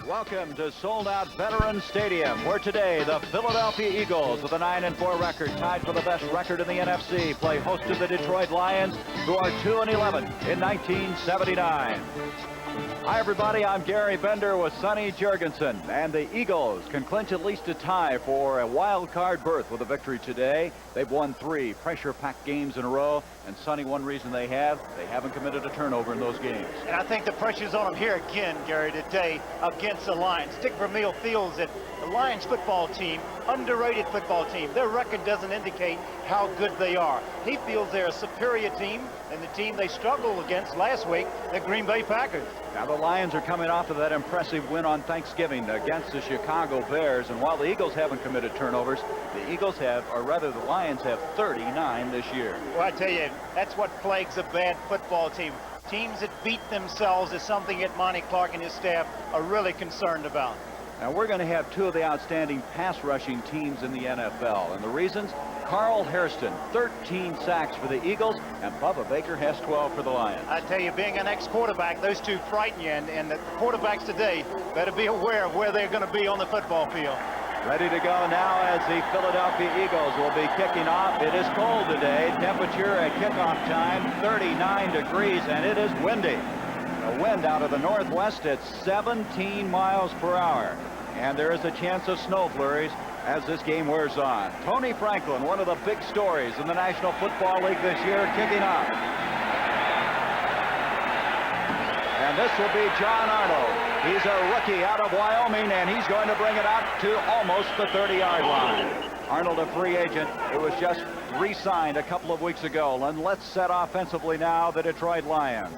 Welcome to sold-out Veterans Stadium, where today the Philadelphia Eagles, with a 9-4 record, tied for the best record in the NFC, play host to the Detroit Lions, who are 2-11 in 1979. Hi, everybody. I'm Gary Bender with Sonny Jurgensen, and the Eagles can clinch at least a tie for a wild card berth with a victory today. They've won 3 pressure-packed games in a row, and Sonny, one reason they haven't committed a turnover in those games. And I think the pressure's on them here again, Gary, today against the Lions. Dick Vermeil feels that the Lions football team, underrated football team, their record doesn't indicate how good they are. He feels they're a superior team, and the team they struggled against last week, the Green Bay Packers. Now the Lions are coming off of that impressive win on Thanksgiving against the Chicago Bears, and while the Eagles haven't committed turnovers, the Lions have 39 this year. Well, I tell you, that's what plagues a bad football team. Teams that beat themselves is something that Monty Clark and his staff are really concerned about. Now we're going to have 2 of the outstanding pass rushing teams in the NFL, and the reasons: Carl Hairston, 13 sacks for the Eagles, and Bubba Baker has 12 for the Lions. I tell you, being an ex-quarterback, those two frighten you, and the quarterbacks today better be aware of where they're going to be on the football field. Ready to go now as the Philadelphia Eagles will be kicking off. It is cold today. Temperature at kickoff time, 39 degrees, and it is windy. A wind out of the northwest at 17 miles per hour. And there is a chance of snow flurries as this game wears on. Tony Franklin, one of the big stories in the National Football League this year, kicking off. And this will be John Arnold. He's a rookie out of Wyoming, and he's going to bring it out to almost the 30-yard line. Arnold, a free agent, who was just re-signed a couple of weeks ago. And let's set offensively now the Detroit Lions.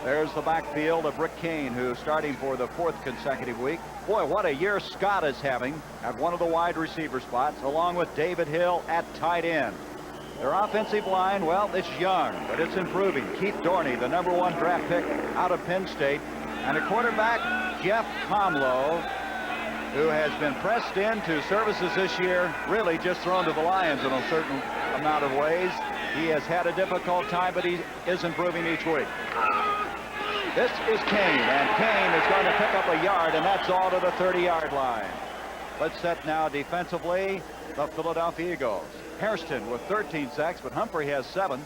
There's the backfield of Rick Kane, who's starting for the 4th consecutive week. Boy, what a year Scott is having at one of the wide receiver spots, along with David Hill at tight end. Their offensive line, well, it's young, but it's improving. Keith Dorney, the #1 draft pick out of Penn State, and a quarterback, Jeff Comlow, who has been pressed into services this year, really just thrown to the Lions in a certain amount of ways. He has had a difficult time, but he is improving each week. This is Kane, and Kane is going to pick up a yard, and that's all to the 30-yard line. Let's set now defensively the Philadelphia Eagles. Hairston with 13 sacks, but Humphrey has 7.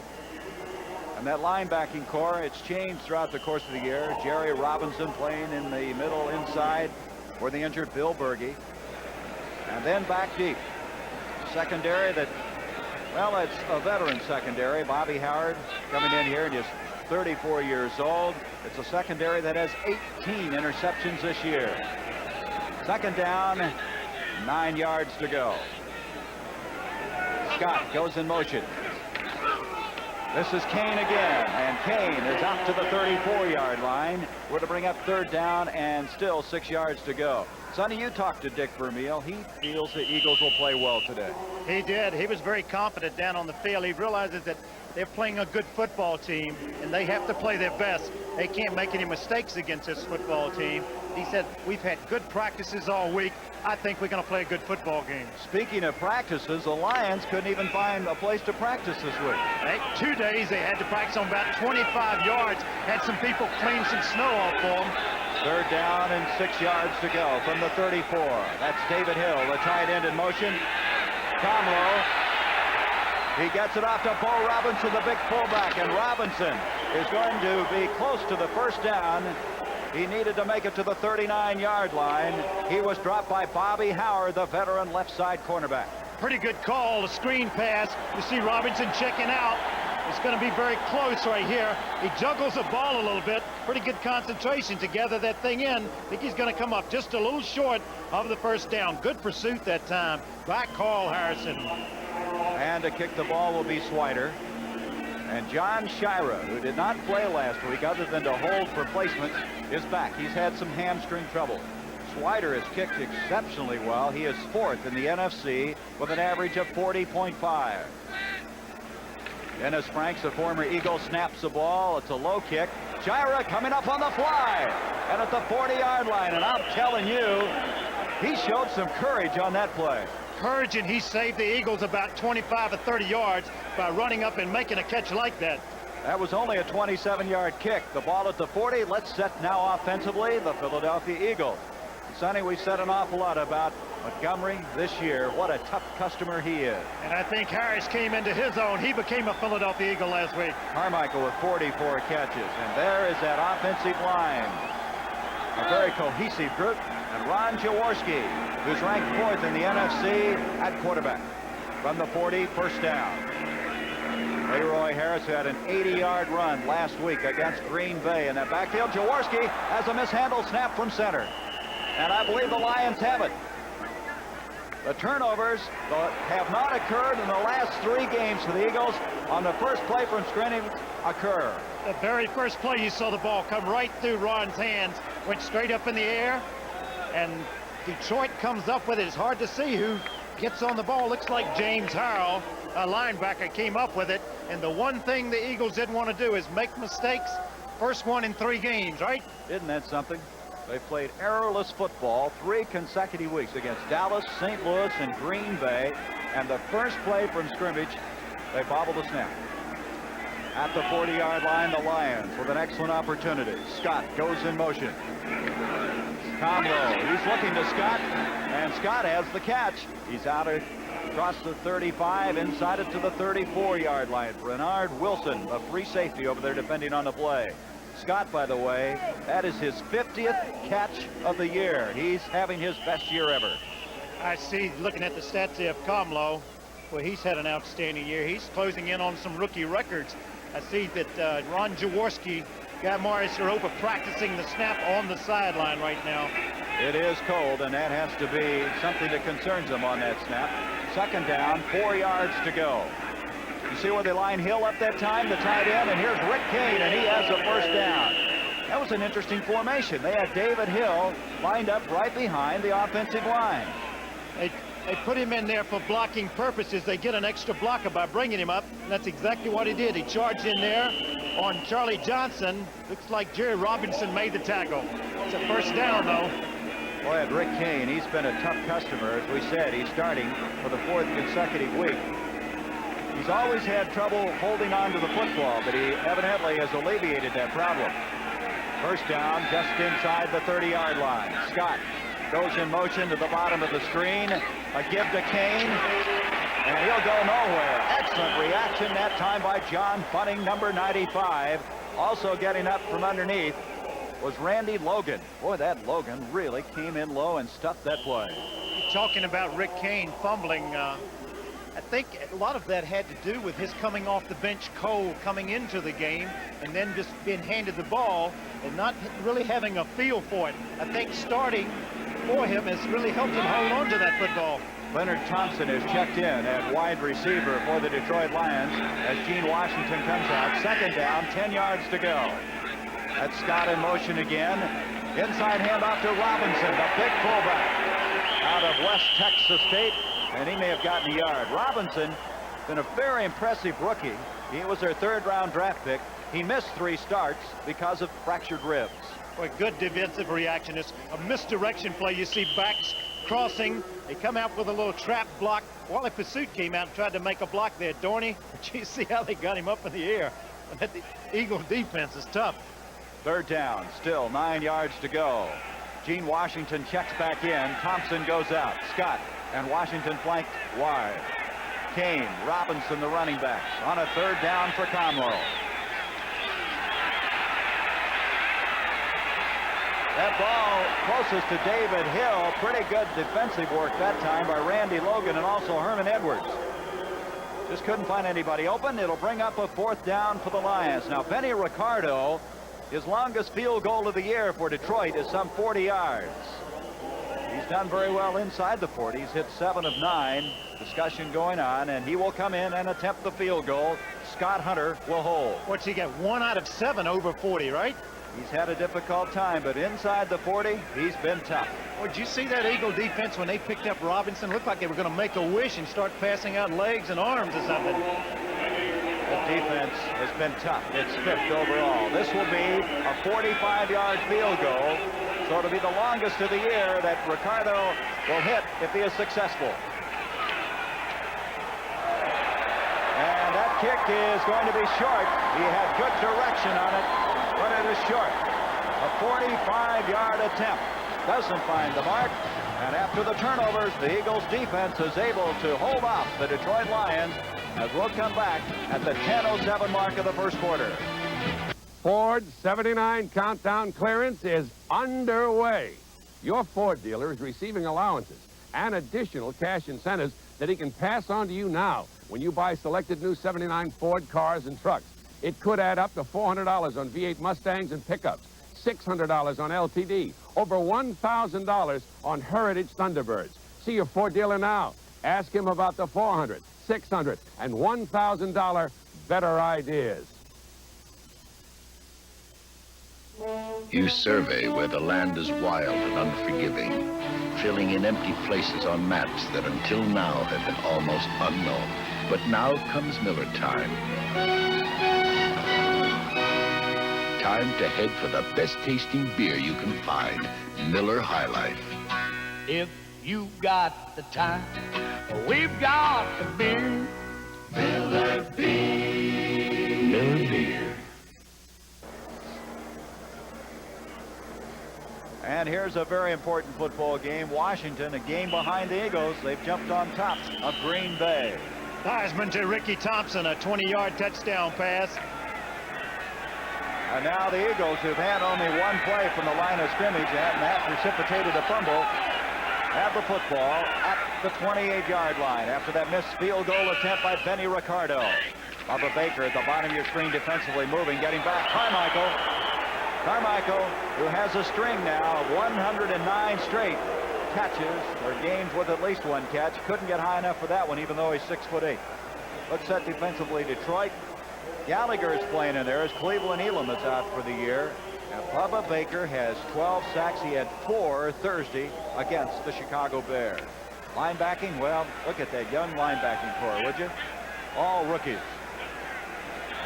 And that linebacking core, it's changed throughout the course of the year. Jerry Robinson playing in the middle inside for the injured Bill Berge. And then back deep. Secondary that, well, it's a veteran secondary. Bobby Howard coming in here and just 34 years old. It's a secondary that has 18 interceptions this year. Second down, 9 yards to go. Scott goes in motion. This is Kane again, and Kane is out to the 34-yard line. We're to bring up 3rd down and still 6 yards to go. Sonny, you talked to Dick Vermeil. He feels the Eagles will play well today. He did. He was very confident down on the field. He realizes that they're playing a good football team, and they have to play their best. They can't make any mistakes against this football team. He said, we've had good practices all week. I think we're going to play a good football game. Speaking of practices, the Lions couldn't even find a place to practice this week. 2 days they had to practice on about 25 yards. Had some people clean some snow off for them. 3rd down and 6 yards to go from the 34. That's David Hill, the tight end in motion. Comlow. He gets it off to Bo Robinson, the big fullback, and Robinson is going to be close to the 1st down. He needed to make it to the 39-yard line. He was dropped by Bobby Howard, the veteran left side cornerback. Pretty good call, a screen pass. You see Robinson checking out. It's going to be very close right here. He juggles the ball a little bit. Pretty good concentration to gather that thing in. I think he's going to come up just a little short of the 1st down. Good pursuit that time by Carl Harrison. And to kick the ball will be Swider. And John Shira, who did not play last week other than to hold for placements, is back. He's had some hamstring trouble. Swider has kicked exceptionally well. He is 4th in the NFC with an average of 40.5. Dennis Franks, a former Eagle, snaps the ball. It's a low kick. Shira coming up on the fly and at the 40-yard line. And I'm telling you, he showed some courage on that play. Courage, and he saved the Eagles about 25 or 30 yards by running up and making a catch like that. That was only a 27-yard kick. The ball at the 40. Let's set now offensively the Philadelphia Eagles. Sonny, we said an awful lot about Montgomery this year. What a tough customer he is. And I think Harris came into his own. He became a Philadelphia Eagle last week. Carmichael with 44 catches. And there is that offensive line. A very cohesive group. And Ron Jaworski, who's ranked 4th in the NFC at quarterback. From the 40, first down. Leroy Harris had an 80-yard run last week against Green Bay. In that backfield, Jaworski has a mishandled snap from center. And I believe the Lions have it. The turnovers have not occurred in the last 3 games for the Eagles. On the first play from scrimmage occur. The very first play, you saw the ball come right through Ron's hands, went straight up in the air, and Detroit comes up with it. It's hard to see who gets on the ball. Looks like James Harrell, a linebacker, came up with it. And the one thing the Eagles didn't want to do is make mistakes. First one in 3 games, right? Isn't that something? They played errorless football 3 consecutive weeks against Dallas, St. Louis, and Green Bay. And the first play from scrimmage, they bobbled the snap. At the 40-yard line, the Lions with an excellent opportunity. Scott goes in motion. Comlo, he's looking to Scott, and Scott has the catch. He's out across the 35, inside it to the 34-yard line. Bernard Wilson, a free safety over there defending on the play. Scott, by the way, that is his 50th catch of the year. He's having his best year ever. I see, looking at the stats here of Comlo, well, he's had an outstanding year. He's closing in on some rookie records. I see that Ron Jaworski got Marius Europa practicing the snap on the sideline right now. It is cold, and that has to be something that concerns him on that snap. Second down, 4 yards to go. You see where they line Hill up that time, the tight end, and here's Rick Kane, and he has the first down. That was an interesting formation. They had David Hill lined up right behind the offensive line. They put him in there for blocking purposes. They get an extra blocker by bringing him up, and that's exactly what he did. He charged in there on Charlie Johnson. Looks like Jerry Robinson made the tackle. It's a first down, though. Boy, at Rick Kane, he's been a tough customer. As we said, he's starting for the 4th consecutive week. He's always had trouble holding on to the football, but he evidently has alleviated that problem. First down, just inside the 30-yard line. Scott goes in motion to the bottom of the screen. A give to Kane, and he'll go nowhere. Excellent reaction that time by John Bunting, number 95. Also getting up from underneath was Randy Logan. Boy, that Logan really came in low and stuffed that play. Talking about Rick Kane fumbling, I think a lot of that had to do with his coming off the bench cold, coming into the game, and then just being handed the ball and not really having a feel for it. I think starting for him has really helped him hold on to that football. Leonard Thompson has checked in at wide receiver for the Detroit Lions as Gene Washington comes out. Second down, 10 yards to go. That's Scott in motion again. Inside handoff to Robinson, the big fullback out of West Texas State, and he may have gotten a yard. Robinson, been a very impressive rookie. He was their 3rd-round draft pick. He missed 3 starts because of fractured ribs. Boy, good defensive reaction. It's a misdirection play. You see backs crossing. They come out with a little trap block. Wally Pursuit came out and tried to make a block there, Dorney. But you see how they got him up in the air. The Eagle defense is tough. 3rd down, still 9 yards to go. Gene Washington checks back in. Thompson goes out. Scott and Washington flanked wide. Kane, Robinson, the running backs on a 3rd down for Comlo. That ball closest to David Hill. Pretty good defensive work that time by Randy Logan and also Herman Edwards. Just couldn't find anybody open. It'll bring up a 4th down for the Lions. Now, Benny Ricardo, his longest field goal of the year for Detroit is some 40 yards. He's done very well inside the 40. He's hit 7 of 9. Discussion going on, and he will come in and attempt the field goal. Scott Hunter will hold. What's he got? 1 out of 7 over 40, right? He's had a difficult time, but inside the 40, he's been tough. Well, did you see that Eagle defense when they picked up Robinson? Looked like they were going to make a wish and start passing out legs and arms or something. The defense has been tough. It's 5th overall. This will be a 45-yard field goal, so it'll be the longest of the year that Ricardo will hit if he is successful. And that kick is going to be short. He had good direction on it, but it is short. A 45-yard attempt. doesn't find the mark. And after the turnovers, the Eagles defense is able to hold off the Detroit Lions as we'll come back at the 10:07 mark of the first quarter. Ford 79 countdown clearance is underway. Your Ford dealer is receiving allowances and additional cash incentives that he can pass on to you now when you buy selected new 79 Ford cars and trucks. It could add up to $400 on V8 Mustangs and pickups, $600 on LTD, over $1,000 on Heritage Thunderbirds. See your Ford dealer now. Ask him about the $400, $600, and $1,000 better ideas. You survey where the land is wild and unforgiving, filling in empty places on maps that until now have been almost unknown. But now comes Miller time. Time to head for the best tasting beer you can find, Miller High Life. If you got the time, we've got the beer. Miller Beer. Miller Beer. And here's a very important football game. Washington, a game behind the Eagles. They've jumped on top of Green Bay. Heisman to Ricky Thompson, a 20-yard touchdown pass. And now the Eagles, who've had only one play from the line of scrimmage and that precipitated a fumble, have the football at the 28-yard line after that missed field goal attempt by Benny Ricardo. Bubba Baker at the bottom of your screen defensively moving, getting back. Carmichael, who has a string now of 109 straight catches or games with at least one catch. Couldn't get high enough for that one, even though he's 6'8". Looks set defensively, Detroit. Gallagher is playing in there as Cleveland Elam is out for the year. And Bubba Baker has 12 sacks. He had 4 Thursday against the Chicago Bears. Linebacking, well, look at that young linebacking core, would you? All rookies.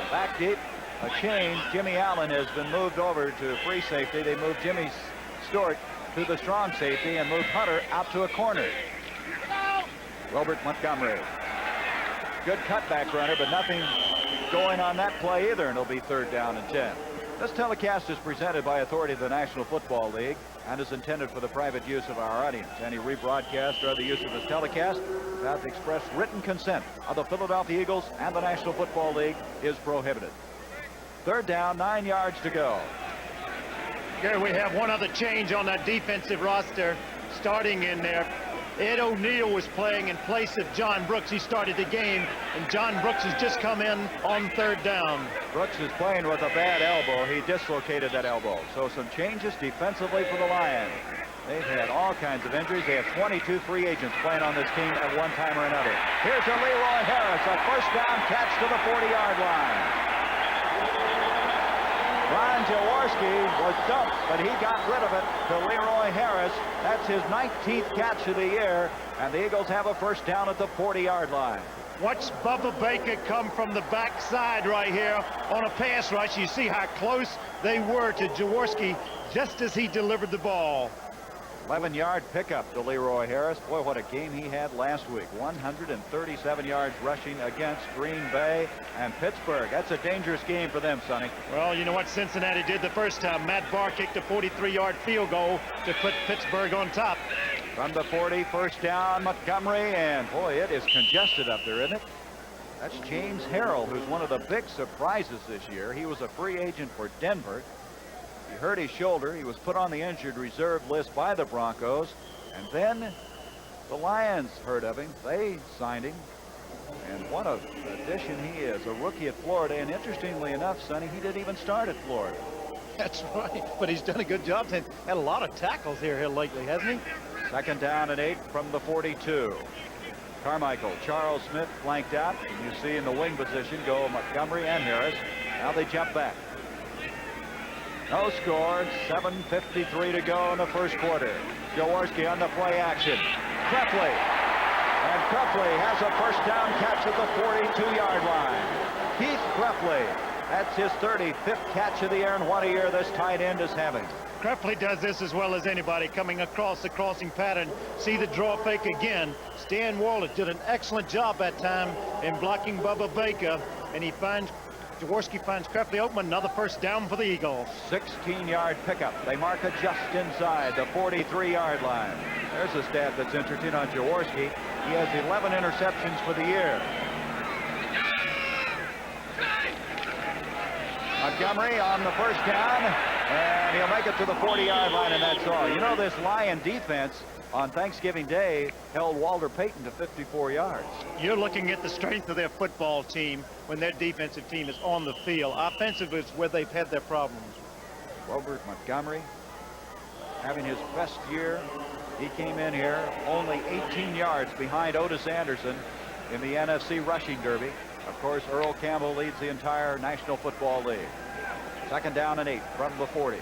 And back deep, a change. Jimmy Allen has been moved over to free safety. They moved Jimmy Stewart to the strong safety and moved Hunter out to a corner. Robert Montgomery. Good cutback runner, but nothing going on that play either, and it'll be 3rd down and 10. This telecast is presented by authority of the National Football League and is intended for the private use of our audience. Any rebroadcast or other use of this telecast without the express written consent of the Philadelphia Eagles and the National Football League is prohibited. 3rd down, 9 yards to go. Here we have one other change on that defensive roster. Starting in there, Ed O'Neill was playing in place of John Brooks. He started the game, and John Brooks has just come in on 3rd down. Brooks is playing with a bad elbow. He dislocated that elbow. So some changes defensively for the Lions. They've had all kinds of injuries. They have 22 free agents playing on this team at one time or another. Here's to Leroy Harris, a 1st down catch to the 40-yard line. Ron Jaworski was dumped, but he got rid of it to Leroy Harris. That's his 19th catch of the year, and the Eagles have a 1st down at the 40-yard line. Watch Bubba Baker come from the backside right here on a pass rush. You see how close they were to Jaworski just as he delivered the ball. 11-yard pickup to Leroy Harris. Boy, what a game he had last week. 137 yards rushing against Green Bay and Pittsburgh. That's a dangerous game for them, Sonny. Well, you know what Cincinnati did the first time? Matt Barr kicked a 43-yard field goal to put Pittsburgh on top. From the 40, 1st down, Montgomery, and boy, it is congested up there, isn't it? That's James Harrell, who's one of the big surprises this year. He was a free agent for Denver. He hurt his shoulder. He was put on the injured reserve list by the Broncos. And then the Lions heard of him. They signed him. And what an addition he is. A rookie at Florida. And interestingly enough, Sonny, he didn't even start at Florida. That's right. But he's done a good job. He's had a lot of tackles here lately, hasn't he? 2nd down and 8 from the 42. Carmichael, Charles Smith flanked out. And you see in the wing position go Montgomery and Harris. Now they jump back. No score, 7:53 to go in the 1st quarter. Jaworski on the play action. Krepley. And Krepley has a 1st down catch at the 42-yard line. Keith Krepley. That's his 35th catch of the year, and what a year this tight end is having. Krepley does this as well as anybody, coming across the crossing pattern. See the draw fake again. Stan Wallace did an excellent job that time in blocking Bubba Baker, and he finds Jaworski finds Crafty open. Another first down for the Eagles. 16-yard pickup. They mark it just inside the 43-yard line. There's a stat that's interesting on Jaworski. He has 11 interceptions for the year. Montgomery on the first down, and he'll make it to the 40-yard line, and that's all. You know, this Lion defense on Thanksgiving Day held Walter Payton to 54 yards. You're looking at the strength of their football team when their defensive team is on the field. Offensive is where they've had their problems. Robert Montgomery having his best year. He came in here only 18 yards behind Otis Anderson in the NFC rushing derby. Of course, Earl Campbell leads the entire National Football League. Second down and 8 from the 40.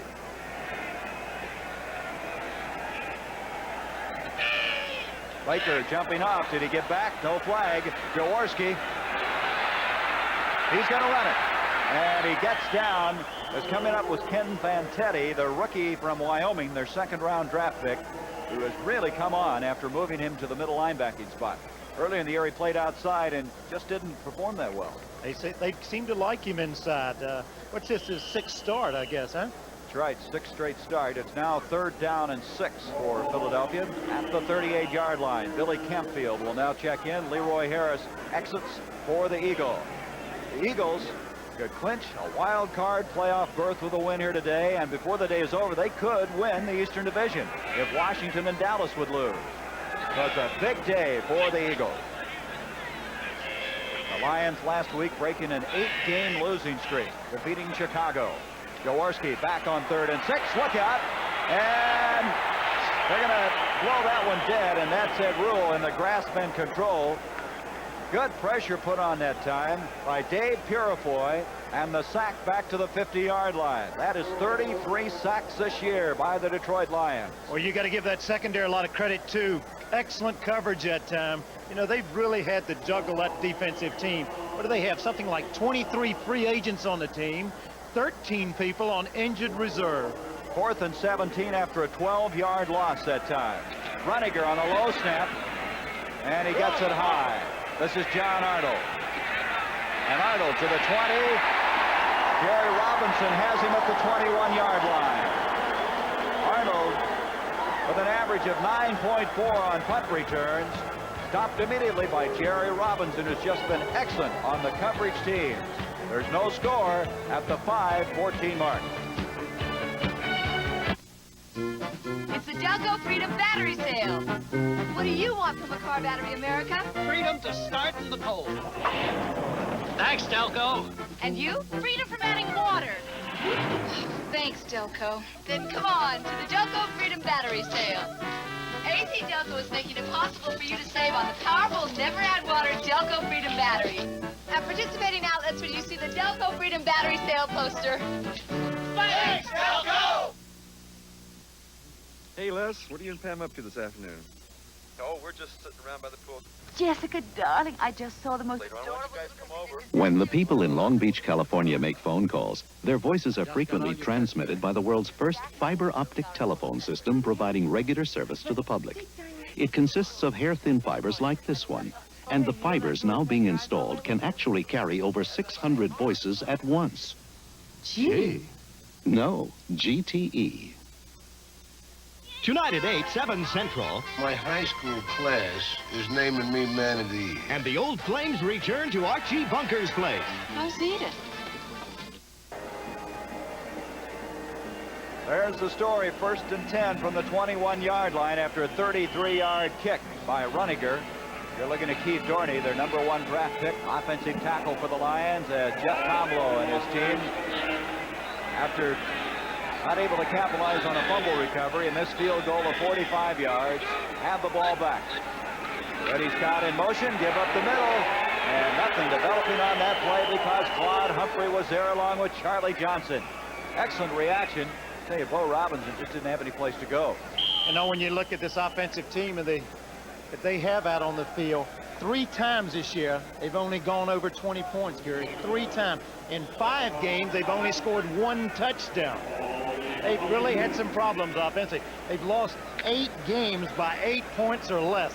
Baker jumping off. Did he get back? No flag. Jaworski. He's going to run it. And he gets down. As coming up was Ken Fantetti, the rookie from Wyoming, their second-round draft pick, who has really come on after moving him to the middle linebacking spot. Earlier in the year, he played outside and just didn't perform that well. They seem to like him inside. What's this, his 6th start, I guess, huh? That's right, 6th straight start. It's now 3rd down and 6 for Philadelphia at the 38-yard line. Billy Campfield will now check in. Leroy Harris exits for the Eagles. The Eagles could clinch a wild card playoff berth with a win here today, and before the day is over, they could win the Eastern Division if Washington and Dallas would lose. So it's a big day for the Eagles. The Lions last week breaking an 8-game losing streak, defeating Chicago. Jaworski back on 3rd and 6. Look out. And they're going to blow that one dead, and that's Ed Rule in the grasp and control. Good pressure put on that time by Dave Purifoy, and the sack back to the 50-yard line. That is 33 sacks this year by the Detroit Lions. Well, you got to give that secondary a lot of credit, too. Excellent coverage that time. You know, they've really had to juggle that defensive team. What do they have? Something like 23 free agents on the team, 13 people on injured reserve. 4th and 17 after a 12-yard loss that time. Runniger on a low snap, and he gets it high. This is John Arnold. And Arnold to the 20. Jerry Robinson has him at the 21-yard line. Arnold, with an average of 9.4 on punt returns, stopped immediately by Jerry Robinson, who's just been excellent on the coverage teams. There's no score at the 5:14 mark. It's the Delco Freedom Battery Sale. What do you want from a car battery, America? Freedom to start in the cold. Thanks, Delco. And you? Freedom from adding water. Thanks, Delco. Then come on to the Delco Freedom Battery Sale. AC Delco is making it possible for you to save on the powerful, never-add-water Delco Freedom battery. At participating outlets when you see the Delco Freedom Battery Sale poster. Thanks, Delco! Hey, Les, what are you and Pam up to this afternoon? Oh, we're just sitting around by the pool. Jessica, darling, I just saw the most Later on, why don't you guys come over? When the people in Long Beach, California make phone calls, their voices are frequently transmitted by the world's first fiber optic telephone system providing regular service to the public. It consists of hair-thin fibers like this one, and the fibers now being installed can actually carry over 600 voices at once. Gee. No, GTE. Tonight at 8, 7 Central. My high school class is naming me Man of the Year. And the Old Flames return to Archie Bunker's place. How's Edith? There's the story. 1st and 10 from the 21-yard line after a 33-yard kick by Runniger. You're looking at Keith Dorney, their #1 draft pick, offensive tackle for the Lions, Jeff Tomlow and his team. After not able to capitalize on a fumble recovery, and this field goal of 45 yards, have the ball back. Reddy Scott in motion, give up the middle, and nothing developing on that play because Claude Humphrey was there along with Charlie Johnson. Excellent reaction. I tell you, Bo Robinson just didn't have any place to go. You know, when you look at this offensive team and that they have out on the field, 3 times this year, they've only gone over 20 points, Gary. 3 times. In 5 games, they've only scored 1 touchdown. They've really had some problems offensively. They've lost 8 games by 8 points or less.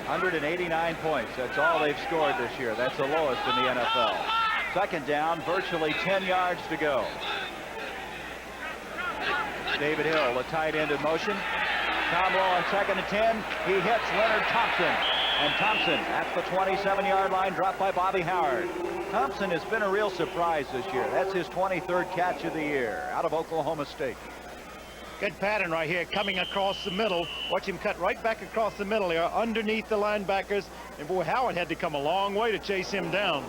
189 points. That's all they've scored this year. That's the lowest in the NFL. Second down, virtually 10 yards to go. David Hill, the tight end in motion. Tom Lowe on 2nd and 10. He hits Leonard Thompson. And Thompson at the 27-yard line, dropped by Bobby Howard. Thompson has been a real surprise this year. That's his 23rd catch of the year out of Oklahoma State. Good pattern right here, coming across the middle. Watch him cut right back across the middle here, underneath the linebackers. And boy, Howard had to come a long way to chase him down.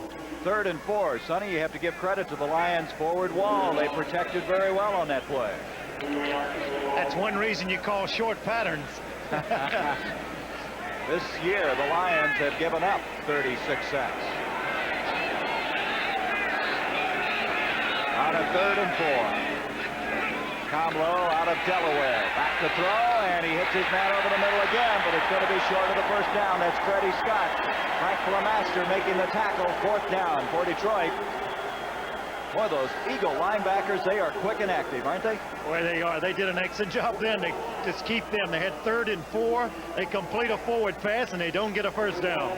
3rd and 4. Sonny, you have to give credit to the Lions forward wall. They protected very well on that play. That's one reason you call short patterns. This year, the Lions have given up 36 sacks. On a 3rd and 4. Tom Lowe out of Delaware. Back to throw, and he hits his man over the middle again, but it's going to be short of the first down. That's Freddie Scott. Frank LeMaster making the tackle. 4th down for Detroit. Boy, those Eagle linebackers, they are quick and active, aren't they? Boy, they are. They did an excellent job then to just keep them. They had 3rd and 4. They complete a forward pass, and they don't get a first down.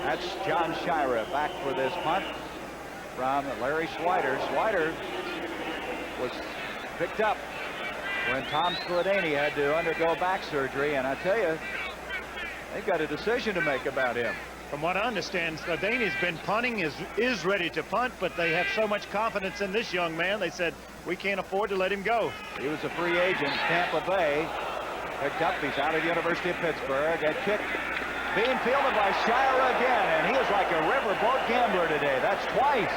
That's John Shira back for this punt from Larry Schweider. Schweider was picked up when Tom Skladany had to undergo back surgery, and I tell you, they've got a decision to make about him. From what I understand, Skladany's been punting, is ready to punt, but they have so much confidence in this young man, they said, we can't afford to let him go. He was a free agent, Tampa Bay. Picked up, he's out of the University of Pittsburgh. A kick being fielded by Shira again, and he is like a riverboat gambler today. That's twice.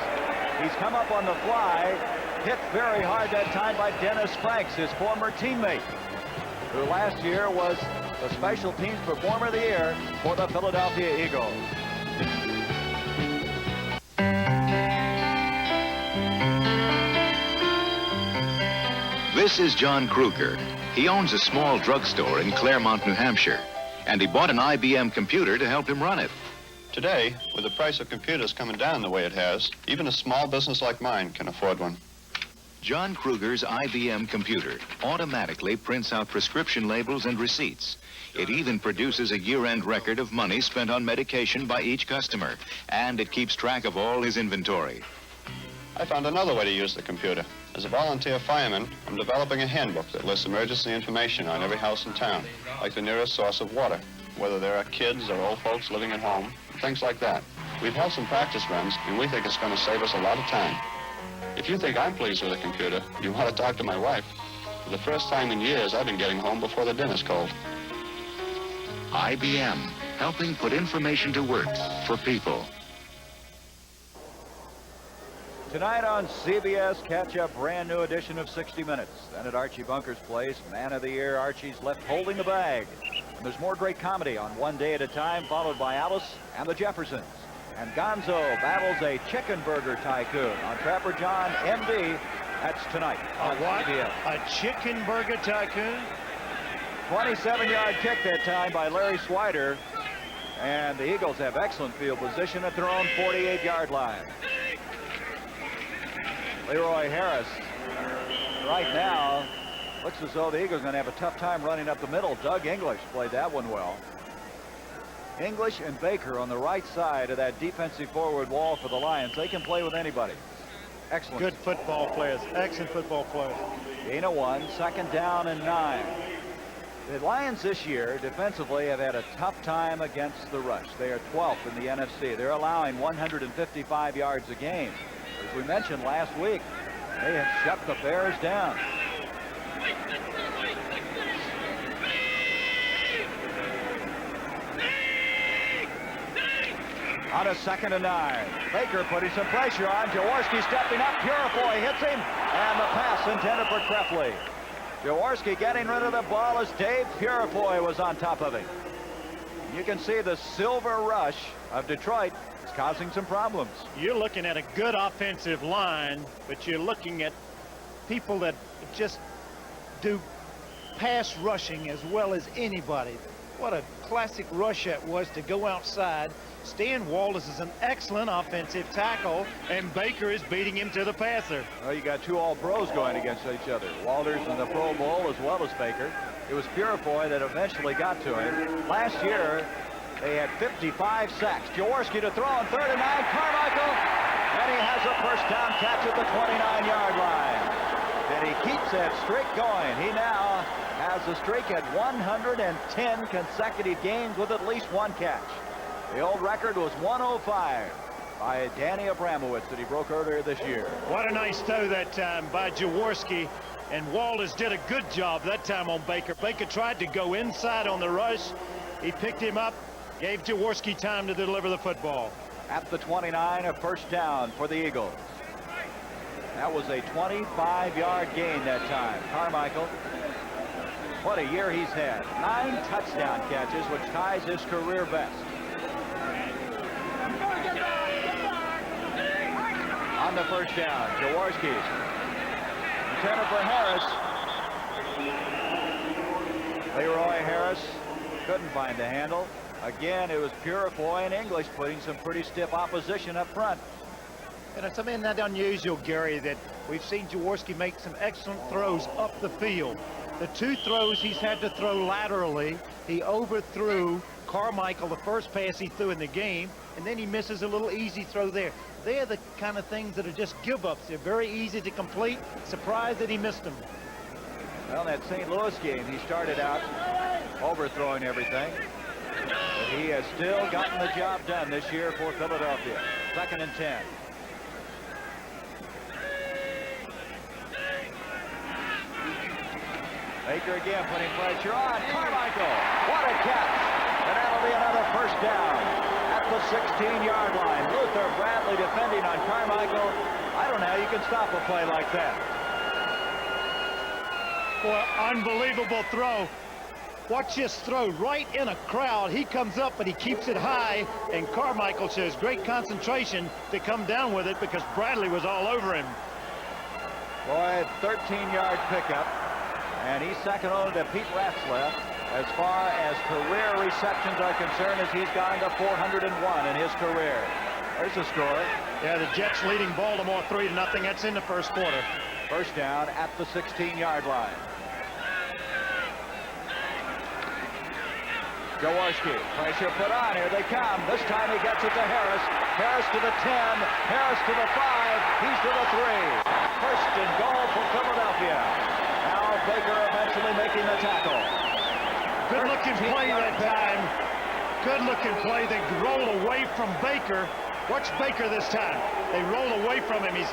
He's come up on the fly, hit very hard that time by Dennis Franks, his former teammate, who last year was the Special Teams Performer of the Year for the Philadelphia Eagles. This is John Kruger. He owns a small drugstore in Claremont, New Hampshire, and he bought an IBM computer to help him run it. Today, with the price of computers coming down the way it has, even a small business like mine can afford one. John Kruger's IBM computer automatically prints out prescription labels and receipts. It even produces a year-end record of money spent on medication by each customer, and it keeps track of all his inventory. I found another way to use the computer. As a volunteer fireman, I'm developing a handbook that lists emergency information on every house in town, like the nearest source of water, whether there are kids or old folks living at home, things like that. We've held some practice runs, and we think it's going to save us a lot of time. If you think I'm pleased with the computer, you want to talk to my wife. For the first time in years, I've been getting home before the dinner's cold. IBM, helping put information to work for people. Tonight on CBS, catch a brand new edition of 60 Minutes. Then at Archie Bunker's place, Man of the Year, Archie's left holding the bag. And there's more great comedy on One Day at a Time, followed by Alice and the Jeffersons. And Gonzo battles a chicken burger tycoon on Trapper John, MD. That's tonight on CBS. A chicken burger tycoon? 27-yard kick that time by Larry Schweider. And the Eagles have excellent field position at their own 48-yard line. Leroy Harris, right now, looks as though the Eagles are going to have a tough time running up the middle. Doug English played that one well. English and Baker on the right side of that defensive forward wall for the Lions. They can play with anybody. Excellent. Good football players. Excellent football players. Gain of 1, 2nd down and 9. The Lions this year defensively have had a tough time against the rush. They are 12th in the NFC. They're allowing 155 yards a game. As we mentioned last week, they have shut the Bears down. On a 2nd and 9. Baker putting some pressure on. Jaworski stepping up. Purifoy hits him. And the pass intended for Krefli. Jaworski getting rid of the ball as Dave Purifoy was on top of him. You can see the silver rush of Detroit is causing some problems. You're looking at a good offensive line, but you're looking at people that just do pass rushing as well as anybody. What a classic rush that was to go outside. Stan Walters is an excellent offensive tackle, and Baker is beating him to the passer. Well, you got two All-Pros going against each other. Walters in the Pro Bowl as well as Baker. It was Purifoy that eventually got to him. Last year, they had 55 sacks. Jaworski to throw on 3rd and 9. Carmichael And he has a first down catch at the 29-yard line. And he keeps that streak going. He now has a streak at 110 consecutive games with at least one catch. The old record was 105 by Danny Abramowitz that he broke earlier this year. What a nice throw that time by Jaworski. And Walters did a good job that time on Baker. Baker tried to go inside on the rush. He picked him up, gave Jaworski time to deliver the football. At the 29, a first down for the Eagles. That was a 25-yard gain that time. Carmichael, what a year he's had. 9 touchdown catches, which ties his career best. On the first down, Jaworski. Intended for Harris. Leroy Harris couldn't find the handle. Again, it was Purifoy and English putting some pretty stiff opposition up front. And it's something that unusual, Gary, that we've seen Jaworski make some excellent throws up the field. The 2 throws he's had to throw laterally, he overthrew Carmichael the first pass he threw in the game, and then he misses a little easy throw there. They're the kind of things that are just give-ups. They're very easy to complete. Surprised that he missed them. Well, in that St. Louis game, he started out overthrowing everything. But he has still gotten the job done this year for Philadelphia. 2nd and 10. Baker again putting pressure on Carmichael. What a catch. And that'll be another first down at the 16-yard line. Luther Bradley defending on Carmichael. I don't know how you can stop a play like that. Boy, unbelievable throw. Watch this throw right in a crowd. He comes up, but he keeps it high, and Carmichael shows great concentration to come down with it because Bradley was all over him. Boy, 13-yard pickup, and he's second only to Pete Ratzlaff as far as career receptions are concerned, as he's gone to 401 in his career. There's the score. Yeah, the Jets leading Baltimore 3-0. That's in the first quarter. First down at the 16-yard line. Jaworski, pressure put on. Here they come. This time he gets it to Harris. Harris to the 10. Harris to the 5. He's to the 3. First and goal for Philadelphia. Now Baker eventually making the tackle. Good-looking play that time. Good-looking play. They roll away from Baker. Watch Baker this time. They roll away from him. He's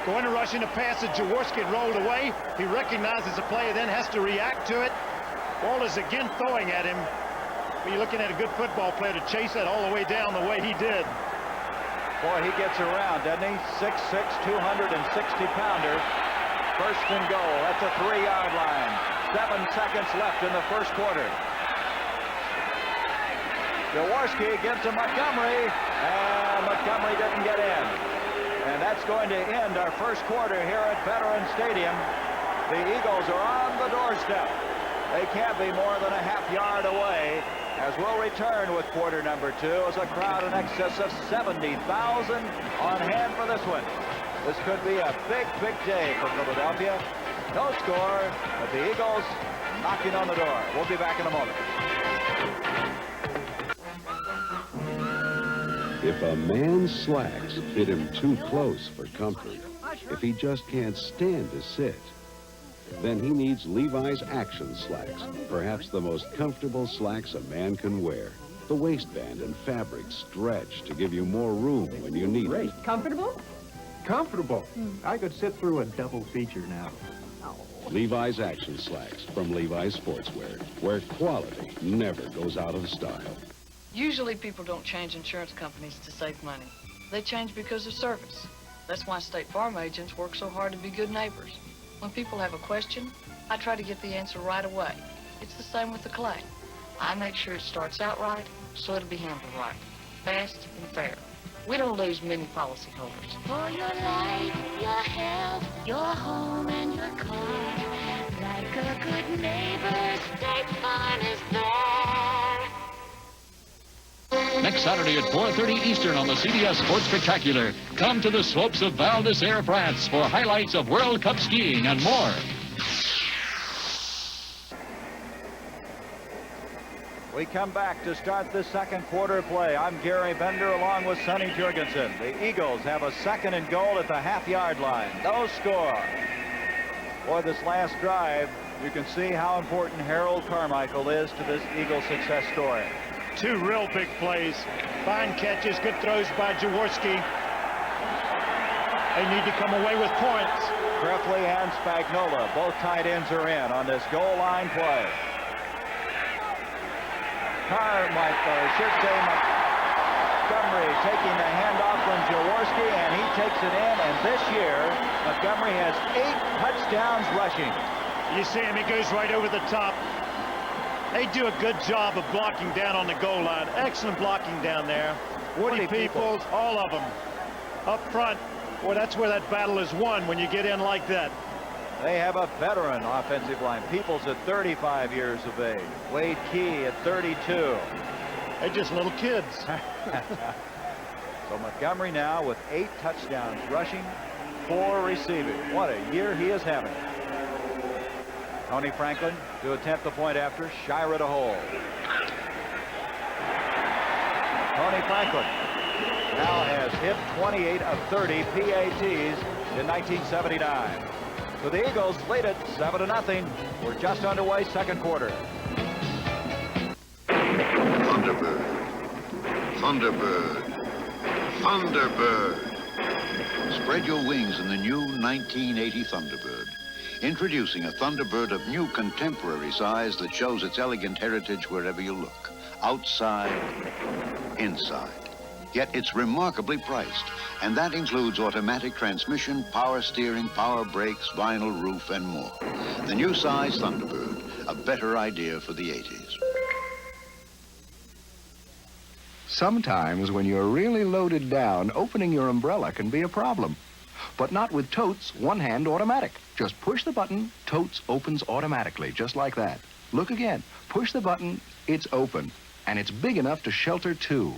going to rush in a pass that Jaworski rolled away. He recognizes the play, then has to react to it. Walters again throwing at him. But you're looking at a good football player to chase that all the way down the way he did. Boy, he gets around, doesn't he? 6'6", 260-pounder. First and goal at the 3-yard line. 7 seconds left in the first quarter. Jaworski gives to Montgomery, and Montgomery didn't get in. And that's going to end our first quarter here at Veterans Stadium. The Eagles are on the doorstep. They can't be more than a half yard away, as we'll return with quarter number 2 as a crowd in excess of 70,000 on hand for this one. This could be a big, big day for Philadelphia. No score, but the Eagles knocking on the door. We'll be back in a moment. If a man's slacks fit him too close for comfort, if he just can't stand to sit, then he needs Levi's Action Slacks, perhaps the most comfortable slacks a man can wear. The waistband and fabric stretch to give you more room when you need it. Comfortable? Comfortable. I could sit through a double feature now. Levi's Action Slacks from Levi's Sportswear, where quality never goes out of style. Usually people don't change insurance companies to save money. They change because of service. That's why State Farm agents work so hard to be good neighbors. When people have a question, I try to get the answer right away. It's the same with the claim. I make sure it starts out right, so it'll be handled right. Fast and fair. We don't lose many policyholders. For your life, your health, your home, and your car. Like a good neighbor, State Farm is there. Next Saturday at 4:30 Eastern on the CBS Sports Spectacular. Come to the slopes of Val d'Isère, France for highlights of World Cup skiing and more. We come back to start the second quarter play. I'm Gary Bender along with Sonny Jurgensen. The Eagles have a 2nd and goal at the half-yard line. No score. For this last drive, you can see how important Harold Carmichael is to this Eagle success story. 2 real big plays. Fine catches, good throws by Jaworski. They need to come away with points. Trefli and Spagnola, both tight ends are in on this goal line play. Montgomery taking the handoff from Jaworski, and he takes it in. And this year, Montgomery has 8 touchdowns rushing. You see him, he goes right over the top. They do a good job of blocking down on the goal line. Excellent blocking down there. Woody Peoples, all of them. Up front, well, that's where that battle is won when you get in like that. They have a veteran offensive line. Peoples at 35 years of age. Wade Key at 32. They're just little kids. So Montgomery now with 8 touchdowns rushing, 4 receiving. What a year he is having. Tony Franklin to attempt the point after. Shira to hold. Tony Franklin now has hit 28 of 30 PATs in 1979. So the Eagles lead it 7-0. We're just underway, second quarter. Thunderbird. Thunderbird. Thunderbird. Spread your wings in the new 1980 Thunderbird. Introducing a Thunderbird of new contemporary size that shows its elegant heritage wherever you look. Outside, inside. Yet it's remarkably priced, and that includes automatic transmission, power steering, power brakes, vinyl roof, and more. The new size Thunderbird, a better idea for the 80s. Sometimes when you're really loaded down, opening your umbrella can be a problem. But not with Totes one-hand automatic. Just push the button, Totes opens automatically, just like that. Look again. Push the button, it's open. And it's big enough to shelter 2.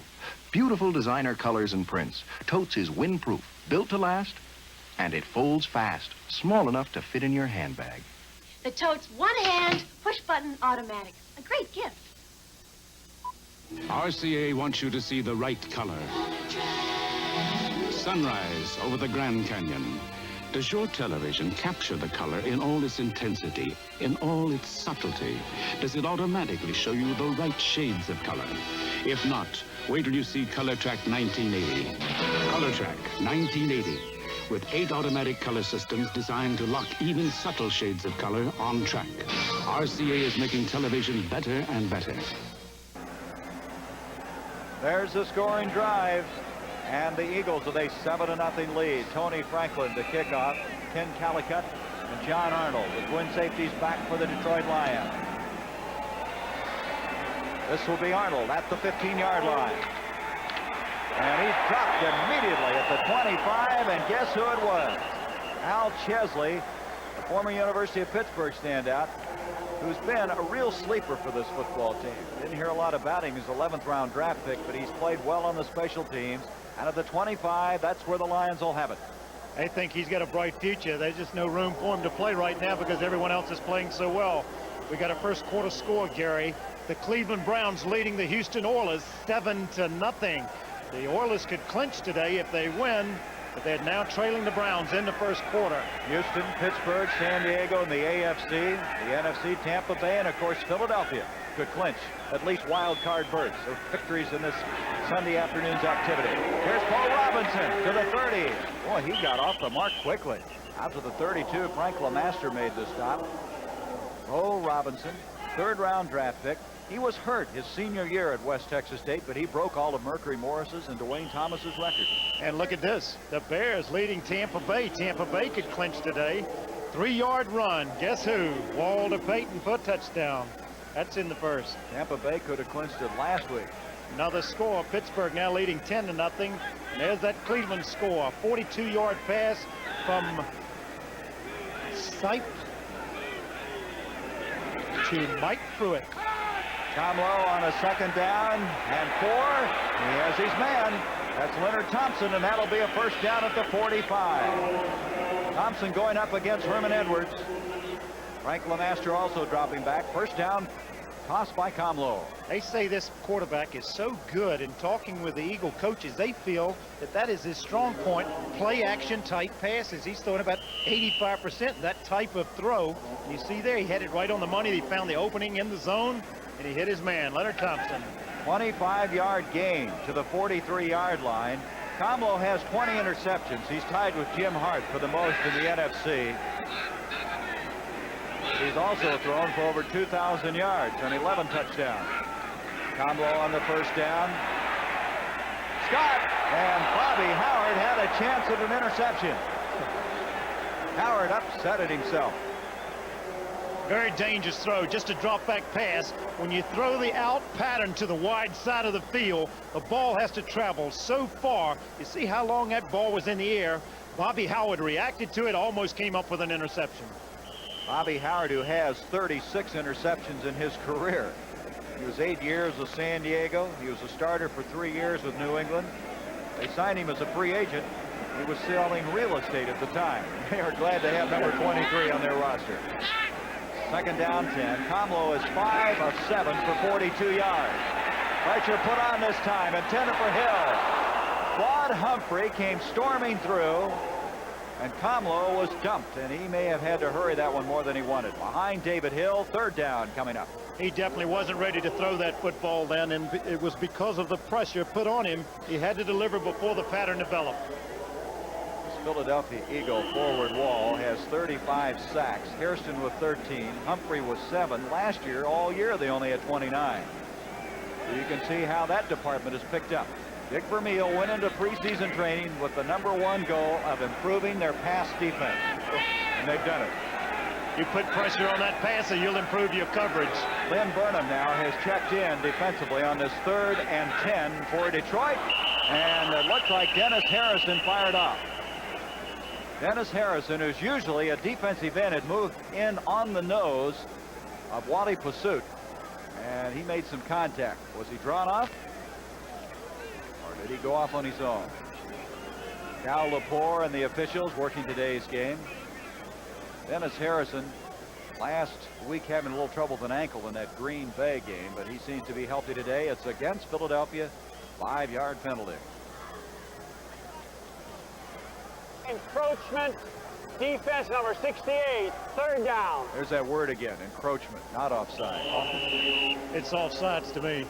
Beautiful designer colors and prints. Totes is windproof, built to last, and it folds fast, small enough to fit in your handbag. The Totes one-hand push-button automatic. A great gift. RCA wants you to see the right color. Sunrise over the Grand Canyon. Does your television capture the color in all its intensity, in all its subtlety? Does it automatically show you the right shades of color? If not, wait till you see ColorTrack 1980. ColorTrack 1980, with 8 automatic color systems designed to lock even subtle shades of color on track. RCA is making television better and better. There's the scoring drive. And the Eagles with a 7-0 lead. Tony Franklin to kickoff. Ken Calicut and John Arnold with twin safeties back for the Detroit Lions. This will be Arnold at the 15-yard line. And he's dropped immediately at the 25, and guess who it was? Al Chesley, a former University of Pittsburgh standout, who's been a real sleeper for this football team. Didn't hear a lot about him. He's 11th round draft pick, but he's played well on the special teams. And at the 25, that's where the Lions will have it. I think he's got a bright future. There's just no room for him to play right now because everyone else is playing so well. We got a first quarter score, Gary. The Cleveland Browns leading the Houston Oilers 7-0. The Oilers could clinch today if they win, but they're now trailing the Browns in the first quarter. Houston, Pittsburgh, San Diego in the AFC, the NFC, Tampa Bay, and of course Philadelphia could clinch at least wild card berths or victories in this Sunday afternoon's activity. Here's Paul Robinson to the 30. Boy, he got off the mark quickly. Out to the 32, Frank LeMaster made the stop. Paul Robinson, 3rd round draft pick. He was hurt his senior year at West Texas State, but he broke all of Mercury Morris's and Dwayne Thomas's records. And look at this. The Bears leading Tampa Bay. Tampa Bay could clinch today. 3-yard run. Guess who? Walter Payton for a touchdown. That's in the first. Tampa Bay could have clinched it last week. Another score. Pittsburgh now leading 10-0. And there's that Cleveland score. 42-yard pass from Sipe to Mike Pruitt. Tom Lowe on a 2nd down and 4. He has his man. That's Leonard Thompson, and that'll be a first down at the 45. Thompson going up against Herman Edwards. Frank LeMaster also dropping back. First down Tossed by Comlo. They say this quarterback is so good. In talking with the Eagle coaches, they feel that that is his strong point, play action type passes. He's throwing about 85% that type of throw. You see there, he had it right on the money. He found the opening in the zone, and he hit his man, Leonard Thompson. 25-yard gain to the 43-yard line. Comlo has 20 interceptions. He's tied with Jim Hart for the most in the NFC. He's also thrown for over 2,000 yards and 11 touchdowns. Comlo on the first down. Scott and Bobby Howard had a chance at an interception. Howard upset it himself. Very dangerous throw, just a drop back pass. When you throw the out pattern to the wide side of the field, the ball has to travel so far. You see how long that ball was in the air. Bobby Howard reacted to it, almost came up with an interception. Bobby Howard, who has 36 interceptions in his career. He was 8 years with San Diego. He was a starter for 3 years with New England. They signed him as a free agent. He was selling real estate at the time. They are glad to have number 23 on their roster. Second down 10. Comlo is 5 of 7 for 42 yards. Pressure put on this time, intended for Hill. Claude Humphrey came storming through, and Comlo was dumped, and he may have had to hurry that one more than he wanted. Behind David Hill, third down coming up. He definitely wasn't ready to throw that football then, and it was because of the pressure put on him. He had to deliver before the pattern developed. Philadelphia Eagle forward wall has 35 sacks. Hairston with 13. Humphrey with 7. Last year, all year, they only had 29. So you can see how that department has picked up. Dick Vermeil went into preseason training with the #1 goal of improving their pass defense. And they've done it. You put pressure on that passer, you'll improve your coverage. Lynn Burnham now has checked in defensively on this 3rd and 10 for Detroit. And it looks like Dennis Harrison fired off. Dennis Harrison, who's usually a defensive end, had moved in on the nose of Wally Pursuit, and he made some contact. Was he drawn off, or did he go off on his own? Cal Lepore and the officials working today's game. Dennis Harrison, last week having a little trouble with an ankle in that Green Bay game, but he seems to be healthy today. It's against Philadelphia, 5-yard penalty. Encroachment, defense number 68, third down. There's that word again, encroachment, not offside. It's offsides to me.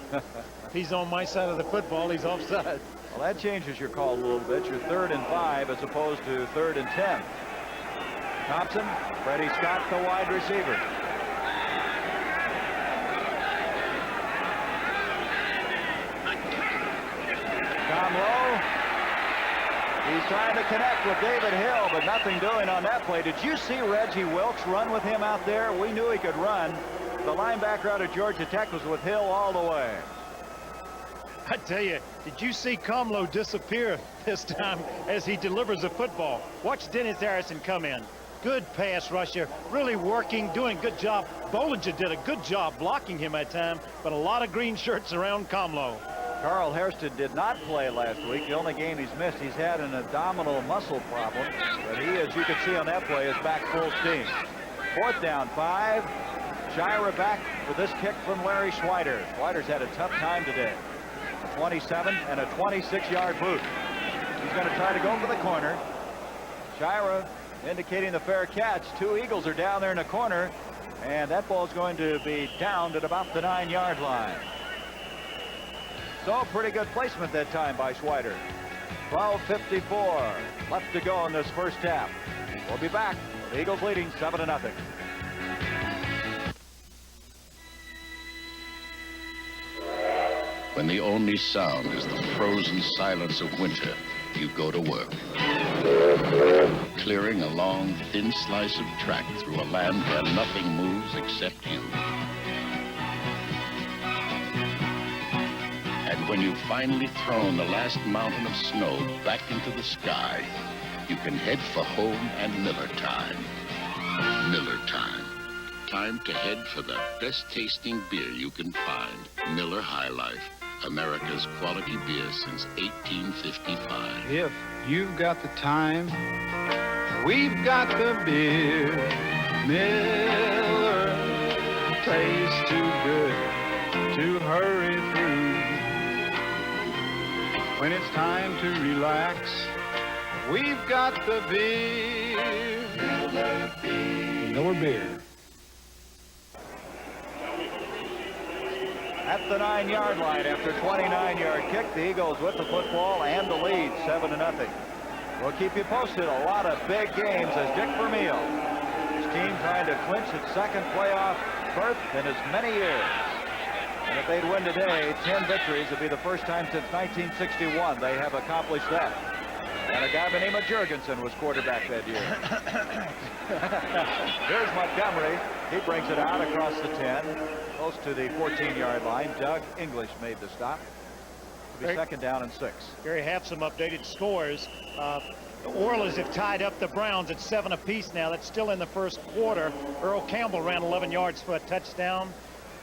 He's on my side of the football, he's offside. Well, that changes your call a little bit. You're 3rd and 5 as opposed to 3rd and 10. Thompson, Freddie Scott, the wide receiver. Comlo. He's trying to connect with David Hill, but nothing doing on that play. Did you see Reggie Wilkes run with him out there? We knew he could run. The linebacker out of Georgia Tech was with Hill all the way. I tell you, did you see Comlo disappear this time as he delivers the football? Watch Dennis Harrison come in. Good pass rusher, really working, doing a good job. Bollinger did a good job blocking him at time, but a lot of green shirts around Comlo. Carl Hairston did not play last week. The only game he's missed, he's had an abdominal muscle problem. But he, as you can see on that play, is back full steam. 4th down 5. Shira back for this kick from Larry Schweider. Schweider's had a tough time today. A 27 and a 26-yard boot. He's going to try to go for the corner. Shira indicating the fair catch. 2 Eagles are down there in the corner. And that ball's going to be downed at about the 9-yard line. So pretty good placement that time by Schweider. 12:54 left to go in this first half. We'll be back. The Eagles leading 7-0. When the only sound is the frozen silence of winter, you go to work. Clearing a long, thin slice of track through a land where nothing moves except you. And when you've finally thrown the last mountain of snow back into the sky, you can head for home and Miller time. Miller time. Time to head for the best tasting beer you can find. Miller High Life, America's quality beer since 1855. If you've got the time, we've got the beer. Miller tastes too good to hurry through. When it's time to relax, we've got the beer. Miller Beer. At the 9-yard line after 29-yard kick, the Eagles with the football and the lead, 7-0. We'll keep you posted. A lot of big games as Dick Vermeil, his team trying to clinch its second playoff berth in as many years. And if they'd win today, 10 victories would be the first time since 1961 they have accomplished that. And a guy by the name of Jurgensen was quarterback that year. Here's Montgomery. He brings it out across the 10, close to the 14-yard line. Doug English made the stop. It'll be second down and 6. Gary, have some updated scores. The Oilers have tied up the Browns at 7 apiece now. That's still in the first quarter. Earl Campbell ran 11 yards for a touchdown.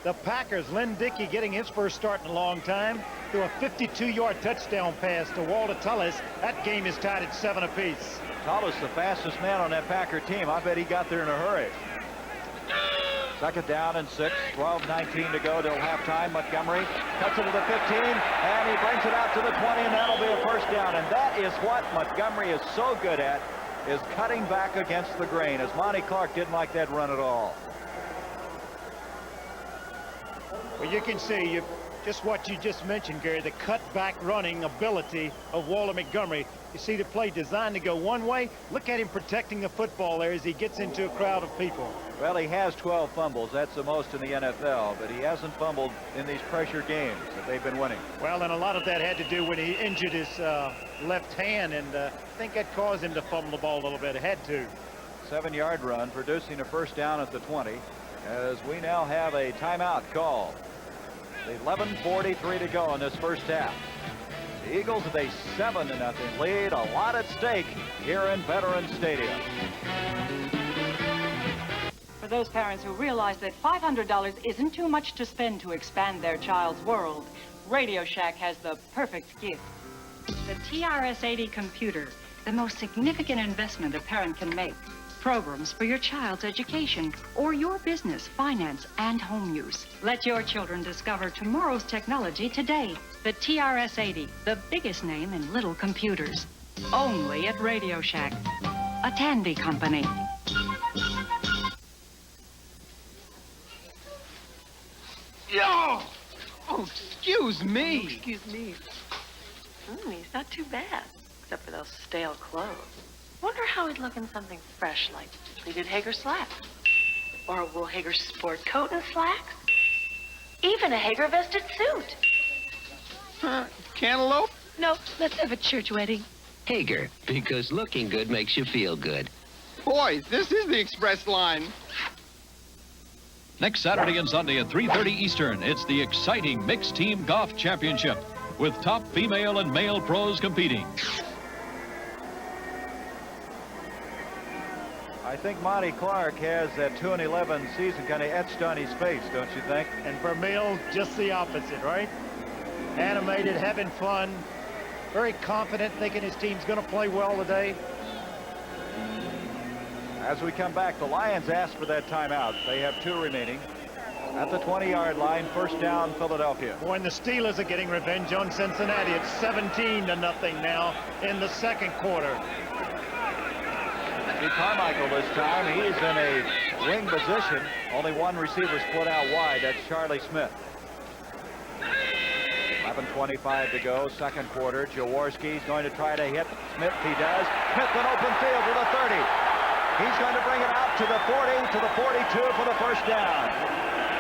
The Packers, Lynn Dickey getting his first start in a long time, threw a 52-yard touchdown pass to Walter Tullis. That game is tied at 7 apiece. Tullis, the fastest man on that Packer team. I bet he got there in a hurry. Second down and 6, 12:19 to go till halftime. Montgomery cuts it to the 15, and he brings it out to the 20, and that'll be a first down. And that is what Montgomery is so good at, is cutting back against the grain, as Monty Clark didn't like that run at all. Well, you can see just what you just mentioned, Gary, the cutback running ability of Walter Montgomery. You see the play designed to go one way. Look at him protecting the football there as he gets into a crowd of people. Well, he has 12 fumbles. That's the most in the NFL, but he hasn't fumbled in these pressure games that they've been winning. Well, and a lot of that had to do when he injured his left hand, and I think that caused him to fumble the ball a little bit. It had to. 7-yard run, producing a first down at the 20, as we now have a timeout call. 11:43 to go in this first half. The Eagles with a 7-0 lead. A lot at stake here in Veterans Stadium. For those parents who realize that $500 isn't too much to spend to expand their child's world, Radio Shack has the perfect gift. The TRS-80 computer, the most significant investment a parent can make. Programs for your child's education or your business, finance, and home use. Let your children discover tomorrow's technology today. The TRS-80, the biggest name in little computers. Only at Radio Shack, a Tandy company. Yo! Oh, excuse me. Excuse me. He's not too bad, except for those stale clothes. Wonder how he'd look in something fresh like pleated Hager slacks. Or a wool Hager sport coat and slacks. Even a Hager vested suit. Cantaloupe? No, let's have a church wedding. Hager, because looking good makes you feel good. Boys, this is the express line. Next Saturday and Sunday at 3:30 Eastern, it's the exciting Mixed Team Golf Championship with top female and male pros competing. I think Monty Clark has that 2-11 season kind of etched on his face, don't you think? And Vermeil, just the opposite, right? Animated, having fun, very confident, thinking his team's going to play well today. As we come back, the Lions asked for that timeout. They have 2 remaining. At the 20-yard line, first down, Philadelphia. Boy, and the Steelers are getting revenge on Cincinnati. It's 17-0 now in the second quarter. See Carmichael this time. He's in a wing position. Only one receiver split out wide. That's Charlie Smith. 11:25 to go, second quarter. Jaworski's going to try to hit Smith. He does. Smith in open field to the 30. He's going to bring it out to the 40, to the 42 for the first down.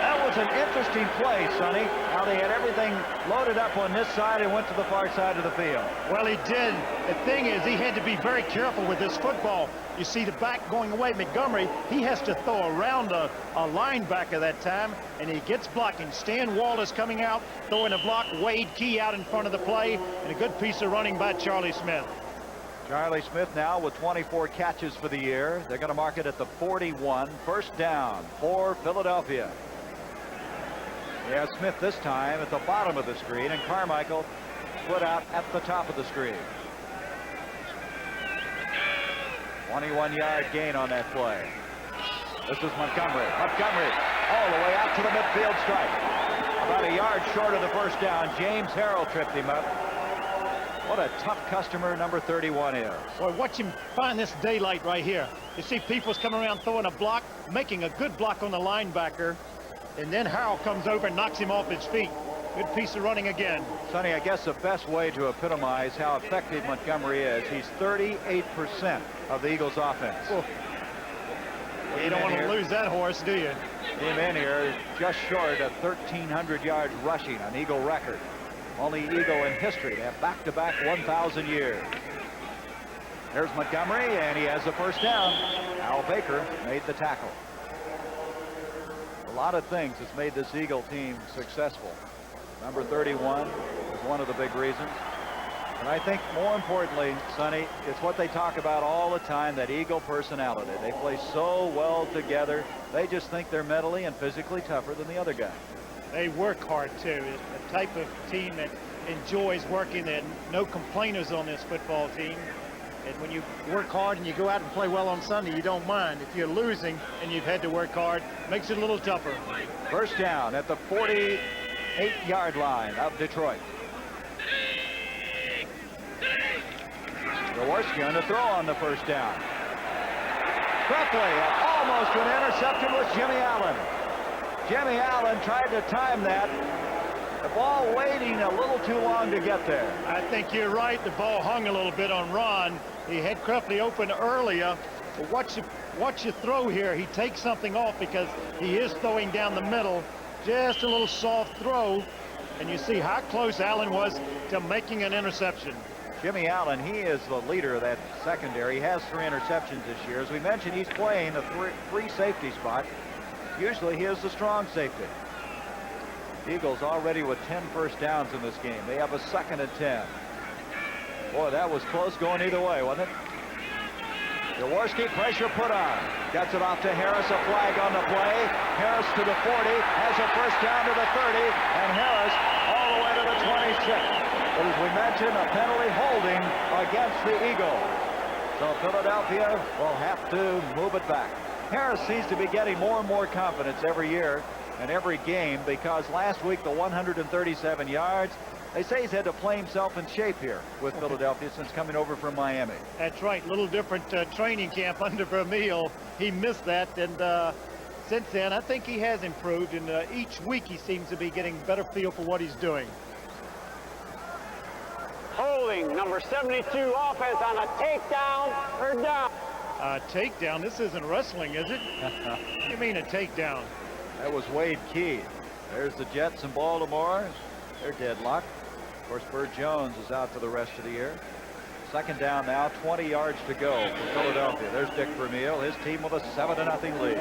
That was an interesting play, Sonny. How they had everything loaded up on this side and went to the far side of the field. Well, he did. The thing is, he had to be very careful with this football. You see the back going away. Montgomery, he has to throw around a linebacker that time, and he gets blocking. Stan Walters coming out, throwing a block. Wade Key out in front of the play, and a good piece of running by Charlie Smith. Charlie Smith now with 24 catches for the year. They're going to mark it at the 41. First down for Philadelphia. Yeah, Smith this time at the bottom of the screen, and Carmichael put out at the top of the screen. 21-yard gain on that play. This is Montgomery. Montgomery all the way out to the midfield stripe. About a yard short of the first down. James Harrell tripped him up. What a tough customer number 31 is. Boy, watch him find this daylight right here. You see Peoples coming around throwing a block, making a good block on the linebacker, and then Harrell comes over and knocks him off his feet. Good piece of running again. Sonny, I guess the best way to epitomize how effective Montgomery is, he's 38% of the Eagles' offense. Oh. You don't want to lose that horse, do you? Came in here just short of 1,300 yards rushing, an Eagle record. Only Eagle in history to have back-to-back 1,000 years. There's Montgomery, and he has the first down. Al Baker made the tackle. A lot of things has made this Eagle team successful. Number 31 is one of the big reasons. And I think more importantly, Sonny, it's what they talk about all the time, that Eagle personality. They play so well together. They just think they're mentally and physically tougher than the other guy. They work hard, too. It's the type of team that enjoys working. There are no complainers on this football team. And when you work hard and you go out and play well on Sunday, you don't mind. If you're losing and you've had to work hard, it makes it a little tougher. First down at the 48-yard line of Detroit. Jaworski on the throw on the first down. Quickly, almost an interception was Jimmy Allen. Jimmy Allen tried to time that. The ball waiting a little too long to get there. I think you're right. The ball hung a little bit on Ron. He had Krepke open earlier. But watch your throw here. He takes something off because he is throwing down the middle. Just a little soft throw. And you see how close Allen was to making an interception. Jimmy Allen, he is the leader of that secondary. He has 3 interceptions this year. As we mentioned, he's playing a free safety spot. Usually he is the strong safety. Eagles already with 10 first downs in this game. They have a 2nd and 10. Boy, that was close going either way, wasn't it? Jaworski, pressure put on. Gets it off to Harris, a flag on the play. Harris to the 40, has a first down to the 30, and Harris all the way to the 26. But as we mentioned, a penalty holding against the Eagles. So Philadelphia will have to move it back. Harris seems to be getting more and more confidence every year and every game, because last week the 137 yards, they say he's had to play himself in shape here with Philadelphia since coming over from Miami. That's right. Little different training camp under Vermeil. He missed that, and since then I think he has improved, and each week he seems to be getting better feel for what he's doing. Holding, number 72, offense on a takedown or down. Takedown? This isn't wrestling, is it? What do you mean a takedown? That was Wade Key. There's the Jets in Baltimore. They're deadlocked. Of course, Burt Jones is out for the rest of the year. 2nd down now, 20 yards to go for Philadelphia. There's Dick Vermeil, his team with a 7-0 lead.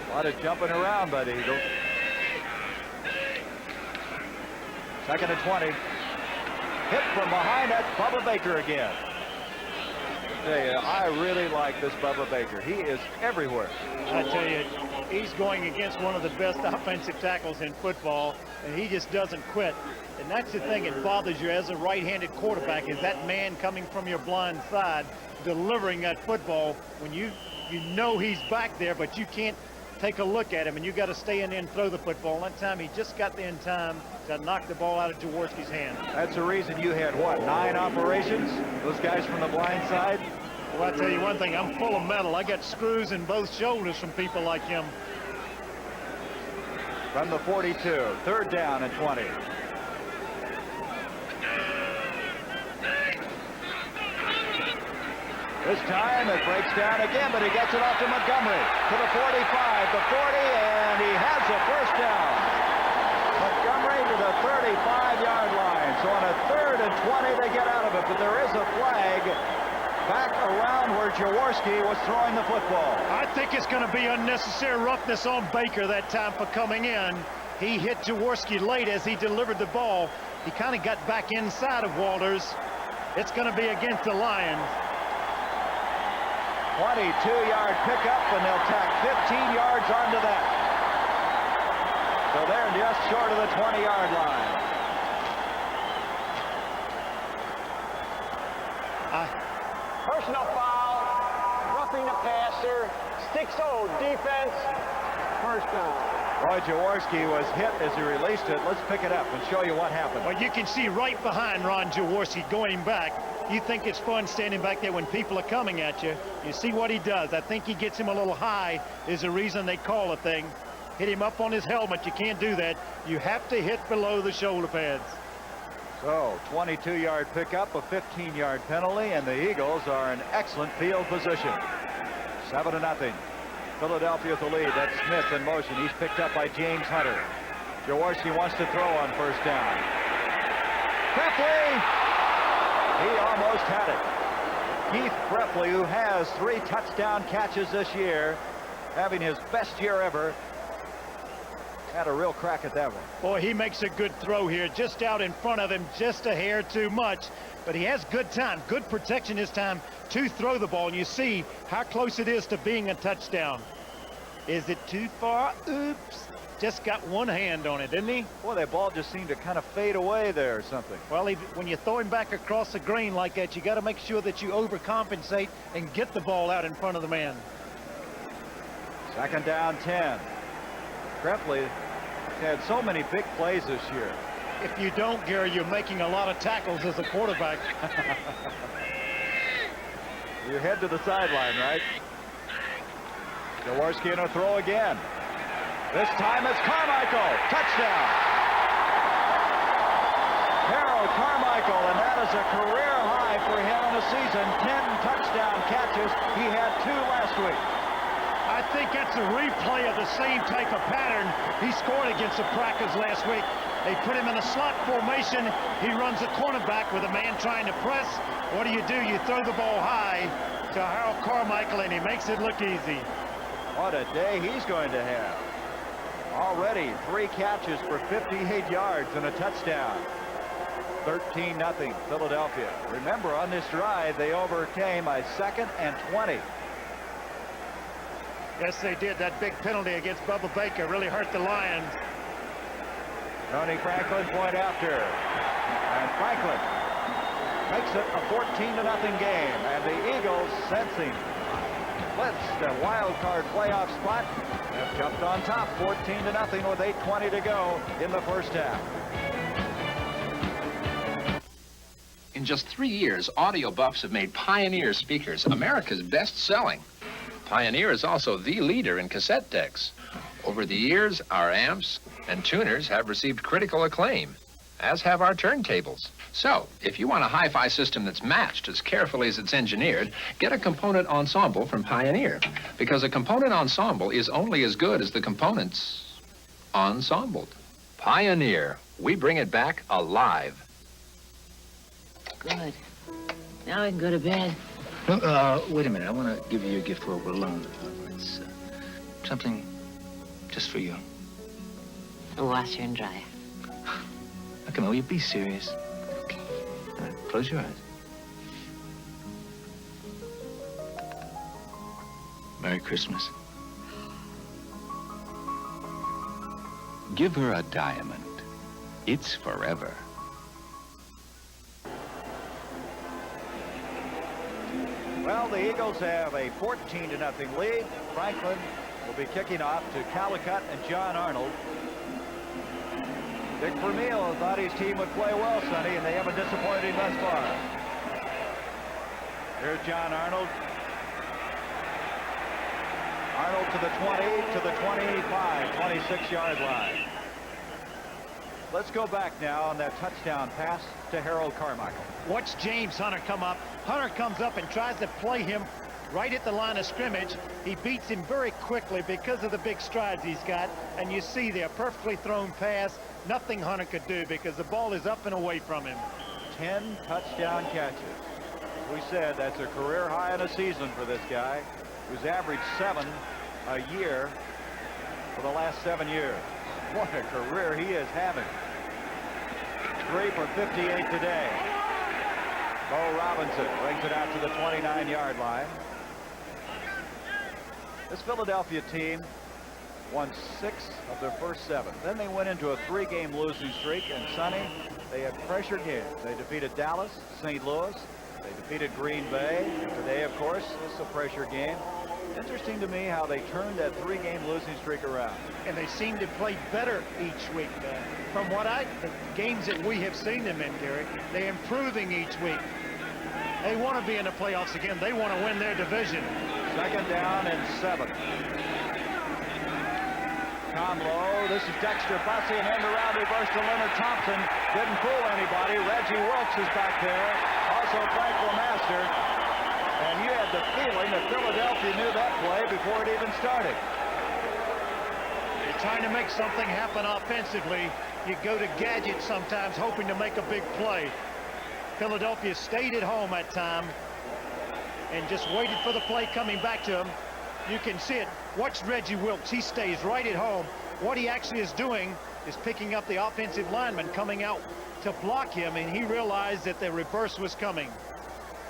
A lot of jumping around by the Eagles. 2nd and 20. Hit from behind. That's Bubba Baker again. I tell you, I really like this Bubba Baker. He is everywhere. I tell you, he's going against one of the best offensive tackles in football, and he just doesn't quit. And that's the thing that bothers you as a right-handed quarterback, is that man coming from your blind side delivering that football when you know he's back there, but you can't take a look at him, and you got to stay in there and throw the football. That time he just got there in time to knock the ball out of Jaworski's hand. That's the reason you had, what, 9 operations? Those guys from the blind side? Well, I tell you one thing, I'm full of metal. I got screws in both shoulders from people like him. From the 42, 3rd down and 20. This time it breaks down again, but he gets it off to Montgomery. To the 45, the 40, and he has a first down. Montgomery to the 35-yard line. So on a 3rd and 20, they get out of it, but there is a flag back around where Jaworski was throwing the football. I think it's going to be unnecessary roughness on Baker that time for coming in. He hit Jaworski late as he delivered the ball. He kind of got back inside of Walters. It's going to be against the Lions. 22-yard pickup, and they'll tack 15 yards onto that. So they're just short of the 20-yard line. Personal foul, roughing the sir. 6-0 defense. First down. Roy Jaworski was hit as he released it. Let's pick it up and show you what happened. Well, you can see right behind Ron Jaworski going back. You think it's fun standing back there when people are coming at you. You see what he does. I think he gets him a little high is the reason they call a thing. Hit him up on his helmet. You can't do that. You have to hit below the shoulder pads. So, 22-yard pickup, a 15-yard penalty, and the Eagles are in excellent field position. 7-0. Philadelphia with the lead. That's Smith in motion. He's picked up by James Hunter. Jaworski wants to throw on first down. Preppley! He almost had it. Keith Preppley, who has 3 touchdown catches this year, having his best year ever, had a real crack at that one. Boy, he makes a good throw here, just out in front of him, just a hair too much. But he has good time, good protection this time to throw the ball. And you see how close it is to being a touchdown. Is it too far? Oops. Just got one hand on it, didn't he? Boy, that ball just seemed to kind of fade away there or something. Well, when you throw him back across the green like that, you got to make sure that you overcompensate and get the ball out in front of the man. 2nd down, 10. Preppley had so many big plays this year. If you don't, Gary, you're making a lot of tackles as a quarterback. You head to the sideline, right? Jaworski in a throw again. This time it's Carmichael. Touchdown. Harold Carmichael, and that is a career high for him in a season. 10 touchdown catches. He had 2 last week. I think that's a replay of the same type of pattern he scored against the Packers last week. They put him in a slot formation. He runs a cornerback with a man trying to press. What do? You throw the ball high to Harold Carmichael, and he makes it look easy. What a day he's going to have. Already 3 catches for 58 yards and a touchdown. 13-0 Philadelphia. Remember, on this drive, they overcame a 2nd and 20. Yes, they did. That big penalty against Bubba Baker really hurt the Lions. Tony Franklin point after. And Franklin makes it a 14-0 game. And the Eagles, sensing blitzed a wild card playoff spot, have jumped on top 14-0 with 8:20 to go in the first half. In just 3 years, audio buffs have made Pioneer speakers America's best-selling. Pioneer is also the leader in cassette decks. Over the years, our amps and tuners have received critical acclaim, as have our turntables. So, if you want a hi-fi system that's matched as carefully as it's engineered, get a component ensemble from Pioneer, because a component ensemble is only as good as the components ensembled. Pioneer, we bring it back alive. Good. Now I can go to bed. No, wait a minute. I want to give you your gift while we're alone. It's something just for you. A washer and dryer. Now, come on, will you be serious? Okay. All right, close your eyes. Merry Christmas. Give her a diamond. It's forever. Well, the Eagles have a 14-0 lead. Franklin will be kicking off to Calicut and John Arnold. Dick Vermeil thought his team would play well, Sonny, and they haven't disappointed him thus far. Here's John Arnold. Arnold to the 20, to the 25, 26-yard line. Let's go back now on that touchdown pass to Harold Carmichael. Watch James Hunter come up. Hunter comes up and tries to play him right at the line of scrimmage. He beats him very quickly because of the big strides he's got. And you see there, perfectly thrown pass. Nothing Hunter could do because the ball is up and away from him. 10 touchdown catches. We said that's a career high in a season for this guy, who's averaged 7 a year for the last 7 years. What a career he is having. 3 for 58 today. Bo Robinson brings it out to the 29-yard line. This Philadelphia team won 6 of their first 7. Then they went into a 3-game losing streak, and Sonny, they had pressure games. They defeated Dallas, St. Louis, They defeated Green Bay. Today, of course, this is a pressure game. Interesting to me how they turned that 3-game losing streak around. And they seem to play better each week. From the games that we have seen them in, Gary, they're improving each week. They want to be in the playoffs again. They want to win their division. 2nd down and 7. Conlow, this is Dexter Bussey, and end around reverse to Leonard Thompson. Didn't fool anybody. Reggie Wilkes is back there. Also Frank LeMaster. And you had the feeling that Philadelphia knew that play before it even started. You're trying to make something happen offensively. You go to gadgets sometimes, hoping to make a big play. Philadelphia stayed at home that time and just waited for the play coming back to him. You can see it. Watch Reggie Wilkes. He stays right at home. What he actually is doing is picking up the offensive lineman coming out to block him, and he realized that the reverse was coming.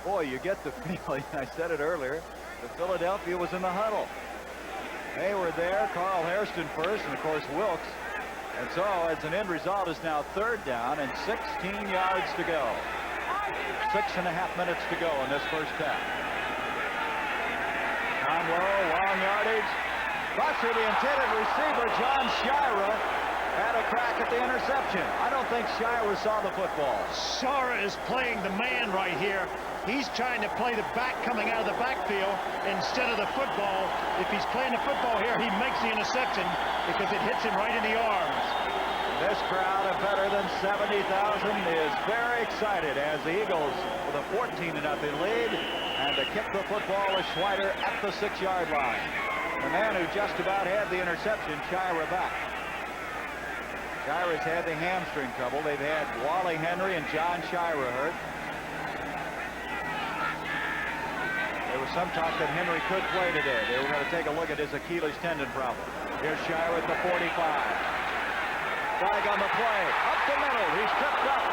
Boy, you get the feeling, I said it earlier, that Philadelphia was in the huddle. They were there, Carl Hairston first, and of course Wilkes. And so, as an end result, is now 3rd down and 16 yards to go. 6.5 minutes to go in this first half. Conlow, long yardage. Bussey, the intended receiver, John Shira, had a crack at the interception. I don't think Shira saw the football. Shira is playing the man right here. He's trying to play the back coming out of the backfield instead of the football. If he's playing the football here, he makes the interception because it hits him right in the arms. This crowd of better than 70,000 is very excited as the Eagles with a 14-0 lead, and to kick the football is Schweider at the 6-yard line. The man who just about had the interception, Shira, back. Shira's had the hamstring trouble. They've had Wally Henry and John Shira hurt. There was some talk that Henry could play today. They were going to take a look at his Achilles tendon problem. Here's Shira at the 45. Flag on the play. Up the middle. He's tripped up.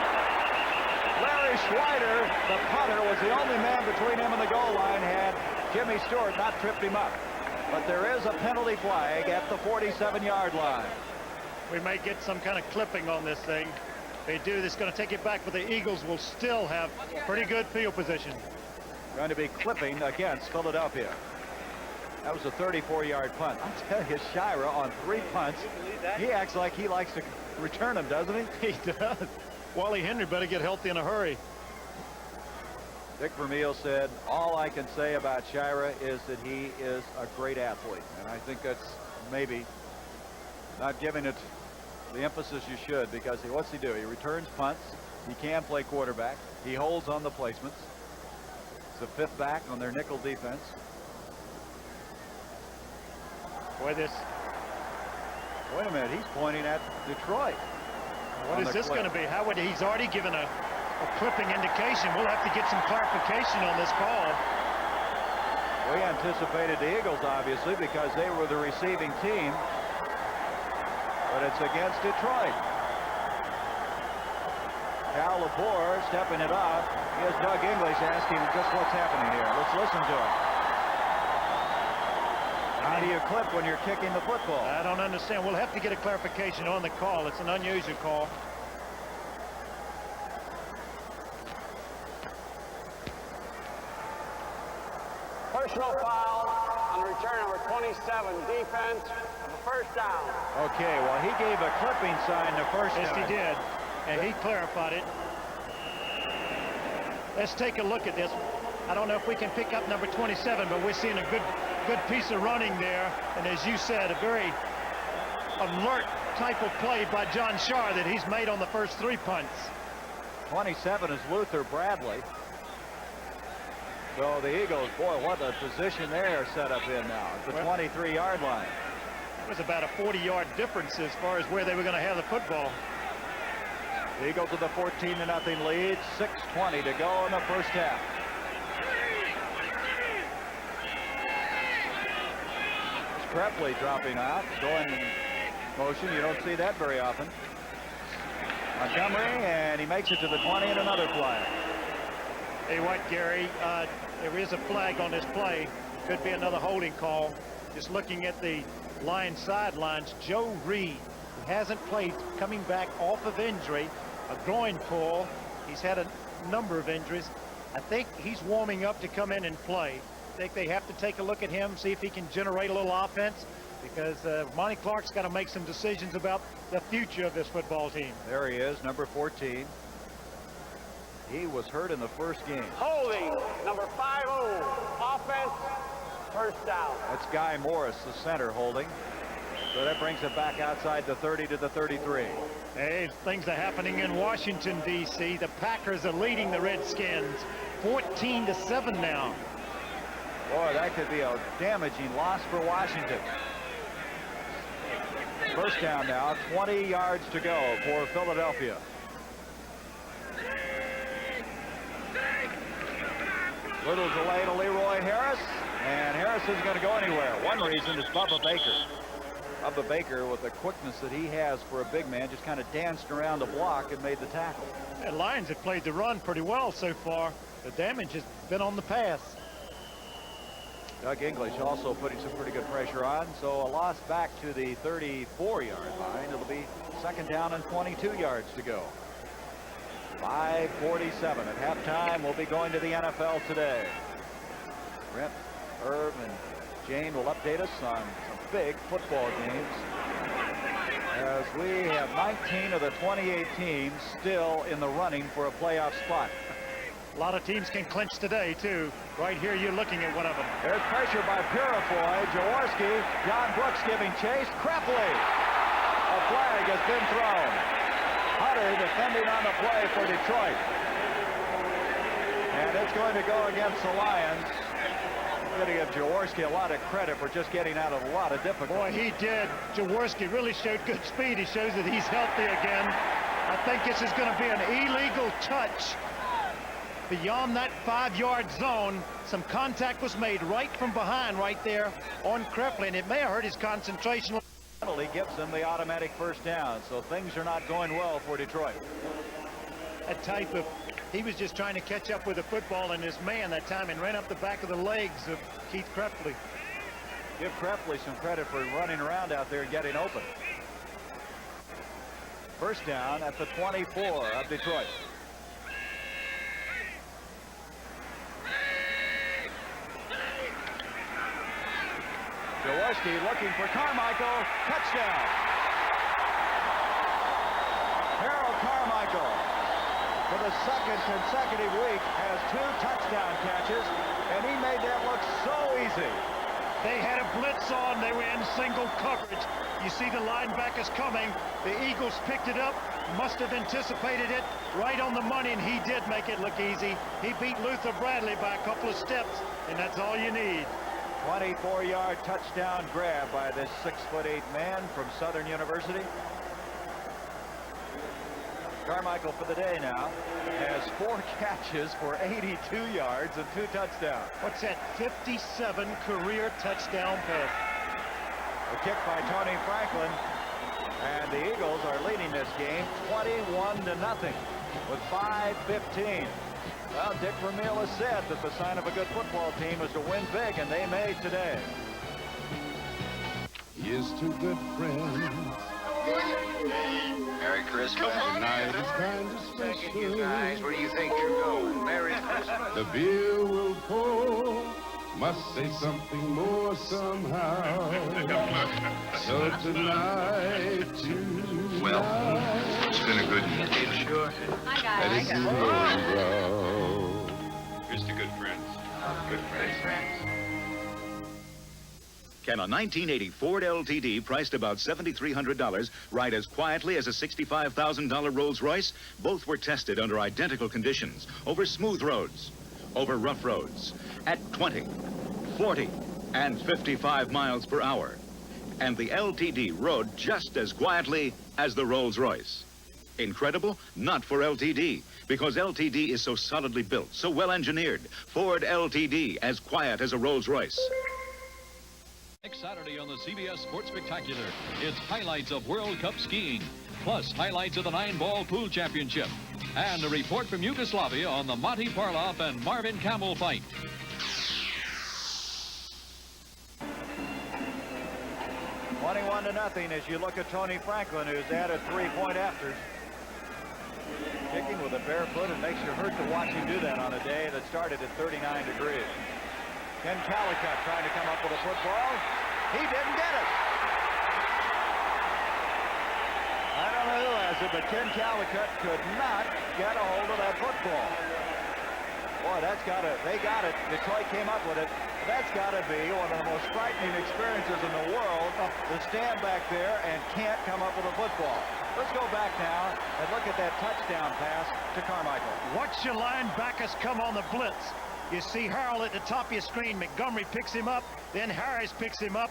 Larry Schweider, the punter, was the only man between him and the goal line, had Jimmy Stewart not tripped him up. But there is a penalty flag at the 47-yard line. We may get some kind of clipping on this thing. If they do, it's going to take it back, but the Eagles will still have pretty good field position. Going to be clipping against Philadelphia. That was a 34-yard punt. I tell you, Shira on 3 punts, he acts like he likes to return them, doesn't he? He does. Wally Henry better get healthy in a hurry. Dick Vermeil said, all I can say about Shira is that he is a great athlete. And I think that's maybe not giving it the emphasis you should, because what's he do? He returns punts. He can play quarterback. He holds on the placements. It's a 5th back on their nickel defense. Boy, this... Wait a minute, he's pointing at Detroit. What is this going to be? Howard, he's already given a clipping indication. We'll have to get some clarification on this call. We anticipated the Eagles, obviously, because they were the receiving team. But it's against Detroit. Cal Lepore stepping it up. Here's Doug English asking just what's happening here. Let's listen to him. How do you clip when you're kicking the football? I don't understand. We'll have to get a clarification on the call. It's an unusual call. Personal foul on return number 27, defense of a 1st down. Okay, well, he gave a clipping sign the first time. Yes, he did, and he clarified it. Let's take a look at this. I don't know if we can pick up number 27, but we're seeing a good piece of running there, and as you said, a very alert type of play by John Shar that he's made on the first 3 punts. 27 is Luther Bradley. So the Eagles, boy, what a position they're set up in now. It's the 23-yard line. It was about a 40-yard difference as far as where they were going to have the football. The Eagles with a 14-0 lead. 6:20 to go in the first half. Krepley dropping out, going in motion. You don't see that very often. Montgomery, and he makes it to the 20 and another flag. Hey, what, Gary? There is a flag on this play. Could be another holding call. Just looking at the Lions sidelines, Joe Reed, who hasn't played, coming back off of injury, a groin pull. He's had a number of injuries. I think he's warming up to come in and play. I think they have to take a look at him, see if he can generate a little offense, because Monty Clark's got to make some decisions about the future of this football team. There he is, number 14. He was hurt in the first game. Holding, number 50. Offense, first down. That's Guy Morris, the center, holding. So that brings it back outside the 30 to the 33. Hey, things are happening in Washington, D.C. The Packers are leading the Redskins 14-7 now. Boy, that could be a damaging loss for Washington. First down now, 20 yards to go for Philadelphia. Little delay to Leroy Harris, and Harris isn't going to go anywhere. One reason is Bubba Baker. Bubba Baker, with the quickness that he has for a big man, just kind of danced around the block and made the tackle. The Lions have played the run pretty well so far. The damage has been on the pass. Doug English also putting some pretty good pressure on, so a loss back to the 34-yard line. It'll be second down and 22 yards to go. 5:47 at halftime. We'll be going to the NFL today. Brent, Irv, and Jane will update us on some big football games, as we have 19 of the 28 teams still in the running for a playoff spot. A lot of teams can clinch today, too. Right here, you're looking at one of them. There's pressure by Purifoy. Jaworski, John Brooks giving chase. Krepley. A flag has been thrown. Hunter defending on the play for Detroit. And it's going to go against the Lions. I'm going to give Jaworski a lot of credit for just getting out of a lot of difficulty. Boy, he did. Jaworski really showed good speed. He shows that he's healthy again. I think this is going to be an illegal touch. Beyond that 5-yard zone, some contact was made right from behind right there on Krepley, and it may have hurt his concentration. Penalty gives him the automatic first down, so things are not going well for Detroit. That type of, he was just trying to catch up with the football and his man that time and ran up the back of the legs of Keith Krepley. Give Krepley some credit for running around out there and getting open. First down at the 24 of Detroit. Jaworski looking for Carmichael. Touchdown. Harold Carmichael, for the second consecutive week, has 2 touchdown catches, and he made that look so easy. They had a blitz on. They were in single coverage. You see the linebackers coming. The Eagles picked it up, must have anticipated it right on the money, and he did make it look easy. He beat Luther Bradley by a couple of steps, and that's all you need. 24-yard touchdown grab by this 6'8" man from Southern University. Carmichael for the day now has 4 catches for 82 yards and 2 touchdowns. What's that? 57 career touchdown pass. A kick by Tony Franklin, and the Eagles are leading this game 21-0 with 5:15. Well, Dick Vermeil has said that the sign of a good football team is to win big, and they may today. Here's to good friends. Merry Christmas. Tonight is kind of Thank special. you, guys. Where do you think you're going? Merry Christmas. The beer will pour. Must say something more somehow. So tonight, Well, it's been a good year. Sure. Here's to good friends. Good friends. Can a 1980 Ford LTD priced about $7,300 ride as quietly as a $65,000 Rolls-Royce? Both were tested under identical conditions, over smooth roads, over rough roads, at 20, 40, and 55 miles per hour. And the LTD rode just as quietly as the Rolls-Royce. Incredible? Not for LTD, because LTD is so solidly built, so well engineered. Ford LTD, as quiet as a Rolls-Royce. Next Saturday on the CBS Sports Spectacular, it's highlights of World Cup skiing, plus highlights of the 9-ball pool championship, and a report from Yugoslavia on the Monty Parloff and Marvin Campbell fight. $21-0 as you look at Tony Franklin, who's added 3 point afters. Kick kicking with a bare foot. It makes you hurt to watch him do that on a day that started at 39 degrees. Ken Callicutt trying to come up with a football. He didn't get it. I don't know who has it, but Ken Callicutt could not get a hold of that football. Boy, they got it. Detroit came up with it. That's got to be one of the most frightening experiences in the world to stand back there and can't come up with a football. Let's go back now and look at that touchdown pass to Carmichael. Watch your linebackers come on the blitz. You see Harrell at the top of your screen. Montgomery picks him up. Then Harris picks him up.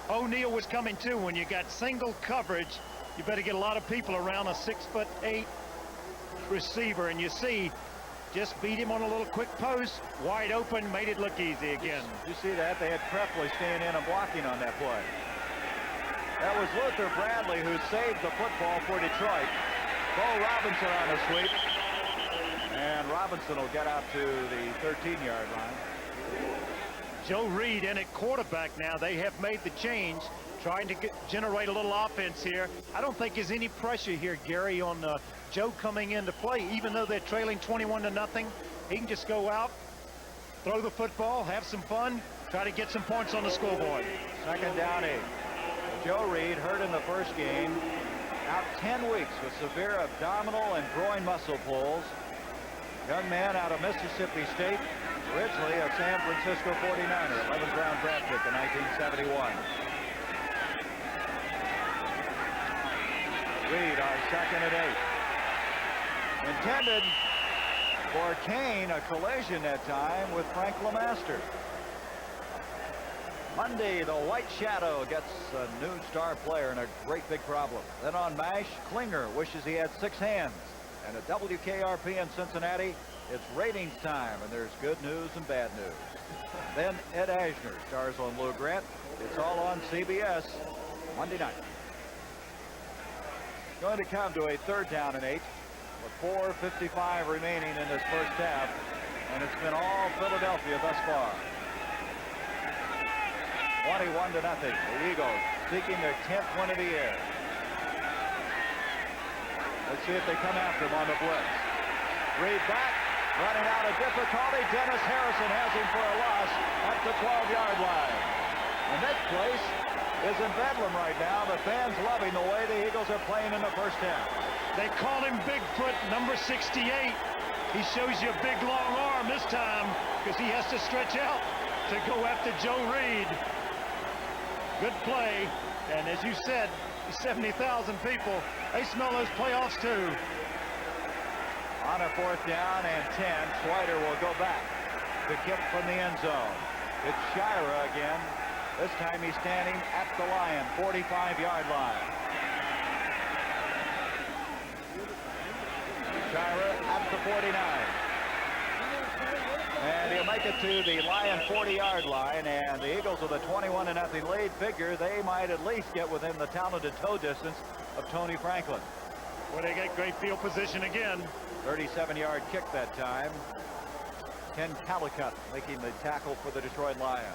O'Neal was coming too. When you got single coverage, you better get a lot of people around a 6'8" receiver. And you see, just beat him on a little quick post, wide open, made it look easy again. You see that? They had Preppley staying in and blocking on that play. That was Luther Bradley who saved the football for Detroit. Bo Robinson on a sweep. And Robinson will get out to the 13-yard line. Joe Reed in at quarterback now. They have made the change, trying to generate a little offense here. I don't think there's any pressure here, Gary, on Joe coming into play. Even though they're trailing 21-0, he can just go out, throw the football, have some fun, try to get some points on the scoreboard. Second down 8. Joe Reed, hurt in the first game, out 10 weeks with severe abdominal and groin muscle pulls. Young man out of Mississippi State, originally a San Francisco 49er, 11th round draft pick in 1971. Reed on 2nd and 8. Intended for Kane, a collision that time with Frank LeMaster. Monday, the White Shadow gets a new star player and a great big problem. Then on MASH, Klinger wishes he had 6 hands. And at WKRP in Cincinnati, it's ratings time, and there's good news and bad news. Then Ed Asner stars on Lou Grant. It's all on CBS Monday night. Going to come to a 3rd down and 8 with 4:55 remaining in this first half, and it's been all Philadelphia thus far. 21-0. The Eagles seeking their 10th win of the year. Let's see if they come after him on the blitz. Reed back, running out of difficulty. Dennis Harrison has him for a loss at the 12-yard line. And that place is in Bedlam right now. The fans loving the way the Eagles are playing in the first half. They call him Bigfoot, number 68. He shows you a big, long arm this time because he has to stretch out to go after Joe Reed. Good play. And as you said, 70,000 people, they smell those playoffs too. On a 4th down and 10, Swider will go back to kick from the end zone. It's Shira again. This time he's standing at the Lion 45-yard line. Shira at the 49. And he'll make it to the Lion 40-yard line, and the Eagles with a 21-0 lead figure they might at least get within the talented toe distance of Tony Franklin. Well, they get great field position again. 37-yard kick that time. Ken Callicutt making the tackle for the Detroit Lions.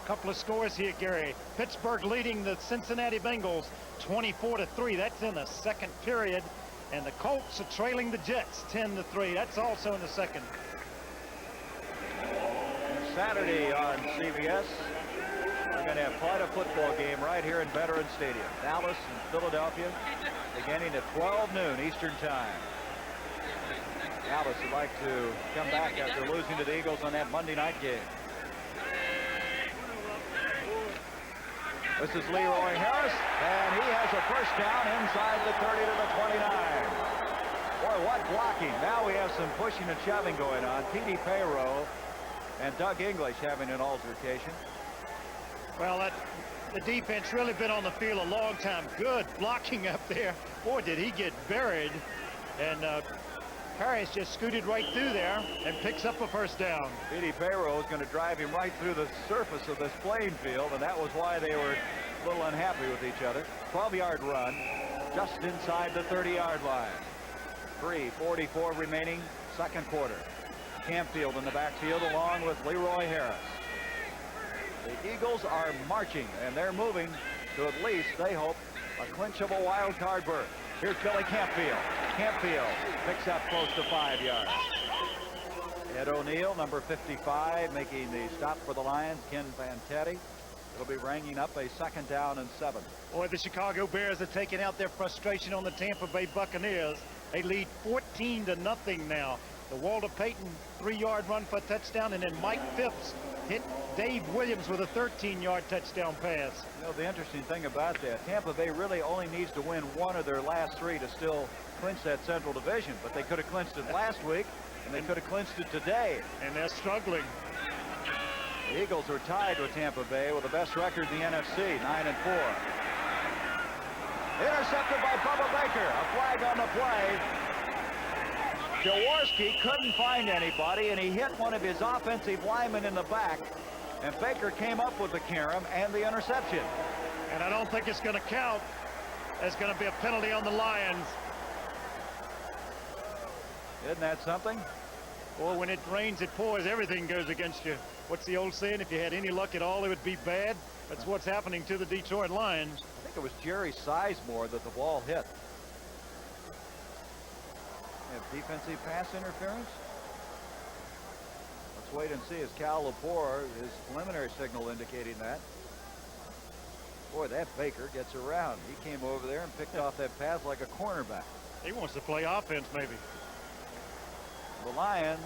Couple of scores here, Gary. Pittsburgh leading the Cincinnati Bengals 24-3. That's in the second period. And the Colts are trailing the Jets 10-3. That's also in the second. Saturday on CBS, we're going to have quite a football game right here in Veterans Stadium. Dallas and Philadelphia beginning at 12 noon Eastern time. Dallas would like to come back after losing to the Eagles on that Monday night game. This is Leroy Harris, and he has a first down inside the 30 to the 29. Boy, what blocking. Now we have some pushing and shoving going on. Petey Payroll and Doug English having an altercation. Well, the defense really been on the field a long time. Good blocking up there. Boy, did he get buried. And Harris just scooted right through there and picks up a first down. Petey Payroll is going to drive him right through the surface of this playing field, and that was why they were a little unhappy with each other. 12-yard run just inside the 30-yard line. 3:44 remaining, second quarter. Campfield in the backfield along with Leroy Harris. The Eagles are marching, and they're moving to at least, they hope, a clinchable wild card berth. Here's Billy Campfield. Campfield picks up close to 5 yards. Ed O'Neill, number 55, making the stop for the Lions. Ken Fantetti. It'll be ringing up a 2nd down and 7. Boy, the Chicago Bears are taking out their frustration on the Tampa Bay Buccaneers. They lead 14-0 now. The Walter Payton 3-yard run for a touchdown, and then Mike Phipps hit Dave Williams with a 13-yard touchdown pass. You know, the interesting thing about that, Tampa Bay really only needs to win 1 of their last 3 to still clinch that Central Division, but they could have clinched it last week, and they could have clinched it today. And they're struggling. The Eagles are tied with Tampa Bay with the best record in the NFC, 9-4. Intercepted by Bubba Baker. A flag on the play. Jaworski couldn't find anybody, and he hit one of his offensive linemen in the back. And Baker came up with the carom and the interception. And I don't think it's going to count. There's going to be a penalty on the Lions. Isn't that something? Well, when it rains, it pours. Everything goes against you. What's the old saying? If you had any luck at all, it would be bad. That's what's happening to the Detroit Lions. I think it was Jerry Sizemore that the ball hit. Have defensive pass interference? Let's wait and see. As Cal Lepore, his preliminary signal indicating that. Boy, that Baker gets around. He came over there and picked off that pass like a cornerback. He wants to play offense, maybe. The Lions,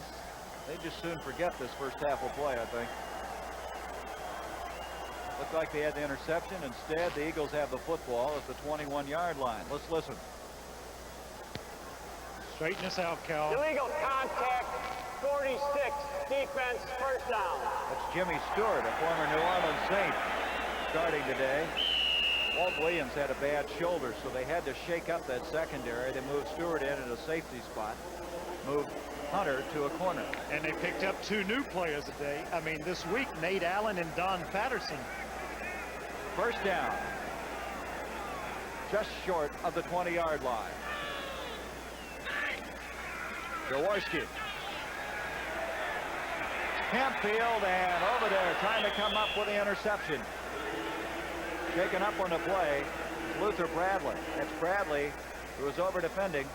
they just soon forget this first half of play, I think. Looked like they had the interception. Instead, the Eagles have the football at the 21-yard line. Let's listen. Straighten us out, Cal. Illegal contact, 46, defense, 1st down. That's Jimmy Stewart, a former New Orleans Saint, starting today. Walt Williams had a bad shoulder, so they had to shake up that secondary. They moved Stewart in at a safety spot, moved Hunter to a corner. And they picked up 2 new players today. I mean, this week, Nate Allen and Don Patterson. 1st down. Just short of the 20-yard line. Jaworski. Campfield and over there trying to come up with the interception. Shaken up on the play, Luther Bradley. That's Bradley, who was over defending.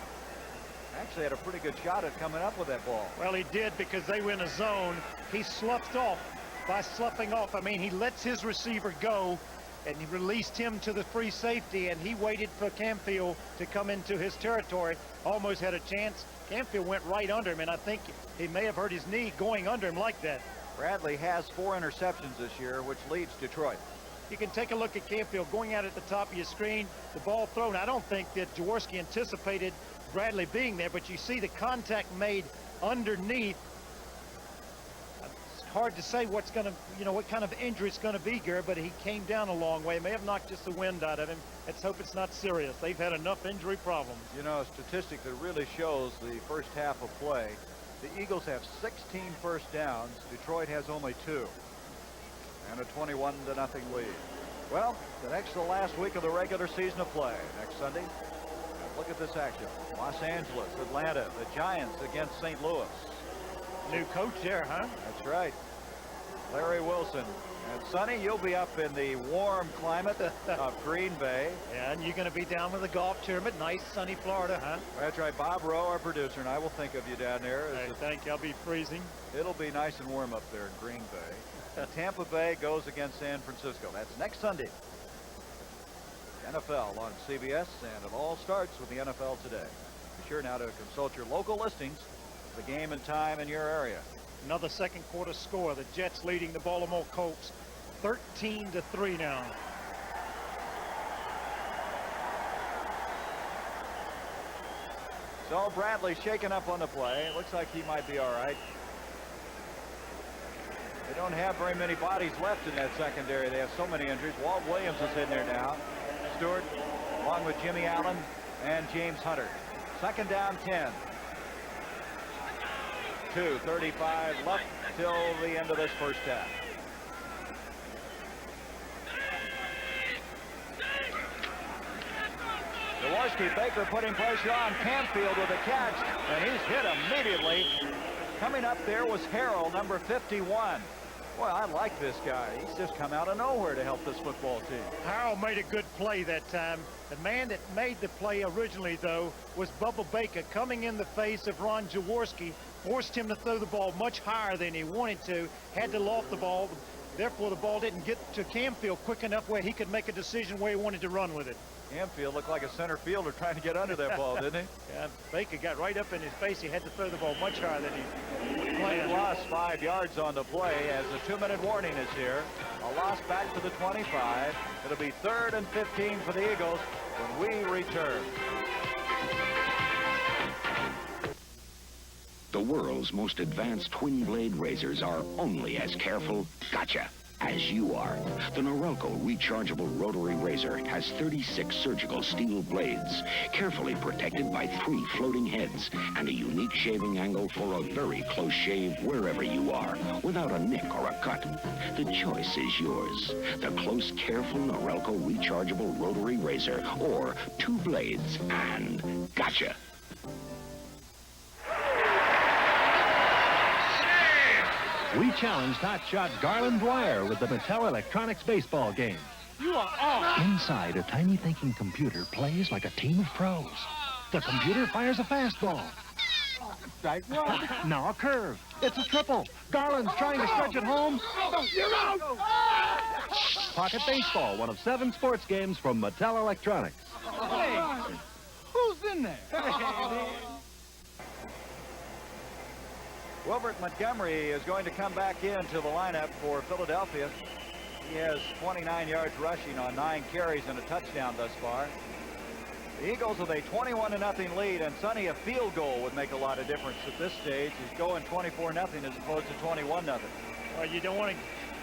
Actually had a pretty good shot at coming up with that ball. Well, he did, because they were in a zone. He sloughed off. By sloughing off, I mean he lets his receiver go, and he released him to the free safety, and he waited for Campfield to come into his territory. Almost had a chance. Campfield went right under him, and I think he may have hurt his knee going under him like that. Bradley has 4 interceptions this year, which leads Detroit. You can take a look at Campfield going out at the top of your screen. The ball thrown. I don't think that Jaworski anticipated Bradley being there, but you see the contact made underneath. It's hard to say what's going to, what kind of injury it's going to be, Gary, but he came down a long way. May have knocked just the wind out of him. Let's hope it's not serious. They've had enough injury problems. You know, a statistic that really shows the first half of play. The Eagles have 16 first downs. Detroit has only 2. And a 21-0 lead. Well, the next to the last week of the regular season of play. Next Sunday, look at this action. Los Angeles, Atlanta, the Giants against St. Louis. New coach there, huh? That's right. Larry Wilson. And Sonny, you'll be up in the warm climate of Green Bay. Yeah, and you're going to be down with the golf tournament. Nice, sunny Florida, huh? That's right. Bob Rowe, our producer, and I will think of you down there. Hey, thank you. I'll be freezing. It'll be nice and warm up there in Green Bay. Tampa Bay goes against San Francisco. That's next Sunday. NFL on CBS, and it all starts with the NFL Today. Be sure now to consult your local listings for the game and time in your area. Another second quarter score. The Jets leading the Baltimore Colts 13-3 now. So Bradley shaken up on the play. It looks like he might be all right. They don't have very many bodies left in that secondary. They have so many injuries. Walt Williams is in there now. Stewart, along with Jimmy Allen and James Hunter. 2nd down, 10. 2:35 left till the end of this first half. Jaworski, Baker putting pressure on Campfield with a catch, and he's hit immediately. Coming up there was Harrell, number 51. Well, I like this guy. He's just come out of nowhere to help this football team. Harold made a good play that time. The man that made the play originally, though, was Bubba Baker. Coming in the face of Ron Jaworski, forced him to throw the ball much higher than he wanted to, had to loft the ball. Therefore, the ball didn't get to Camfield quick enough where he could make a decision where he wanted to run with it. Camfield looked like a center fielder trying to get under that ball, didn't he? Yeah, Baker got right up in his face. He had to throw the ball much higher than he He lost 5 yards on the play as the 2-minute warning is here. A loss back to the 25. It'll be 3rd and 15 for the Eagles when we return. The world's most advanced twin blade razors are only as careful, gotcha, as you are. The Norelco rechargeable rotary razor has 36 surgical steel blades, carefully protected by 3 floating heads and a unique shaving angle for a very close shave wherever you are, without a nick or a cut. The choice is yours. The close, careful Norelco rechargeable rotary razor, or 2 blades and gotcha. We challenged hotshot Garland Dwyer with the Mattel Electronics baseball game. You are off. Inside, a tiny thinking computer plays like a team of pros. The computer fires a fastball. Strike one. Now a curve. It's a triple. Garland's trying to stretch it home. You're out. Pocket Baseball, one of 7 sports games from Mattel Electronics. Hey, who's in there? Wilbert Montgomery is going to come back into the lineup for Philadelphia. He has 29 yards rushing on 9 carries and a touchdown thus far. The Eagles with a 21-0 lead, and Sonny, a field goal would make a lot of difference at this stage. He's going 24-0 as opposed to 21-0. Well, you don't want to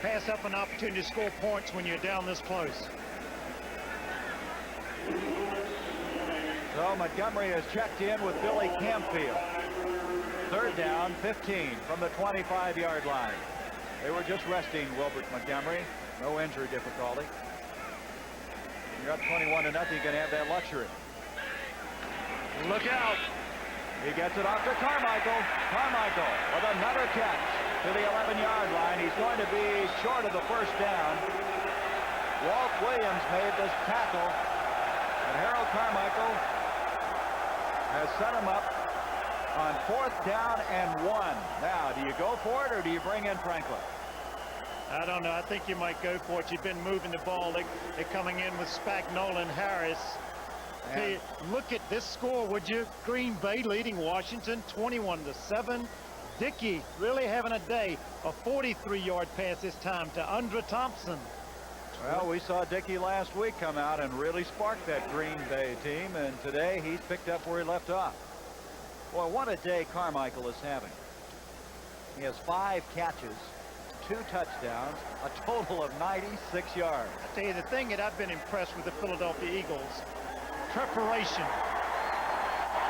pass up an opportunity to score points when you're down this close. So Montgomery has checked in with Billy Camfield. 3rd down, 15 from the 25-yard line. They were just resting Wilbert Montgomery. No injury difficulty. You're up 21-0, you can have that luxury. Look out. He gets it off to Carmichael. Carmichael with another catch to the 11-yard line. He's going to be short of the 1st down. Walt Williams made this tackle, and Harold Carmichael has set him up on 4th down and 1. Now, do you go for it or do you bring in Franklin? I don't know. I think you might go for it. You've been moving the ball. They're coming in with Spagnola and Harris. Hey, look at this score, would you? Green Bay leading Washington 21-7. Dickey really having a day. A 43-yard pass this time to Andra Thompson. Well, we saw Dickey last week come out and really spark that Green Bay team, and today he's picked up where he left off. Well, what a day Carmichael is having. He has 5 catches, 2 touchdowns, a total of 96 yards. I tell you, the thing that I've been impressed with the Philadelphia Eagles, preparation.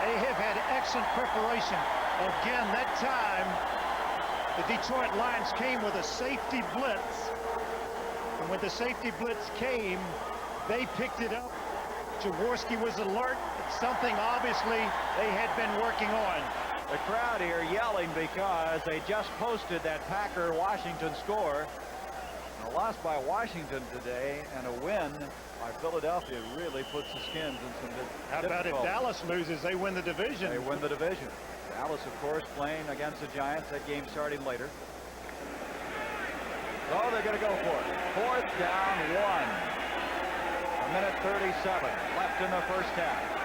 They have had excellent preparation. Again, that time, the Detroit Lions came with a safety blitz. And when the safety blitz came, they picked it up. Jaworski was alert. It's something, obviously, they had been working on. The crowd here yelling because they just posted that Packer-Washington score. A loss by Washington today and a win by Philadelphia really puts the Skins in some difficulty. How about if Dallas loses, they win the division? They win the division. Dallas, of course, playing against the Giants. That game starting later. So they're going to go for it. 4th down, 1. A minute 37 left in the 1st half.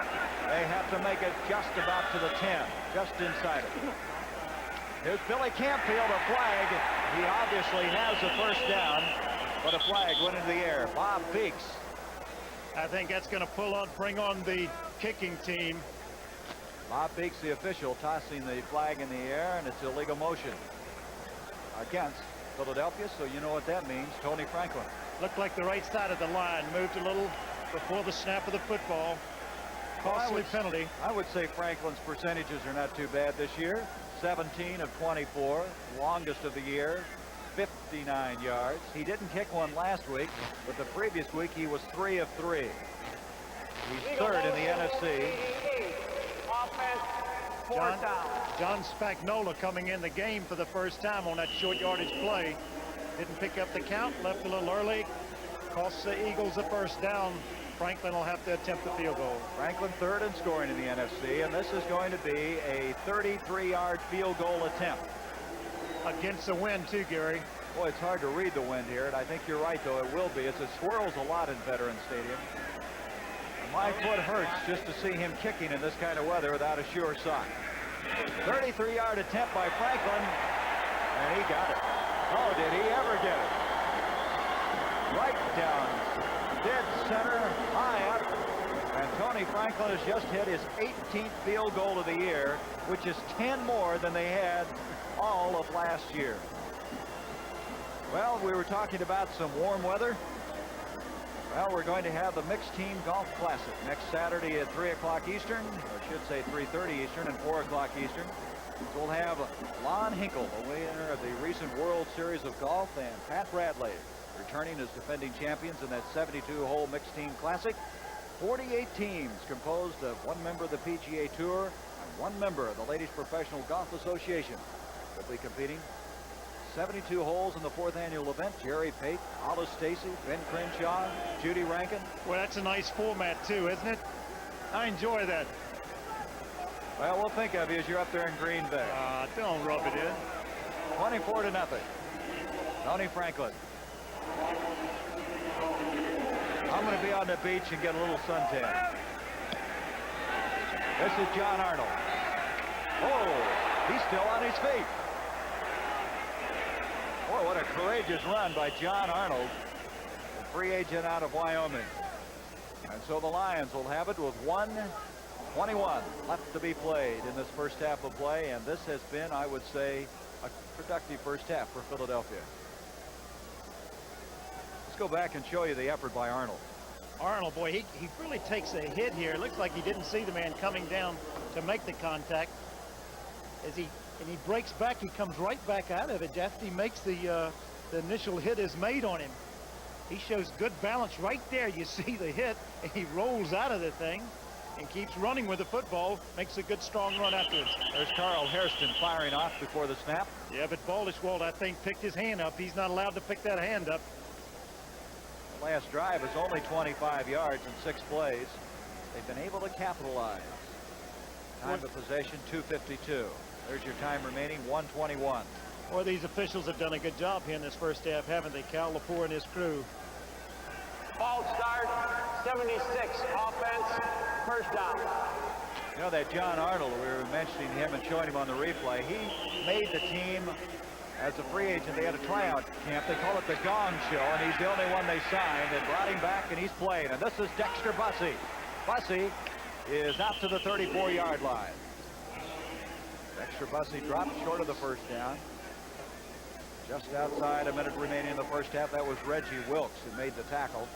They have to make it just about to the 10, just inside it. Here's Billy Camfield, a flag. He obviously has the 1st down, but a flag went into the air. Bob Beeks. I think that's going to bring on the kicking team. Bob Beeks, the official, tossing the flag in the air, and it's illegal motion against Philadelphia, so you know what that means. Tony Franklin. Looked like the right side of the line moved a little before the snap of the football. Costly penalty. I would say Franklin's percentages are not too bad this year. 17 of 24, longest of the year, 59 yards. He didn't kick one last week, but the previous week he was 3 of 3. He's 3rd in the NFC. John Spagnola coming in the game for the 1st time on that short yardage play. Didn't pick up the count, left a little early. Costs the Eagles a first down. Franklin will have to attempt the field goal. Franklin third in scoring in the NFC, and this is going to be a 33-yard field goal attempt. Against the wind, too, Gary. Boy, it's hard to read the wind here, and I think you're right, though. It will be. It swirls a lot in Veterans Stadium. My foot hurts just to see him kicking in this kind of weather without a sure sock. 33-yard attempt by Franklin, and he got it. Oh, did he ever get it? Right down, dead center, high up. And Tony Franklin has just hit his 18th field goal of the year, which is 10 more than they had all of last year. Well, we were talking about some warm weather. Well, we're going to have the Mixed Team Golf Classic next Saturday at 3 o'clock Eastern, or I should say 3:30 Eastern and 4 o'clock Eastern. So we'll have Lon Hinkle, the winner of the recent World Series of Golf, and Pat Bradley, returning as defending champions in that 72-hole Mixed Team Classic. 48 teams composed of one member of the PGA Tour and one member of the Ladies Professional Golf Association will be competing. 72 holes in the 4th annual event. Jerry Pate, Hollis Stacy, Ben Crenshaw, Judy Rankin. Well, that's a nice format, too, isn't it? I enjoy that. Well, we'll think of you as you're up there in Green Bay. Don't rub it in. 24-0. Tony Franklin. I'm going to be on the beach and get a little suntan. This is John Arnold. Oh, he's still on his feet. Boy, what a courageous run by John Arnold, the free agent out of Wyoming. And so the Lions will have it with 1:21 left to be played in this first half of play. And this has been, I would say, a productive first half for Philadelphia. Let's go back and show you the effort by Arnold. Arnold, boy, he really takes a hit here. It looks like he didn't see the man coming down to make the contact. As he breaks back, he comes right back out of it after he makes the initial hit is made on him. He shows good balance right there. You see the hit, and he rolls out of the thing and keeps running with the football, makes a good strong run afterwards. There's Carl Hairston firing off before the snap. Yeah, but Baldishwald, I think, picked his hand up. He's not allowed to pick that hand up. The last drive is only 25 yards in 6 plays. They've been able to capitalize. Time of possession, 2:52. There's your time remaining, 1:21. Well, these officials have done a good job here in this first half, haven't they? Cal Lepore and his crew. False start, 76, offense, first down. You know that John Arnold, we were mentioning him and showing him on the replay. He made the team as a free agent. They had a tryout camp. They call it the Gong Show, and he's the only one they signed. They brought him back, and he's played. And this is Dexter Bussey. Bussey is out to the 34-yard line. Dexter Bussey dropped short of the first down. Just outside a minute remaining in the first half. That was Reggie Wilkes who made the tackle.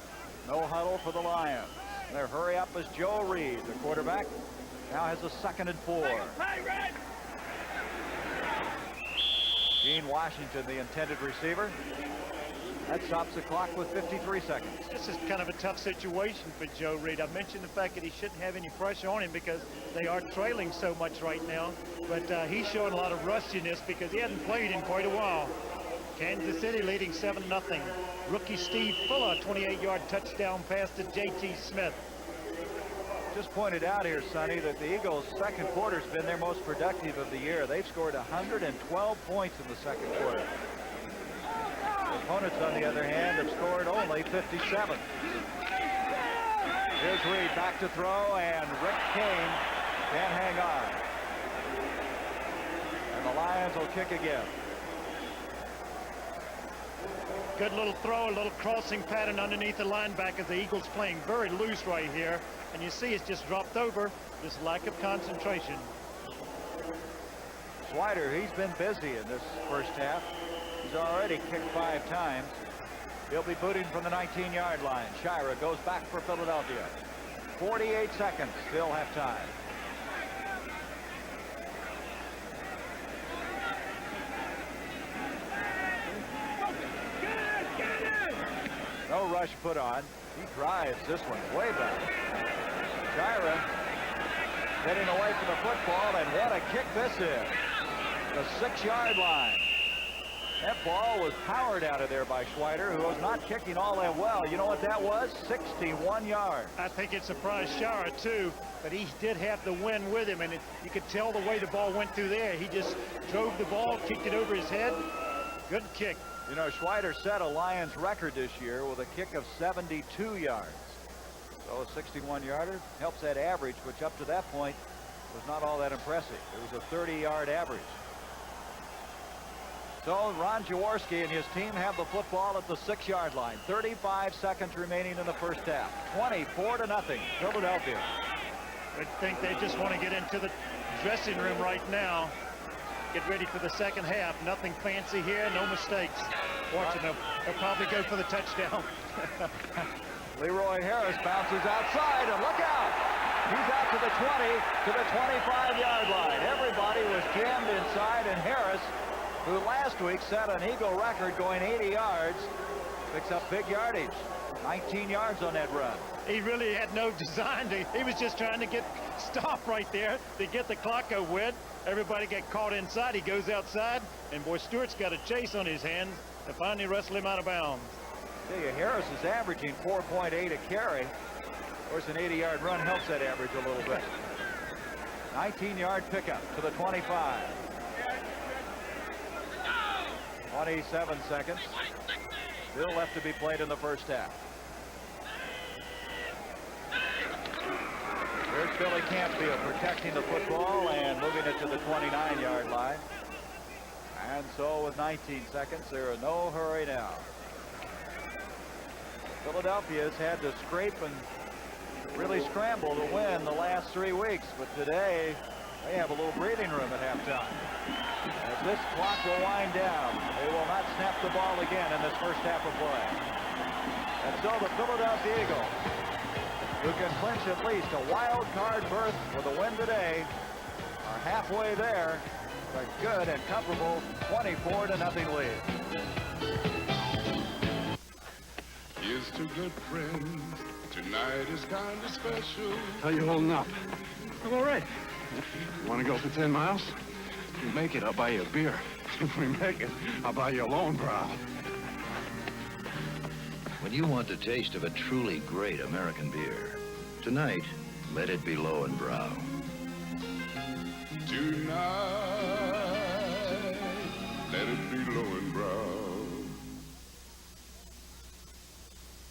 No huddle for the Lions. Their hurry up is Joe Reed, the quarterback. Now has a 2nd and 4. Gene Washington, the intended receiver. That stops the clock with 53 seconds. This is kind of a tough situation for Joe Reed. I mentioned the fact that he shouldn't have any pressure on him because they are trailing so much right now. But he's showing a lot of rustiness because he hasn't played in quite a while. Kansas City leading 7-0. Rookie Steve Fuller, 28-yard touchdown pass to J.T. Smith. Just pointed out here, Sonny, that the Eagles' second quarter has been their most productive of the year. They've scored 112 points in the second quarter. Opponents, on the other hand, have scored only 57. Here's Reed back to throw, and Rick Kane can't hang on. And the Lions will kick again. Good little throw, a little crossing pattern underneath the linebackers. The Eagles playing very loose right here. And you see it's just dropped over. This lack of concentration. Swider, he's been busy in this first half. He's already kicked 5 times. He'll be booting from the 19-yard line. Shira goes back for Philadelphia. 48 seconds, still have time. No rush put on. He drives this one way back. Shira getting away from the football, and what a kick this is. The 6-yard line. That ball was powered out of there by Schweider, who was not kicking all that well. You know what that was? 61 yards. I think it surprised Schauer, too, but he did have the wind with him, and you could tell the way the ball went through there. He just drove the ball, kicked it over his head. Good kick. You know, Schweider set a Lions record this year with a kick of 72 yards. So a 61-yarder helps that average, which up to that point was not all that impressive. It was a 30-yard average. So Ron Jaworski and his team have the football at the 6-yard line. 35 seconds remaining in the first half. 24-0, Philadelphia. I think they just want to get into the dressing room right now. Get ready for the second half. Nothing fancy here, no mistakes. Watching them, they'll probably go for the touchdown. Leroy Harris bounces outside, and look out! He's out to the 20, to the 25-yard line. Everybody was jammed inside, and Harris, who last week set an Eagle record going 80 yards, picks up big yardage. 19 yards on that run. He really had no design. He was just trying to get stopped right there to get the clock over with. Everybody got caught inside. He goes outside, and boy, Stewart's got a chase on his hands to finally wrestle him out of bounds. I tell you, Harris is averaging 4.8 a carry. Of course, an 80-yard run helps that average a little bit. 19-yard pickup to the 25. 27 seconds. Still left to be played in the first half. Here's Billy Campfield protecting the football and moving it to the 29-yard line. And so with 19 seconds, they're in no hurry now. Philadelphia has had to scrape and really scramble to win the last 3 weeks, but today they have a little breathing room at halftime. As this clock will wind down, they will not snap the ball again in this first half of play. And so the Philadelphia Eagles, who can clinch at least a wild card berth with a win today, are halfway there. A good and comfortable 24-0 lead. Here's to good friends. Tonight is kind of special. How you holding up? I'm all right. You want to go for 10 miles? If we make it, I'll buy you a beer. If we make it, I'll buy you a Lone Brow. When you want the taste of a truly great American beer, tonight, let it be Lowenbrow. Tonight, let it be Lowenbrow.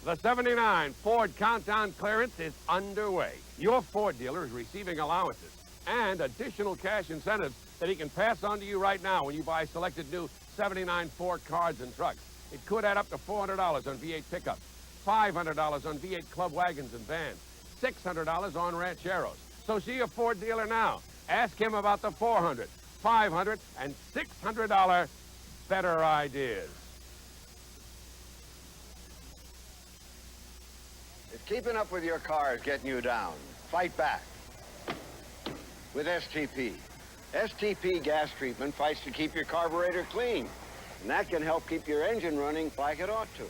The 79 Ford Countdown clearance is underway. Your Ford dealer is receiving allowances and additional cash incentives that he can pass on to you right now when you buy selected new 79 Ford cars and trucks. It could add up to $400 on V8 pickups, $500 on V8 club wagons and vans, $600 on rancheros. So see your Ford dealer now. Ask him about the $400, $500, and $600 better ideas. If keeping up with your car is getting you down, fight back with STP. STP gas treatment fights to keep your carburetor clean, and that can help keep your engine running like it ought to.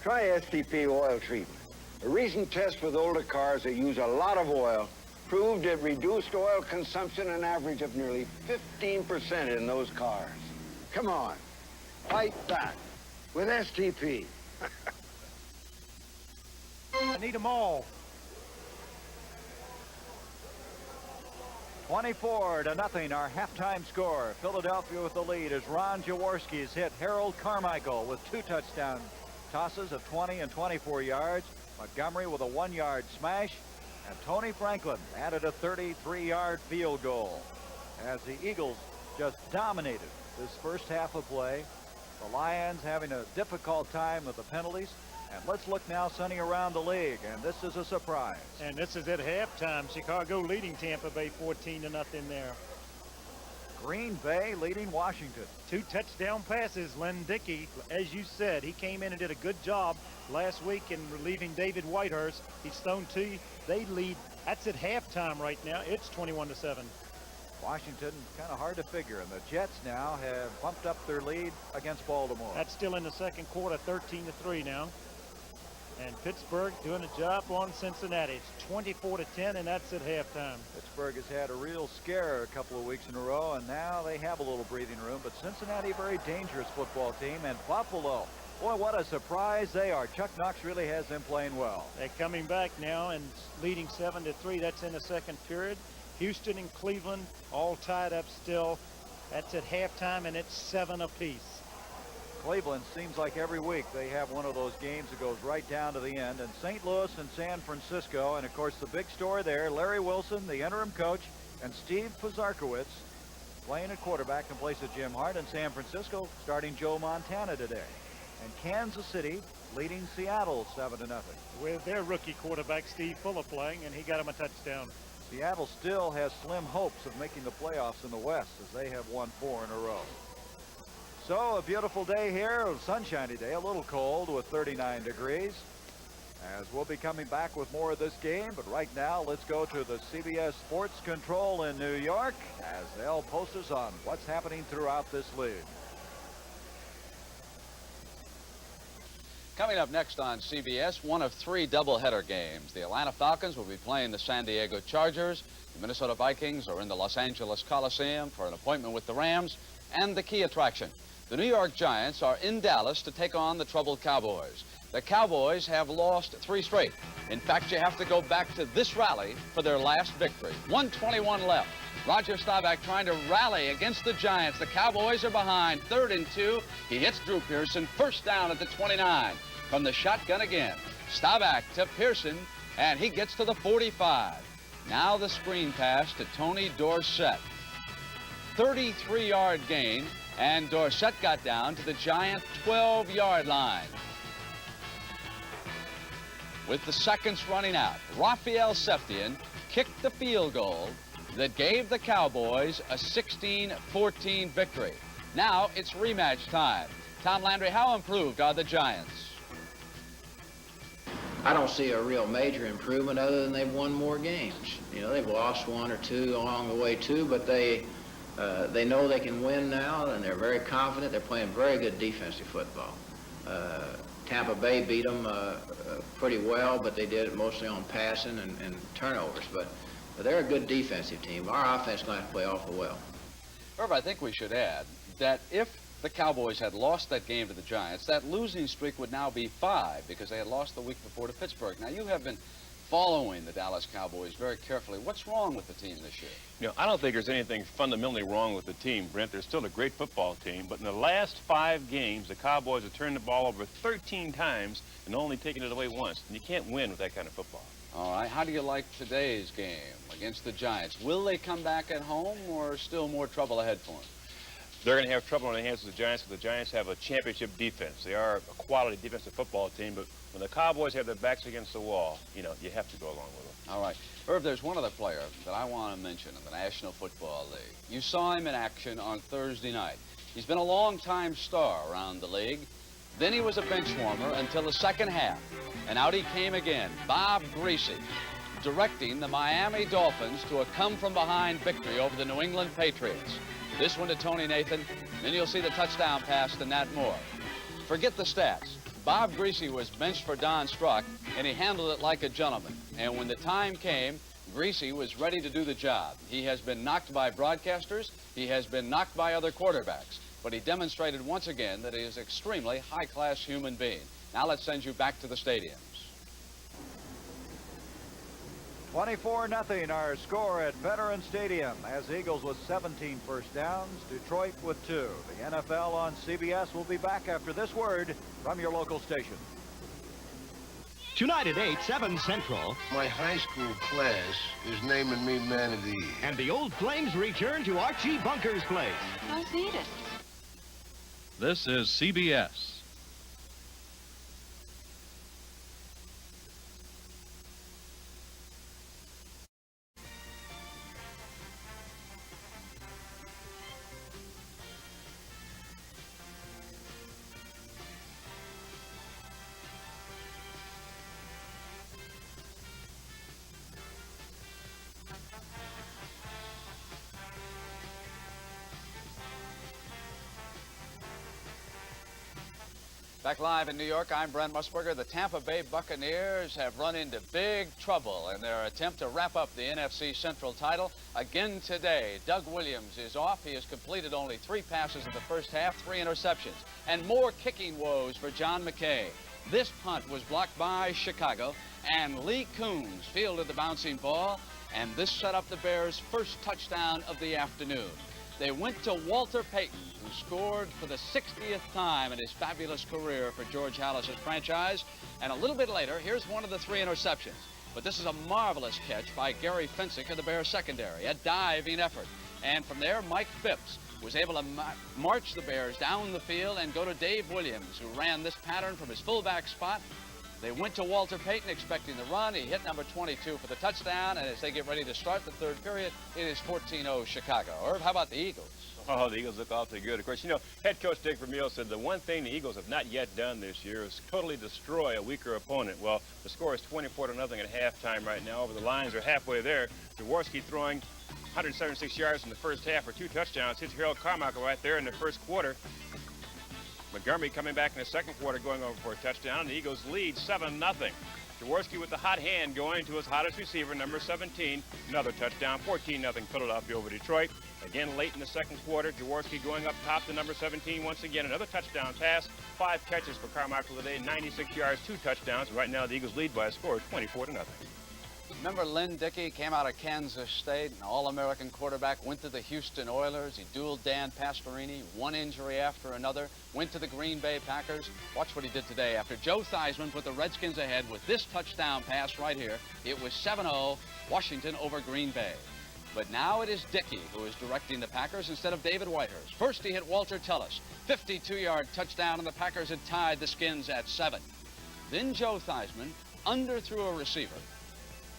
Try STP oil treatment. A recent test with older cars that use a lot of oil proved it reduced oil consumption an average of nearly 15% in those cars. Come on, fight back with STP. I need them all. 24-0, our halftime score. Philadelphia with the lead as Ron Jaworski has hit Harold Carmichael with 2 touchdown tosses of 20 and 24 yards. Montgomery with a 1-yard smash. And Tony Franklin added a 33-yard field goal as the Eagles just dominated this first half of play. The Lions having a difficult time with the penalties. And let's look now, Sonny, around the league, and this is a surprise. And this is at halftime. Chicago leading Tampa Bay 14-0 there. Green Bay leading Washington. 2 touchdown passes. Len Dickey, as you said, he came in and did a good job last week in relieving David Whitehurst. He's thrown 2. They lead. That's at halftime right now. It's 21-7. Washington, kind of hard to figure, and the Jets now have bumped up their lead against Baltimore. That's still in the second quarter, 13-3 now. And Pittsburgh doing a job on Cincinnati. It's 24-10, and that's at halftime. Pittsburgh has had a real scare a couple of weeks in a row, and now they have a little breathing room. But Cincinnati, a very dangerous football team. And Buffalo, boy, what a surprise they are. Chuck Knox really has them playing well. They're coming back now and leading 7-3. That's in the second period. Houston and Cleveland all tied up still. That's at halftime, and it's 7 apiece. Cleveland seems like every week they have one of those games that goes right down to the end. And St. Louis and San Francisco, and of course the big story there, Larry Wilson, the interim coach, and Steve Pozarkowicz playing at quarterback in place of Jim Hart. And San Francisco starting Joe Montana today. And Kansas City leading Seattle 7-0. With their rookie quarterback Steve Fuller playing, and he got him a touchdown. Seattle still has slim hopes of making the playoffs in the West, as they have won 4 in a row. So a beautiful day here, a sunshiny day, a little cold with 39 degrees. As we'll be coming back with more of this game, but right now let's go to the CBS Sports Control in New York as they'll post us on what's happening throughout this league. Coming up next on CBS, one of 3 doubleheader games. The Atlanta Falcons will be playing the San Diego Chargers. The Minnesota Vikings are in the Los Angeles Coliseum for an appointment with the Rams. And the key attraction, the New York Giants are in Dallas to take on the troubled Cowboys. The Cowboys have lost 3 straight. In fact, you have to go back to this rally for their last victory. 1:21 left. Roger Staubach trying to rally against the Giants. The Cowboys are behind. 3rd and 2. He hits Drew Pearson. First down at the 29. From the shotgun again. Staubach to Pearson, and he gets to the 45. Now the screen pass to Tony Dorsett. 33-yard gain, and Dorsett got down to the Giant 12-yard line. With the seconds running out, Raphael Septien kicked the field goal that gave the Cowboys a 16-14 victory. Now it's rematch time. Tom Landry, how improved are the Giants? I don't see a real major improvement other than they've won more games. You know, they've lost 1 or 2 along the way too, but they know they can win now, and they're very confident. They're playing very good defensive football. Tampa Bay beat them pretty well, but they did it mostly on passing and turnovers. But they're a good defensive team. Our offense is going to have to play awful well. Irv, I think we should add that if the Cowboys had lost that game to the Giants, that losing streak would now be 5 because they had lost the week before to Pittsburgh. Now, you have been following the Dallas Cowboys very carefully. What's wrong with the team this year? You know, I don't think there's anything fundamentally wrong with the team, Brent. They're still a great football team, but in the last 5 games, the Cowboys have turned the ball over 13 times and only taken it away once. And you can't win with that kind of football. All right, how do you like today's game against the Giants? Will they come back at home, or still more trouble ahead for them? They're going to have trouble on their hands with the Giants because the Giants have a championship defense. They are a quality defensive football team, but when the Cowboys have their backs against the wall, you know, you have to go along with them. All right. Irv, there's one other player that I want to mention in the National Football League. You saw him in action on Thursday night. He's been a long-time star around the league. Then he was a bench warmer until the second half, and out he came again. Bob Greasy, directing the Miami Dolphins to a come-from-behind victory over the New England Patriots. This one to Tony Nathan, then you'll see the touchdown pass to Nat Moore. Forget the stats. Bob Greasy was benched for Don Struck, and he handled it like a gentleman. And when the time came, Greasy was ready to do the job. He has been knocked by broadcasters. He has been knocked by other quarterbacks. But he demonstrated once again that he is an extremely high-class human being. Now let's send you back to the stadiums. 24-0 our score at Veterans Stadium as Eagles with 17 first downs, Detroit with 2. The NFL on CBS will be back after this word from your local station. Tonight at 8, 7 Central. My high school class is naming me Man of the Year. And the Old Flames return to Archie Bunker's place. How's Edith? This is CBS. Back live in New York, I'm Brent Musburger. The Tampa Bay Buccaneers have run into big trouble in their attempt to wrap up the NFC Central title again today. Doug Williams is off. He has completed only 3 passes in the first half, 3 interceptions, and more kicking woes for John McKay. This punt was blocked by Chicago, and Lee Coons fielded the bouncing ball, and this set up the Bears' first touchdown of the afternoon. They went to Walter Payton, who scored for the 60th time in his fabulous career for George Halas's franchise. And a little bit later, here's one of the 3 interceptions. But this is a marvelous catch by Gary Finsick of the Bears secondary, a diving effort. And from there, Mike Phipps was able to march the Bears down the field and go to Dave Williams, who ran this pattern from his fullback spot. They went to Walter Payton expecting the run. He hit number 22 for the touchdown, and as they get ready to start the third period, it is 14-0 Chicago. Irv, how about the Eagles? Oh, the Eagles look awfully good. Of course, you know, head coach Dick Vermeil said the one thing the Eagles have not yet done this year is totally destroy a weaker opponent. Well, the score is 24-0 at halftime right now. Over the lines are halfway there. Jaworski throwing 176 yards in the first half for 2 touchdowns. Hits Harold Carmichael right there in the first quarter. Montgomery coming back in the second quarter going over for a touchdown. The Eagles lead 7-0. Jaworski with the hot hand going to his hottest receiver, number 17. Another touchdown, 14-0 Philadelphia over Detroit. Again, late in the second quarter, Jaworski going up top to number 17 once again. Another touchdown pass, 5 catches for Carmichael today, 96 yards, 2 touchdowns. Right now, the Eagles lead by a score of 24-0. Remember Lynn Dickey came out of Kansas State, an All-American quarterback, went to the Houston Oilers. He dueled Dan Pastorini, one injury after another, went to the Green Bay Packers. Watch what he did today. After Joe Theismann put the Redskins ahead with this touchdown pass right here, it was 7-0 Washington over Green Bay. But now it is Dickey who is directing the Packers instead of David Whitehurst. First he hit Walter Tellis, 52-yard touchdown, and the Packers had tied the Skins at 7. Then Joe Theismann underthrew a receiver.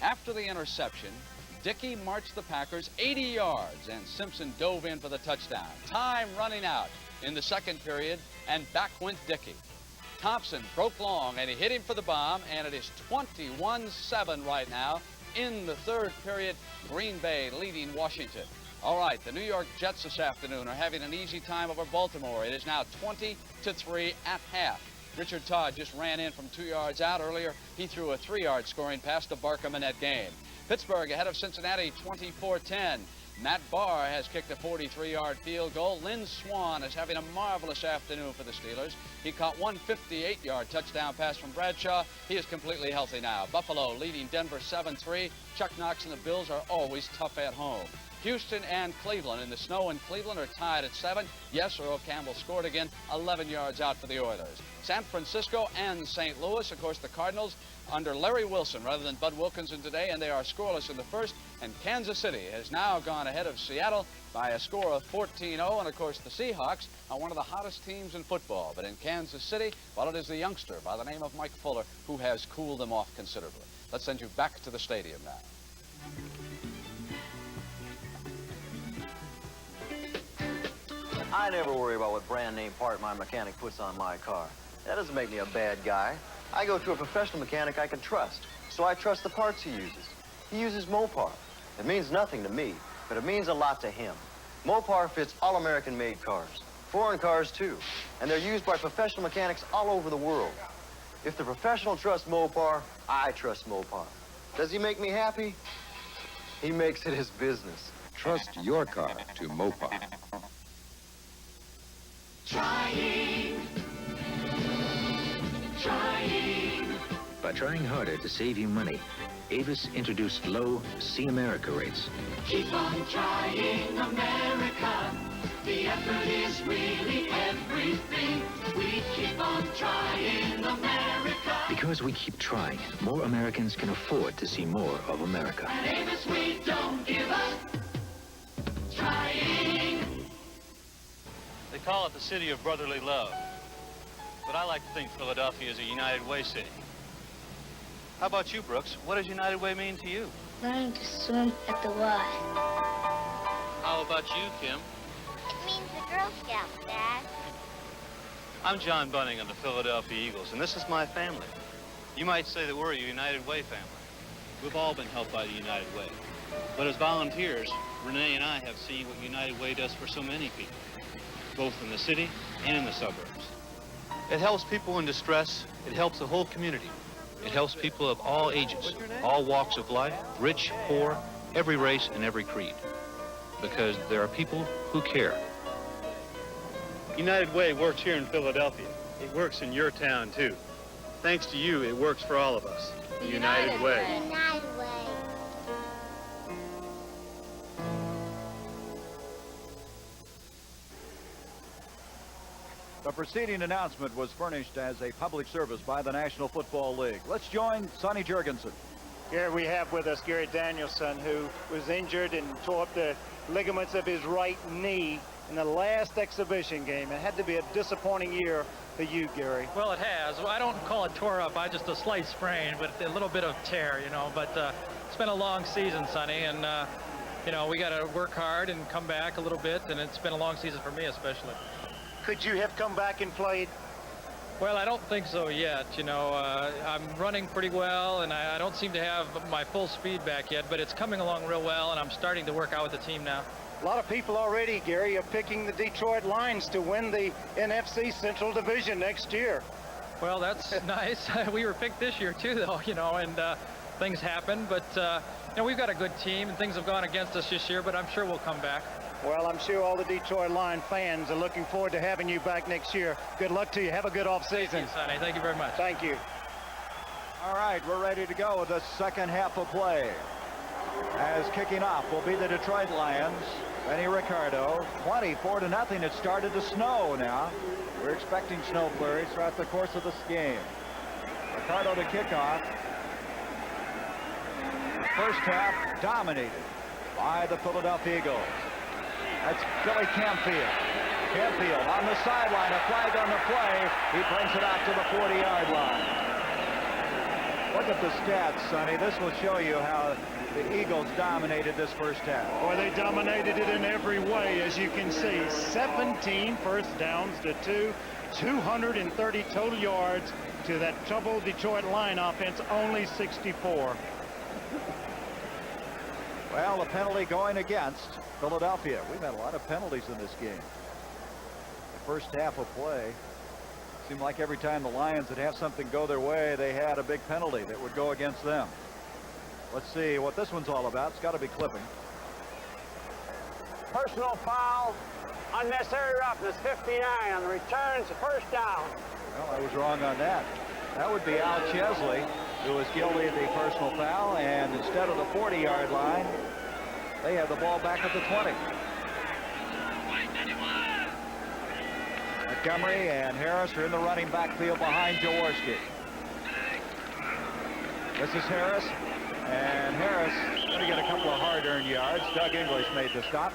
After the interception, Dickey marched the Packers 80 yards, and Simpson dove in for the touchdown. Time running out in the second period, and back went Dickey. Thompson broke long, and he hit him for the bomb, and it is 21-7 right now in the third period. Green Bay leading Washington. All right, the New York Jets this afternoon are having an easy time over Baltimore. It is now 20-3 at half. Richard Todd just ran in from 2 yards out earlier. He threw a 3-yard scoring pass to Barkham in that game. Pittsburgh ahead of Cincinnati 24-10. Matt Barr has kicked a 43-yard field goal. Lynn Swann is having a marvelous afternoon for the Steelers. He caught one 58-yard touchdown pass from Bradshaw. He is completely healthy now. Buffalo leading Denver 7-3. Chuck Knox and the Bills are always tough at home. Houston and Cleveland in the snow in Cleveland are tied at 7. Yes, Earl Campbell scored again, 11 yards out for the Oilers. San Francisco and St. Louis, of course, the Cardinals under Larry Wilson rather than Bud Wilkinson today, and they are scoreless in the first. And Kansas City has now gone ahead of Seattle by a score of 14-0. And, of course, the Seahawks are one of the hottest teams in football. But in Kansas City, well, it is the youngster by the name of Mike Fuller who has cooled them off considerably. Let's send you back to the stadium now. I never worry about what brand name part my mechanic puts on my car. That doesn't make me a bad guy. I go to a professional mechanic I can trust, so I trust the parts he uses. He uses Mopar. It means nothing to me, but it means a lot to him. Mopar fits all American-made cars, foreign cars too, and they're used by professional mechanics all over the world. If the professional trusts Mopar, I trust Mopar. Does he make me happy? He makes it his business. Trust your car to Mopar. Trying. By trying harder to save you money, Avis introduced low See America rates. Keep on trying, America. The effort is really everything. We keep on trying, America. Because we keep trying, more Americans can afford to see more of America. At Avis, we don't give up. Trying. They call it the city of brotherly love. But I like to think Philadelphia is a United Way city. How about you, Brooks? What does United Way mean to you? Learning to swim at the Y. How about you, Kim? It means the Girl Scouts, Dad. I'm John Bunning of the Philadelphia Eagles, and this is my family. You might say that we're a United Way family. We've all been helped by the United Way. But as volunteers, Renee and I have seen what United Way does for so many people, both in the city and in the suburbs. It helps people in distress. It helps the whole community. It helps people of all ages, all walks of life, rich, poor, every race and every creed. Because there are people who care. United Way works here in Philadelphia. It works in your town, too. Thanks to you, it works for all of us. The United Way. United Way. The preceding announcement was furnished as a public service by the National Football League. Let's join Sonny Jurgensen. Here we have with us Gary Danielson, who was injured and tore up the ligaments of his right knee in the last exhibition game. It had to be a disappointing year for you, Gary. Well, it has. Well, I don't call it tore up. I just a slight sprain, but a little bit of tear, you know. But it's been a long season, Sonny, and you know, we got to work hard and come back a little bit, and it's been a long season for me especially. Could you have come back and played? Well, I don't think so yet. You know, I'm running pretty well, and I don't seem to have my full speed back yet, but it's coming along real well, and I'm starting to work out with the team now. A lot of people already, Gary, are picking the Detroit Lions to win the NFC Central Division next year. Well, that's nice. We were picked this year, too, though, you know, and things happen. But, you know, we've got a good team, and things have gone against us this year, but I'm sure we'll come back. Well, I'm sure all the Detroit Lion fans are looking forward to having you back next year. Good luck to you. Have a good offseason. Thank you, Sonny. Thank you very much. Thank you. All right, we're ready to go with the second half of play. As kicking off will be the Detroit Lions. Benny Ricardo, 24-0. It started to snow now. We're expecting snow flurries throughout the course of this game. Ricardo to kick off. First half dominated by the Philadelphia Eagles. That's Billy Campfield. Campfield on the sideline, a flag on the play. He brings it out to the 40-yard line. Look at the stats, Sonny. This will show you how the Eagles dominated this first half. Boy, they dominated it in every way, as you can see. 17 first downs to 2, 230 total yards to that troubled Detroit Lion offense, only 64. Well, the penalty going against Philadelphia. We've had a lot of penalties in this game. The first half of play seemed like every time the Lions would have something go their way, they had a big penalty that would go against them. Let's see what this one's all about. It's got to be clipping. Personal foul, unnecessary roughness, 59 on the return to first down. Well, I was wrong on that. That would be Al Chesley, who was guilty of the personal foul, and instead of the 40-yard line, they have the ball back at the 20. Montgomery and Harris are in the running backfield behind Jaworski. This is Harris, and Harris going to get a couple of hard-earned yards. Doug English made the stop.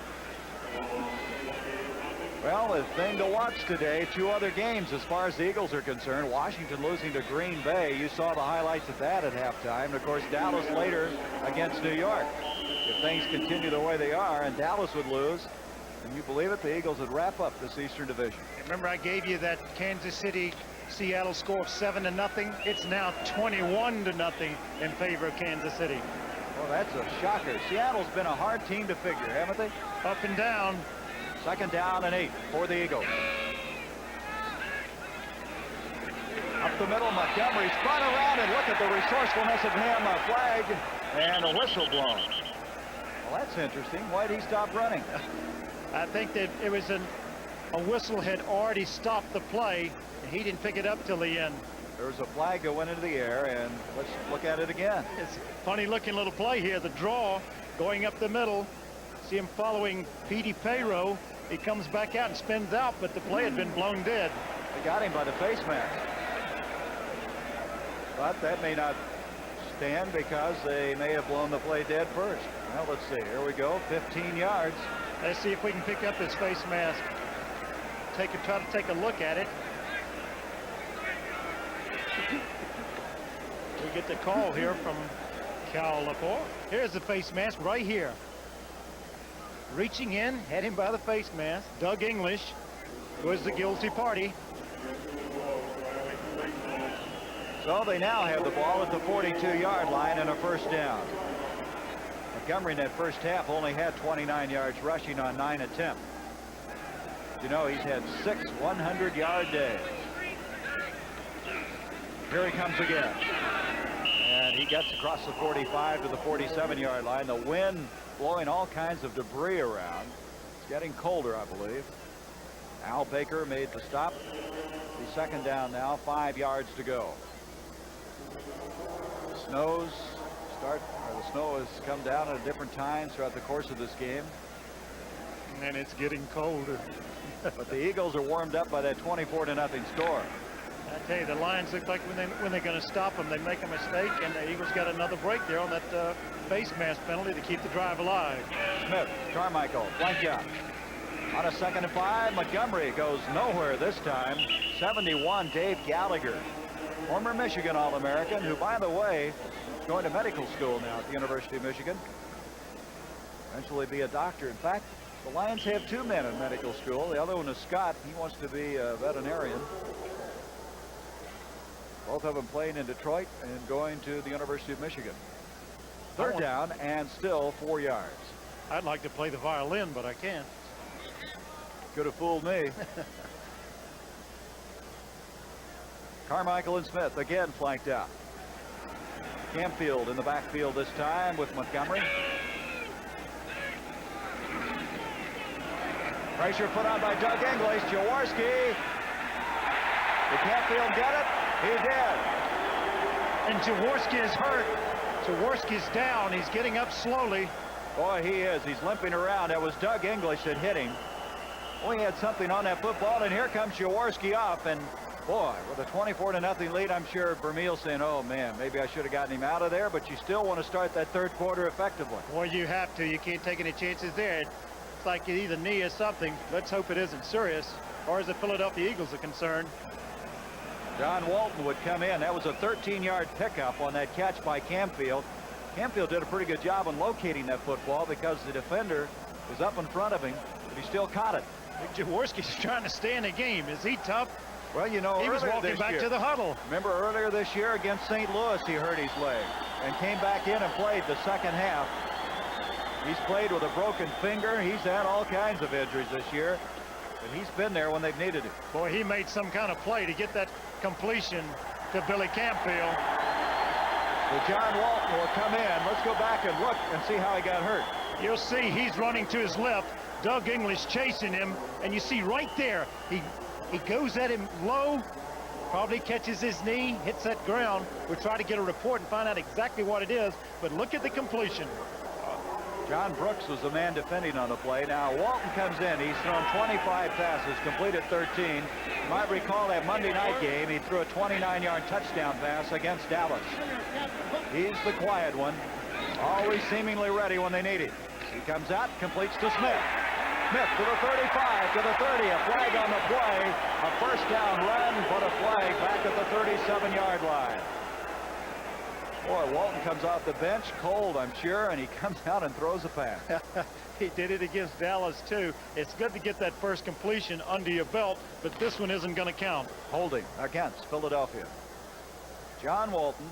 Well, the thing to watch today, two other games as far as the Eagles are concerned. Washington losing to Green Bay. You saw the highlights of that at halftime. And, of course, Dallas later against New York. If things continue the way they are and Dallas would lose, can you believe it? The Eagles would wrap up this Eastern Division. Remember, I gave you that Kansas City Seattle score of 7-0. It's now 21-0 in favor of Kansas City. Well, that's a shocker. Seattle's been a hard team to figure, haven't they? Up and down. Second down and 8 for the Eagles. Up the middle, Montgomery spun around, and look at the resourcefulness of him. A flag and a whistle blown. Well, that's interesting. Why did he stop running? I think that it was a whistle had already stopped the play, and he didn't pick it up till the end. There was a flag that went into the air, and let's look at it again. It's a funny-looking little play here. The draw going up the middle. See him following Petey Payroll. He comes back out and spins out, but the play had been blown dead. They got him by the face mask. But that may not stand because they may have blown the play dead first. Well, let's see. Here we go. 15 yards. Let's see if we can pick up his face mask. Try to take a look at it. We get the call here from Cal Laporte. Here's the face mask right here. Reaching in, had him by the face mask. Doug English was the guilty party. So they now have the ball at the 42-yard line and a first down. Montgomery in that first half only had 29 yards rushing on 9 attempts. You know, he's had 6 100-yard days. Here he comes again. And he gets across the 45 to the 47-yard line. The wind blowing all kinds of debris around. It's getting colder, I believe. Al Baker made the stop. The second down now, 5 yards to go. The snow has come down at different times throughout the course of this game. And it's getting colder. But the Eagles are warmed up by that 24-0 score. I tell you, the Lions look like when they're going to stop them, they make a mistake, and the Eagles got another break there on that face mask penalty to keep the drive alive. Smith, Carmichael, flank out. On a 2nd and 5, Montgomery goes nowhere this time. 71, Dave Gallagher, former Michigan All-American, who, by the way, is going to medical school now at the University of Michigan. Eventually be a doctor. In fact, the Lions have 2 men in medical school. The other one is Scott. He wants to be a veterinarian. Both of them playing in Detroit and going to the University of Michigan. Third down and still 4 yards. I'd like to play the violin, but I can't. Could have fooled me. Carmichael and Smith again flanked out. Campfield in the backfield this time with Montgomery. Pressure put on by Doug English. Jaworski. Did Campfield get it? He did. And Jaworski is hurt. Jaworski's down. He's getting up slowly. Boy, he is. He's limping around. That was Doug English that hit him. Boy, he had something on that football, and here comes Jaworski off. And boy, with a 24-0 lead, I'm sure Vermeil saying, oh man, maybe I should have gotten him out of there, but you still want to start that third quarter effectively. Well, you have to. You can't take any chances there. It's like either knee or something. Let's hope it isn't serious. As far as the Philadelphia Eagles are concerned. John Walton would come in. That was a 13-yard pickup on that catch by Campfield. Campfield did a pretty good job on locating that football because the defender was up in front of him, but he still caught it. Jaworski's trying to stay in the game. Is he tough? Well, you know, he was walking back to the huddle. Remember earlier this year against St. Louis, he hurt his leg and came back in and played the second half. He's played with a broken finger. He's had all kinds of injuries this year, but he's been there when they've needed it. Boy, he made some kind of play to get that completion to Billy Campfield. So John Walton will come in. Let's go back and look and see how he got hurt. You'll see he's running to his left. Doug English chasing him, and you see right there, he goes at him low, probably catches his knee, hits that ground. We'll try to get a report and find out exactly what it is, but look at the completion. John Brooks was the man defending on the play. Now Walton comes in. He's thrown 25 passes, completed 13. You might recall that Monday night game, he threw a 29-yard touchdown pass against Dallas. He's the quiet one, always seemingly ready when they need him. He comes out, completes to Smith. Smith to the 35, to the 30, a flag on the play, a first down run, but a flag back at the 37-yard line. Boy, Walton comes off the bench, cold, I'm sure, and he comes out and throws a pass. He did it against Dallas, too. It's good to get that first completion under your belt, but this one isn't going to count. Holding against Philadelphia. John Walton,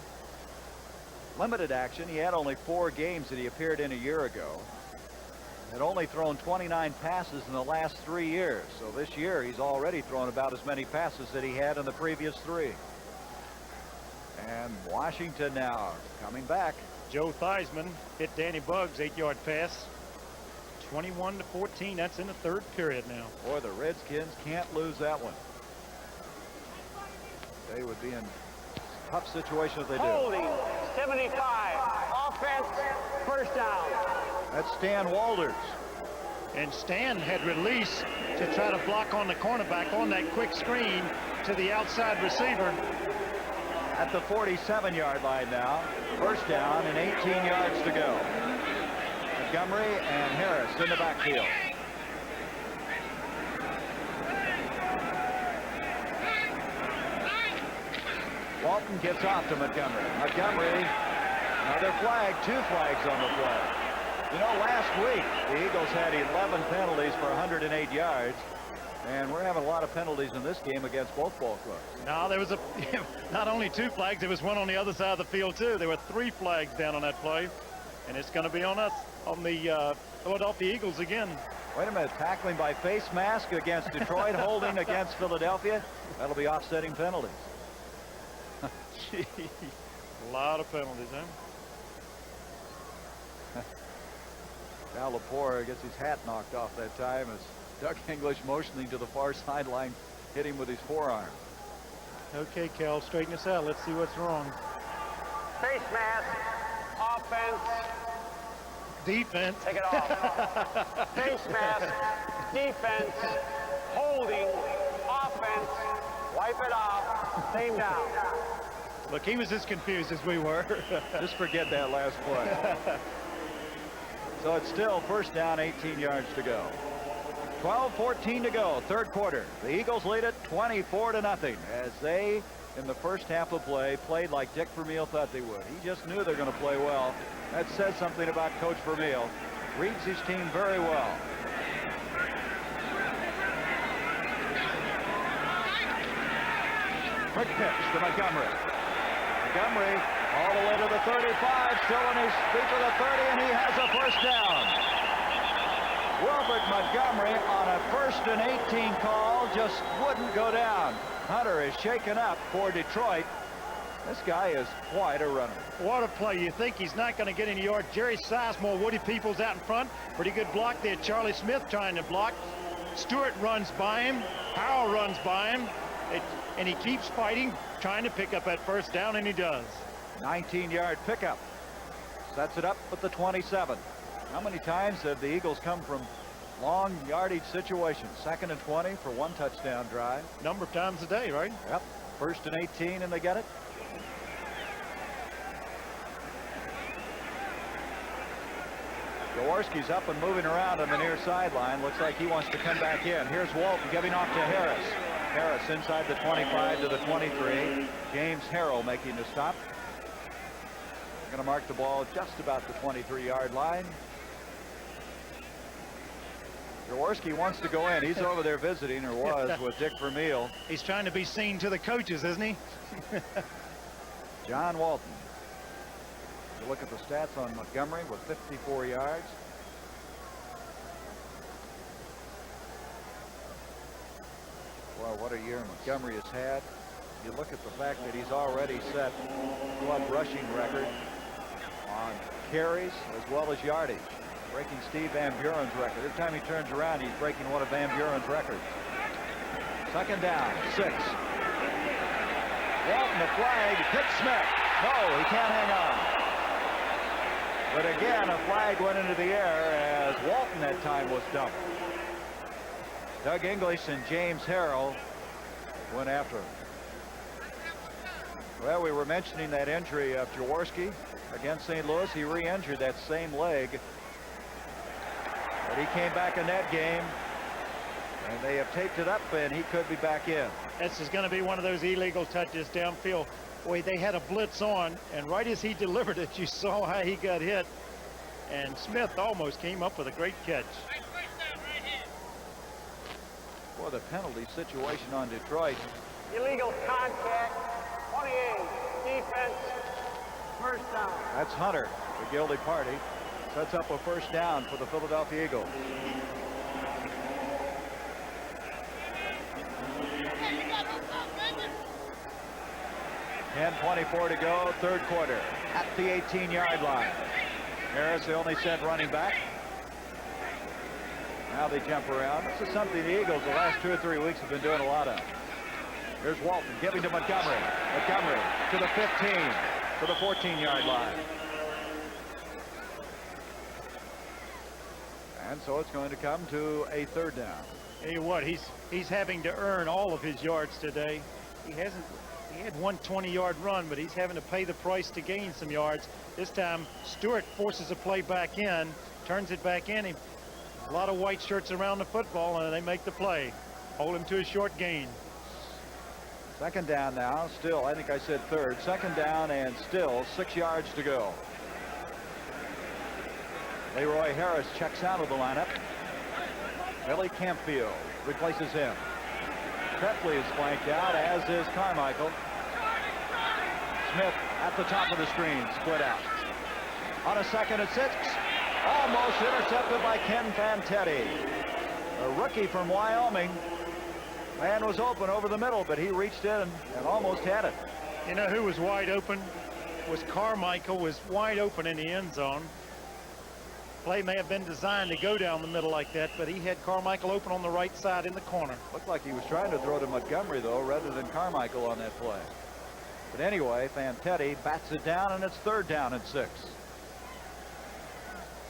limited action. He had only 4 games that he appeared in a year ago. Had only thrown 29 passes in the last 3 years. So this year he's already thrown about as many passes that he had in the previous 3. And Washington now coming back. Joe Theismann hit Danny Buggs, 8-yard pass. 21-14. That's in the third period now. Boy, the Redskins can't lose that one. They would be in a tough situation if they do. Holding, 75. Offense, first down. That's Stan Walders. And Stan had released to try to block on the cornerback on that quick screen to the outside receiver. At the 47-yard line now. First down and 18 yards to go. Montgomery and Harris in the backfield. Walton gets off to Montgomery. Montgomery, another flag, 2 flags on the play. You know, last week, the Eagles had 11 penalties for 108 yards, and we're having a lot of penalties in this game against both ball clubs. No, there was not only 2 flags, there was one on the other side of the field, too. There were 3 flags down on that play, and it's going to be on us, on the Philadelphia Eagles again. Wait a minute, tackling by face mask against Detroit, holding against Philadelphia. That'll be offsetting penalties. A lot of penalties, huh? Cal Lepore gets his hat knocked off that time as Doug English motioning to the far sideline, hit him with his forearm. Okay, Cal, straighten us out. Let's see what's wrong. Face mask. Offense. Defense. Take it off. Face mask. Defense. Holding. Offense. Wipe it off. Same down. Look, he was as confused as we were. Just forget that last play. So it's still first down, 18 yards to go. 12-14 to go, third quarter. The Eagles lead it 24-0 as they, in the first half of play, played like Dick Vermeil thought they would. He just knew they're going to play well. That says something about Coach Vermeil. Reads his team very well. Quick pitch to Montgomery. Montgomery all the way to the 35, still in his feet to the 30, and he has a first down. Wilbert Montgomery on a 1st and 18 call just wouldn't go down. Hunter is shaken up for Detroit. This guy is quite a runner. What a play. You think he's not going to get any yard. Jerry Sizemore, Woody Peoples out in front. Pretty good block there. Charlie Smith trying to block. Stewart runs by him. Howell runs by him. And he keeps fighting, trying to pick up that first down, and he does. 19-yard pickup. Sets it up at the 27. How many times have the Eagles come from long yardage situations? 2nd and 20 for one touchdown drive. Number of times a day, right? Yep. 1st and 18, and they get it. Jaworski's up and moving around on the near sideline. Looks like he wants to come back in. Here's Walton giving off to Harris. Harris inside the 25 to the 23. James Harrell making the stop. Going to mark the ball just about the 23-yard line. Jaworski wants to go in. He's over there visiting, or was, with Dick Vermeil. He's trying to be seen to the coaches, isn't he? John Walton. You look at the stats on Montgomery with 54 yards. Well, what a year Montgomery has had. You look at the fact that he's already set club rushing record on carries as well as yardage, breaking Steve Van Buren's record. Every time he turns around, he's breaking one of Van Buren's records. 2nd down, 6. Walton, the flag, hits Smith. No, he can't hang on. But again, a flag went into the air as Walton that time was dumped. Doug English and James Harrell went after him. Well, we were mentioning that injury of Jaworski against St. Louis. He re-injured that same leg. But he came back in that game, and they have taped it up, and he could be back in. This is going to be one of those illegal touches downfield. Boy, they had a blitz on, and right as he delivered it, you saw how he got hit. And Smith almost came up with a great catch. Boy, the penalty situation on Detroit. Illegal contact. 28. Defense. First down. That's Hunter, the guilty party. Sets up a first down for the Philadelphia Eagles. And 10:24 to go, third quarter, at the 18-yard line. Harris, the only set running back. Now they jump around. This is something the Eagles the last 2 or 3 weeks have been doing a lot of. Here's Walton giving to Montgomery. Montgomery to the 15, to the 14-yard line. And so it's going to come to a third down. Tell you what, he's having to earn all of his yards today. He had one 20-yard run, but he's having to pay the price to gain some yards. This time, Stewart forces a play back in, turns it back in. A lot of white shirts around the football, and they make the play. Hold him to a short gain. 2nd down now, still, I think I said third. 2nd down and still 6 yards to go. Leroy Harris checks out of the lineup. Billy Campfield replaces him. Trepley is flanked out, as is Carmichael. Smith at the top of the screen, split out. On a 2nd and 6, almost intercepted by Ken Fantetti. A rookie from Wyoming. Man was open over the middle, but he reached in and almost had it. You know who was wide open? Was Carmichael was wide open in the end zone. Play may have been designed to go down the middle like that, but he had Carmichael open on the right side in the corner. Looked like he was trying to throw to Montgomery, though, rather than Carmichael on that play. But anyway, Fantetti bats it down, and it's 3rd down and 6.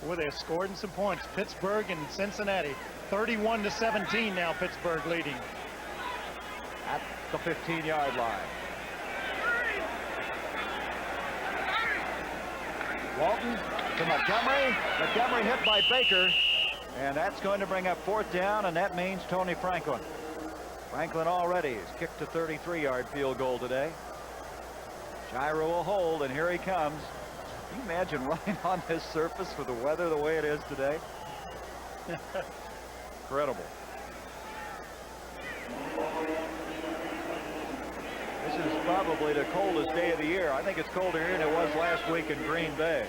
Well, they're scoring some points. Pittsburgh and Cincinnati, 31-17 now. Pittsburgh leading at the 15-yard line. Walton to Montgomery. Montgomery hit by Baker, and that's going to bring up 4th down, and that means Tony Franklin. Franklin already has kicked a 33-yard field goal today. Shiro will hold, and here he comes. Can you imagine running on this surface with the weather the way it is today? Incredible. This is probably the coldest day of the year. I think it's colder here than it was last week in Green Bay.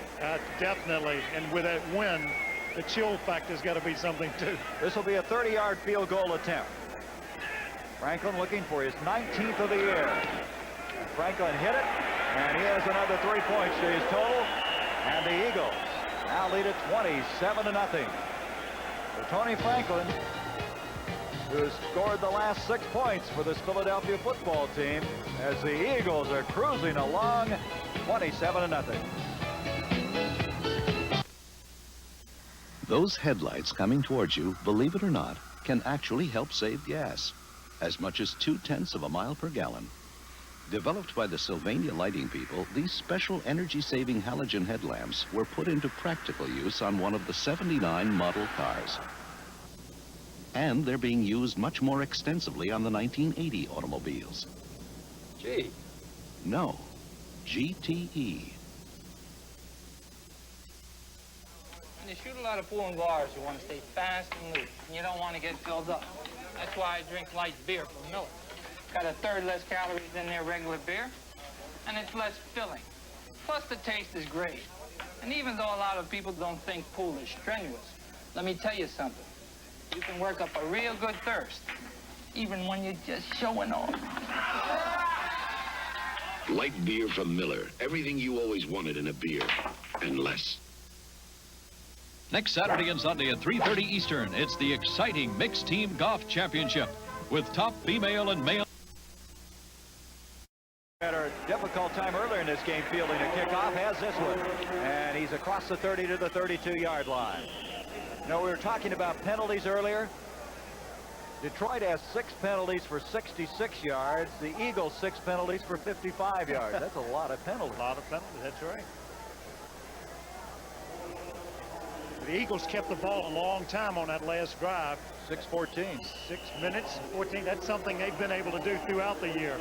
Definitely, and with that wind, the chill factor's got to be something too. This will be a 30-yard field goal attempt. Franklin looking for his 19th of the year. And Franklin hit it, and he has another 3 points to his total. And the Eagles now lead it 27-0. So Tony Franklin, who has scored the last 6 points for this Philadelphia football team, as the Eagles are cruising along 27-0. Those headlights coming towards you, believe it or not, can actually help save gas, as much as 0.2 miles per gallon. Developed by the Sylvania lighting people, these special energy-saving halogen headlamps were put into practical use on one of the 79 model cars. And they're being used much more extensively on the 1980 automobiles. Gee. No, GTE. When you shoot a lot of pool and bars, you want to stay fast and loose, and you don't want to get filled up. That's why I drink light beer from Miller. Got 1/3 less calories than their regular beer, and it's less filling. Plus, the taste is great. And even though a lot of people don't think pool is strenuous, let me tell you something. You can work up a real good thirst, even when you're just showing off. Light beer from Miller. Everything you always wanted in a beer, and less. Next Saturday and Sunday at 3:30 Eastern, it's the exciting Mixed Team Golf Championship with top female and male. Had a difficult time earlier in this game fielding a kickoff, has this one. And he's across the 30 to the 32-yard line. You know, we were talking about penalties earlier. Detroit has 6 penalties for 66 yards. The Eagles 6 penalties for 55 yards. That's a lot of penalties. A lot of penalties, that's right. The Eagles kept the ball a long time on that last drive. 6:14. 6 minutes, 14. That's something they've been able to do throughout the year.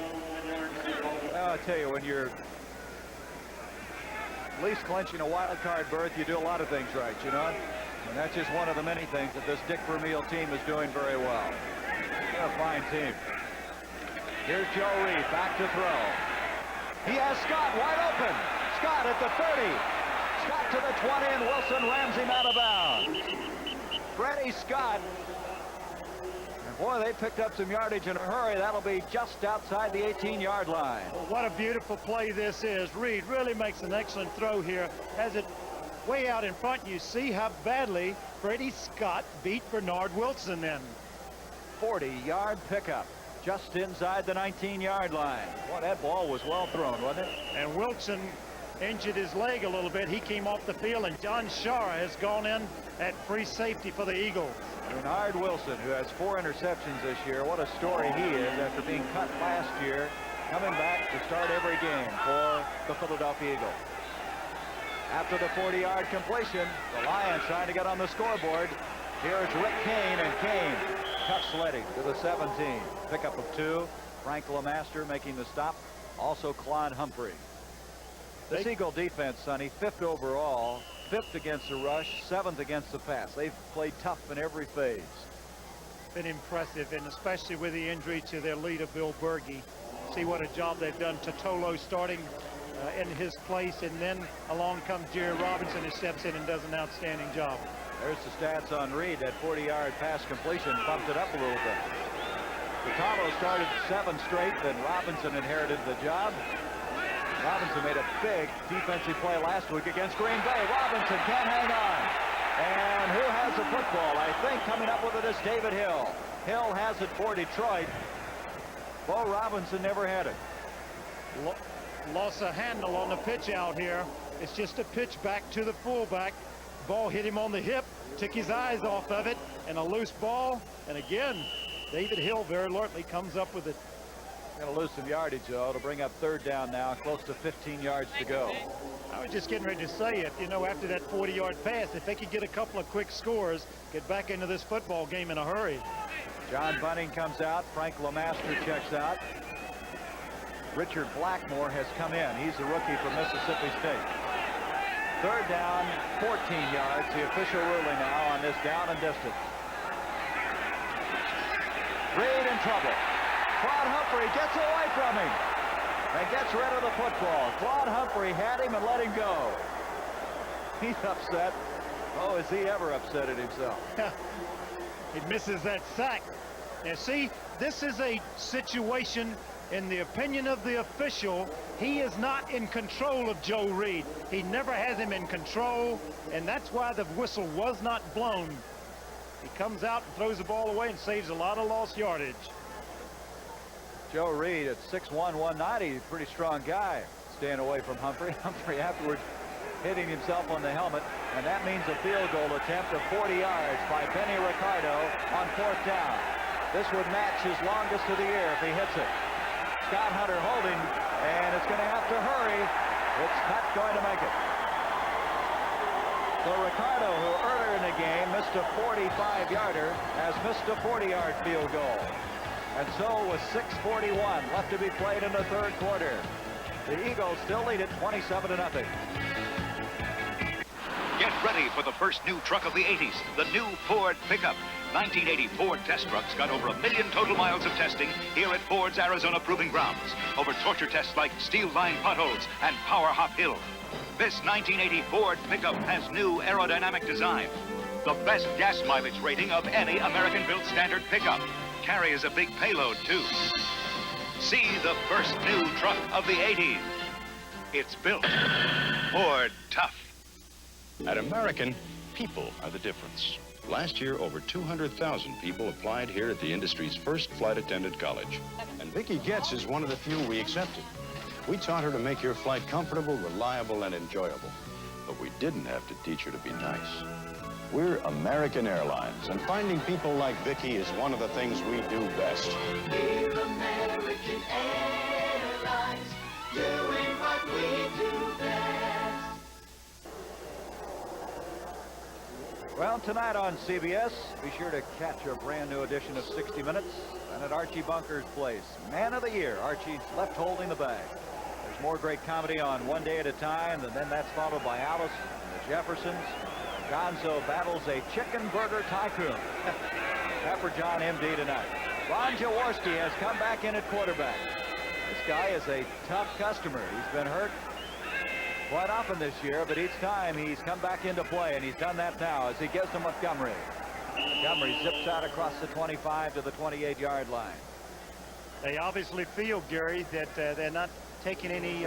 Well, I tell you, when you're at least clinching a wild card berth, you do a lot of things right, you know? And that's just one of the many things that this Dick Vermeil team is doing very well. They're a fine team. Here's Joe Reed back to throw. He has Scott wide open. Scott at the 30. Scott to the 20, and Wilson rams him out of bounds. Freddie Scott. And boy, they picked up some yardage in a hurry. That'll be just outside the 18-yard line. Well, what a beautiful play this is. Reed really makes an excellent throw here. Has it way out in front. You see how badly Freddie Scott beat Bernard Wilson then. 40-yard pickup just inside the 19-yard line. Boy, that ball was well thrown, wasn't it? And Wilson injured his leg a little bit. He came off the field, and John Shara has gone in at free safety for the Eagles. Bernard Wilson, who has 4 interceptions this year. What a story he is after being cut last year, coming back to start every game for the Philadelphia Eagles. After the 40-yard completion, the Lions trying to get on the scoreboard. Here's Rick Kane, and Kane cuts Sleddy to the 17. Pickup of 2. Frank LeMaster making the stop. Also Claude Humphrey. This Eagle defense, Sonny, 5th overall, 5th against the rush, 7th against the pass. They've played tough in every phase. Been impressive, and especially with the injury to their leader, Bill Berge. See what a job they've done. Totolo starting in his place, and then along comes Jerry Robinson, who steps in and does an outstanding job. There's the stats on Reed. That 40-yard pass completion bumped it up a little bit. Totolo started 7 straight, then Robinson inherited the job. Robinson made a big defensive play last week against Green Bay. Robinson can't hang on. And who has the football? I think coming up with it is David Hill. Hill has it for Detroit. Bo Robinson never had it. Lost a handle on the pitch out here. It's just a pitch back to the fullback. Ball hit him on the hip, took his eyes off of it, and a loose ball. And again, David Hill very alertly comes up with it. Going to lose some yardage, though, to bring up third down now, close to 15 yards to go. I was just getting ready to say it, you know, after that 40-yard pass, if they could get a couple of quick scores, get back into this football game in a hurry. John Bunting comes out. Frank LeMaster checks out. Richard Blackmore has come in. He's a rookie from Mississippi State. Third down, 14 yards. The official ruling now on this down and distance. Reed in trouble. Claude Humphrey gets away from him and gets rid of the football. Claude Humphrey had him and let him go. He's upset. Oh, is he ever upset at himself? He misses that sack. Now, see, this is a situation, in the opinion of the official, he is not in control of Joe Reed. He never has him in control, and that's why the whistle was not blown. He comes out and throws the ball away and saves a lot of lost yardage. Joe Reed at 6'1", 190, pretty strong guy, staying away from Humphrey. Humphrey afterwards hitting himself on the helmet, and that means a field goal attempt of 40 yards by Benny Ricardo on fourth down. This would match his longest of the year if he hits it. Scott Hunter holding, and it's going to have to hurry. It's not going to make it. So Ricardo, who earlier in the game missed a 45-yarder, has missed a 40-yard field goal. And so with 6:41 left to be played in the third quarter, the Eagles still lead it 27-0. Get ready for the first new truck of the 80s, the new Ford pickup. 1980 Ford test trucks got over 1 million total miles of testing here at Ford's Arizona Proving Grounds. Over torture tests like steel-lined potholes and power hop hill. This 1980 Ford pickup has new aerodynamic design. The best gas mileage rating of any American-built standard pickup. Carries a big payload, too. See the first new truck of the 80s. It's built Ford Tough. At American, people are the difference. Last year, over 200,000 people applied here at the industry's first flight attendant college. And Vicki Getz is one of the few we accepted. We taught her to make your flight comfortable, reliable, and enjoyable. But we didn't have to teach her to be nice. We're American Airlines, and finding people like Vicki is one of the things we do best. We're American Airlines, doing what we do best. Well, tonight on CBS, be sure to catch a brand new edition of 60 Minutes. And at Archie Bunker's place, Man of the Year, Archie left holding the bag. There's more great comedy on One Day at a Time, and then that's followed by Alice and the Jeffersons. Gonzo battles a chicken burger tycoon. Pepper John MD tonight. Ron Jaworski has come back in at quarterback. This guy is a tough customer. He's been hurt quite often this year, but each time he's come back into play, and he's done that now as he gets to Montgomery. Montgomery zips out across the 25 to the 28-yard line. They obviously feel, Gary, that they're not taking any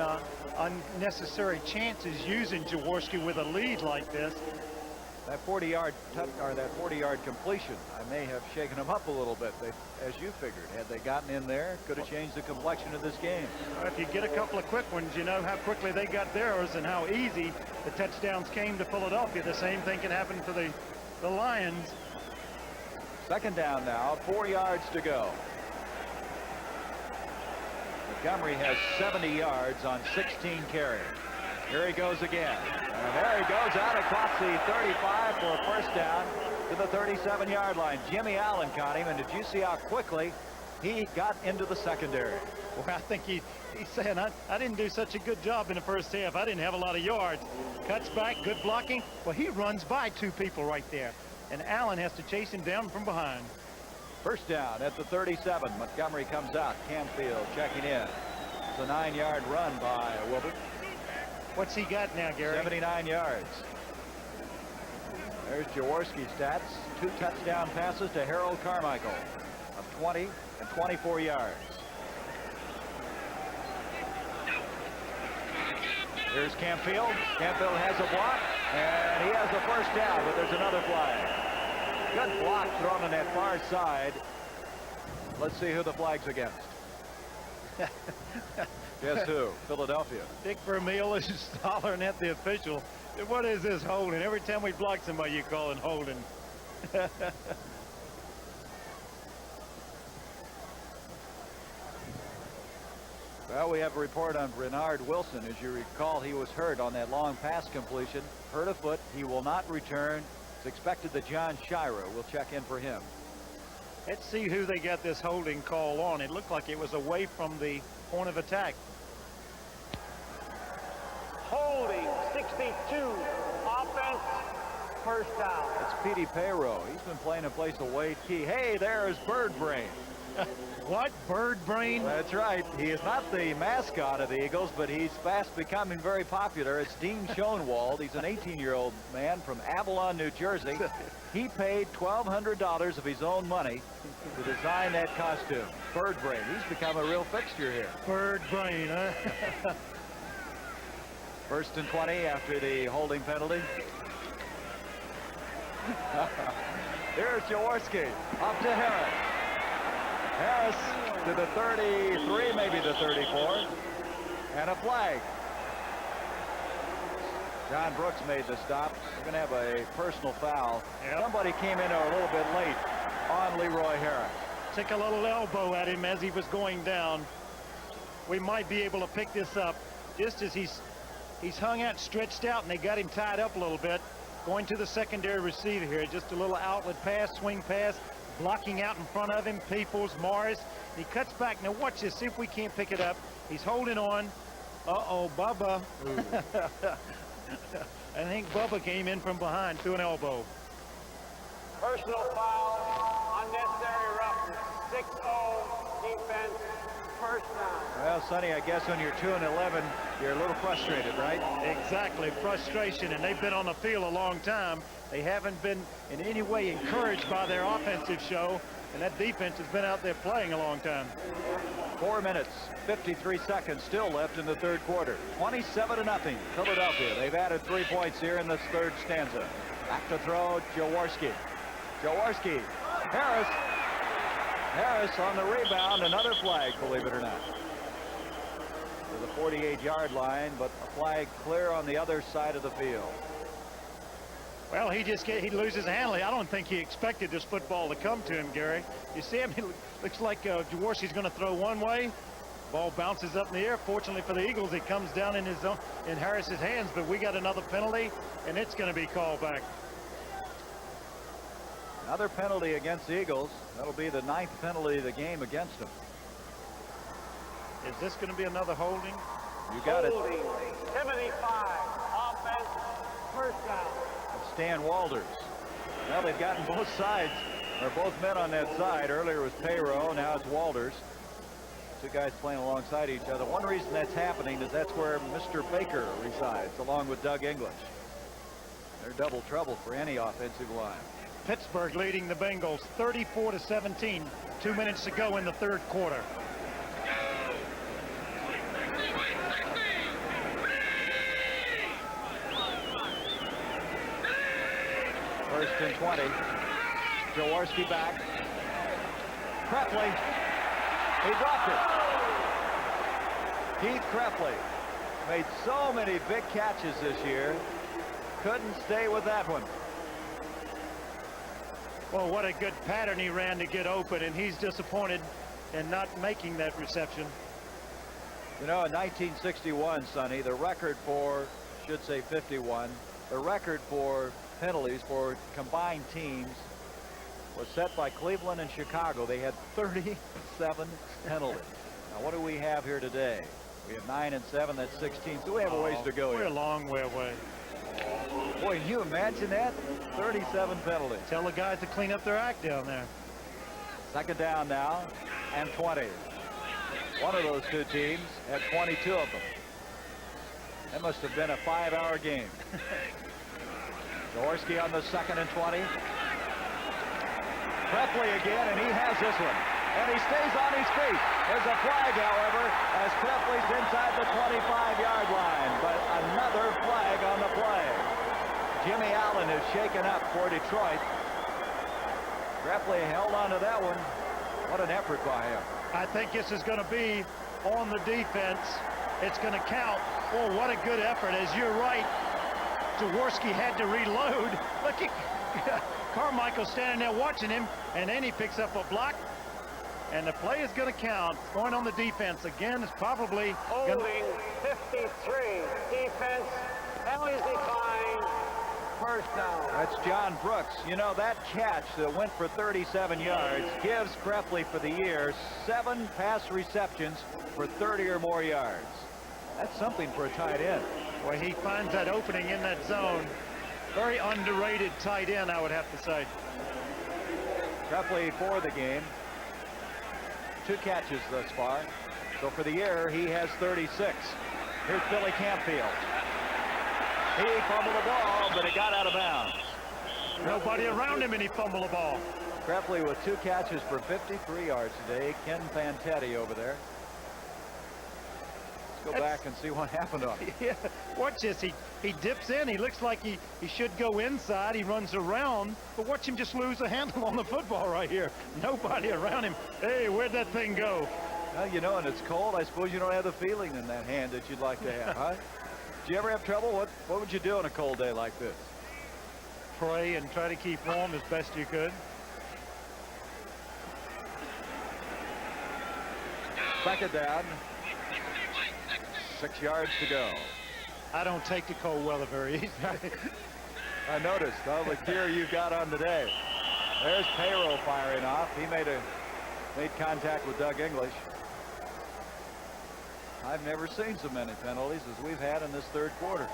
unnecessary chances using Jaworski with a lead like this. That 40-yard that 40-yard completion, I may have shaken them up a little bit. As you figured, had they gotten in there, could have changed the complexion of this game. Well, if you get a couple of quick ones, you know how quickly they got theirs and how easy the touchdowns came to Philadelphia. The same thing can happen for the Lions. Second down now, 4 yards to go. Montgomery has 70 yards on 16 carries. Here he goes again. And there he goes out across the 35 for a first down to the 37-yard line. Jimmy Allen caught him, and did you see how quickly he got into the secondary? Well, I think he's saying, I didn't do such a good job in the first half. I didn't have a lot of yards. Cuts back, good blocking. Well, he runs by two people right there, and Allen has to chase him down from behind. First down at the 37. Montgomery comes out. Canfield checking in. It's a 9-yard run by Wilbert. What's he got now, Gary? 79 yards. There's Jaworski's stats. 2 touchdown passes to Harold Carmichael of 20 and 24 yards. Here's Campfield. Campfield has a block, and he has a first down, but there's another flag. Good block thrown on that far side. Let's see who the flag's against. Guess who? Philadelphia. Dick Vermeil is hollering at the official. What is this holding? Every time we block somebody, you call it holding. Well, we have a report on Bernard Wilson. As you recall, he was hurt on that long pass completion. Hurt a foot. He will not return. It's expected that John Shira will check in for him. Let's see who they got this holding call on. It looked like it was away from the point of attack. Holding 62. Offense. First down. It's Petey Payroll. He's been playing in place of Wade Key. Hey, there's Bird Brain. What? Bird Brain? That's right. He is not the mascot of the Eagles, but he's fast becoming very popular. It's Dean Schoenwald. He's an 18-year-old man from Avalon, New Jersey. He paid $1,200 of his own money to design that costume. Bird Brain. He's become a real fixture here. Bird Brain, huh? First and 20 after the holding penalty. Here's Jaworski. Up to Harris. Harris to the 33, maybe the 34. And a flag. John Brooks made the stop. We're going to have a personal foul. Yep. Somebody came in a little bit late on Leroy Harris. Took a little elbow at him as he was going down. We might be able to pick this up just as he's hung out, stretched out, and they got him tied up a little bit. Going to the secondary receiver here. Just a little outlet pass, swing pass. Blocking out in front of him, Peoples, Morris. He cuts back. Now watch this, see if we can't pick it up. He's holding on. Uh-oh, Bubba. I think Bubba came in from behind through an elbow. Personal foul, unnecessary roughness, 6-0 defense, first down. Well, Sonny, I guess when you're 2-11, you're a little frustrated, right? Exactly, frustration, and they've been on the field a long time. They haven't been in any way encouraged by their offensive show, and that defense has been out there playing a long time. 4 minutes, 53 seconds still left in the third quarter. 27-0, Philadelphia. They've added 3 points here in this third stanza. Back to throw, Jaworski. Jaworski, Harris. Harris on the rebound, another flag, believe it or not. To the 48-yard line, but a flag clear on the other side of the field. Well, he loses handling. I don't think he expected this football to come to him, Gary. You see him, it looks like Jaworski's going to throw one way. Ball bounces up in the air. Fortunately for the Eagles, it comes down in Harris's hands, but we got another penalty, and it's going to be called back. Another penalty against the Eagles. That'll be the 9th penalty of the game against them. Is this going to be another holding? You got it. 75, offense, first down. Stan Walters. Well, they've gotten both sides, or both men on that side. Earlier was Payroll, now it's Walters. Two guys playing alongside each other. One reason that's happening is that's where Mr. Baker resides, along with Doug English. They're double trouble for any offensive line. Pittsburgh leading the Bengals 34-17. 2 minutes to go in the third quarter. First and 20. Jaworski back. Krepley. He dropped it. Keith Krepley made so many big catches this year. Couldn't stay with that one. Well, what a good pattern he ran to get open, and he's disappointed in not making that reception. You know, in 1961, Sonny, the record for, should say 51, the record for penalties for combined teams was set by Cleveland and Chicago. They had 37 penalties. Now, what do we have here today? We have 9 and 7. That's 16. So we have a ways to go here. We're a long way away. Boy, can you imagine that? 37 penalties. Tell the guys to clean up their act down there. Second down now and 20. One of those two teams had 22 of them. That must have been a 5-hour game. Jaworski on the 2nd and 20. Krepley again, and he has this one. and he stays on his feet. There's a flag, however, as Krepfle's inside the 25-yard line, but another flag on the play. Jimmy Allen is shaken up for Detroit. Krepfle held on to that one. What an effort by him. I think this is going to be on the defense. It's going to count. Oh, what a good effort. As you're right, Jaworski had to reload. Look at Carmichael standing there watching him, and then he picks up a block, and the play is going to count. Going on the defense again is probably Holding 53. Defense. Penalties declined. First down. That's John Brooks. You know, that catch that went for 37 yards gives Krepfle for the year 7 pass receptions for 30 or more yards. That's something for a tight end. Well, he finds that opening in that zone. Very underrated tight end, I would have to say. Krepfle for the game. 2 catches thus far. So for the year, he has 36. Here's Billy Campfield. He fumbled the ball, but it got out of bounds. Nobody around him, and he fumbled the ball. Krepfle with 2 catches for 53 yards today. Ken Fantetti over there. Let's go back and see what happened on him. Yeah, watch this. He dips in. He looks like he should go inside. He runs around, but watch him just lose a handle on the football right here. Nobody around him. Hey, where'd that thing go? Well, you know, and it's cold. I suppose you don't have the feeling in that hand that you'd like to have, huh? Do you ever have trouble? What would you do on a cold day like this? Pray and try to keep warm as best you could. Second down. 6 yards to go. I don't take the cold weather very easily. I noticed all the gear you got on today. There's Payroll firing off. He made contact with Doug English. I've never seen so many penalties as we've had in this third quarter.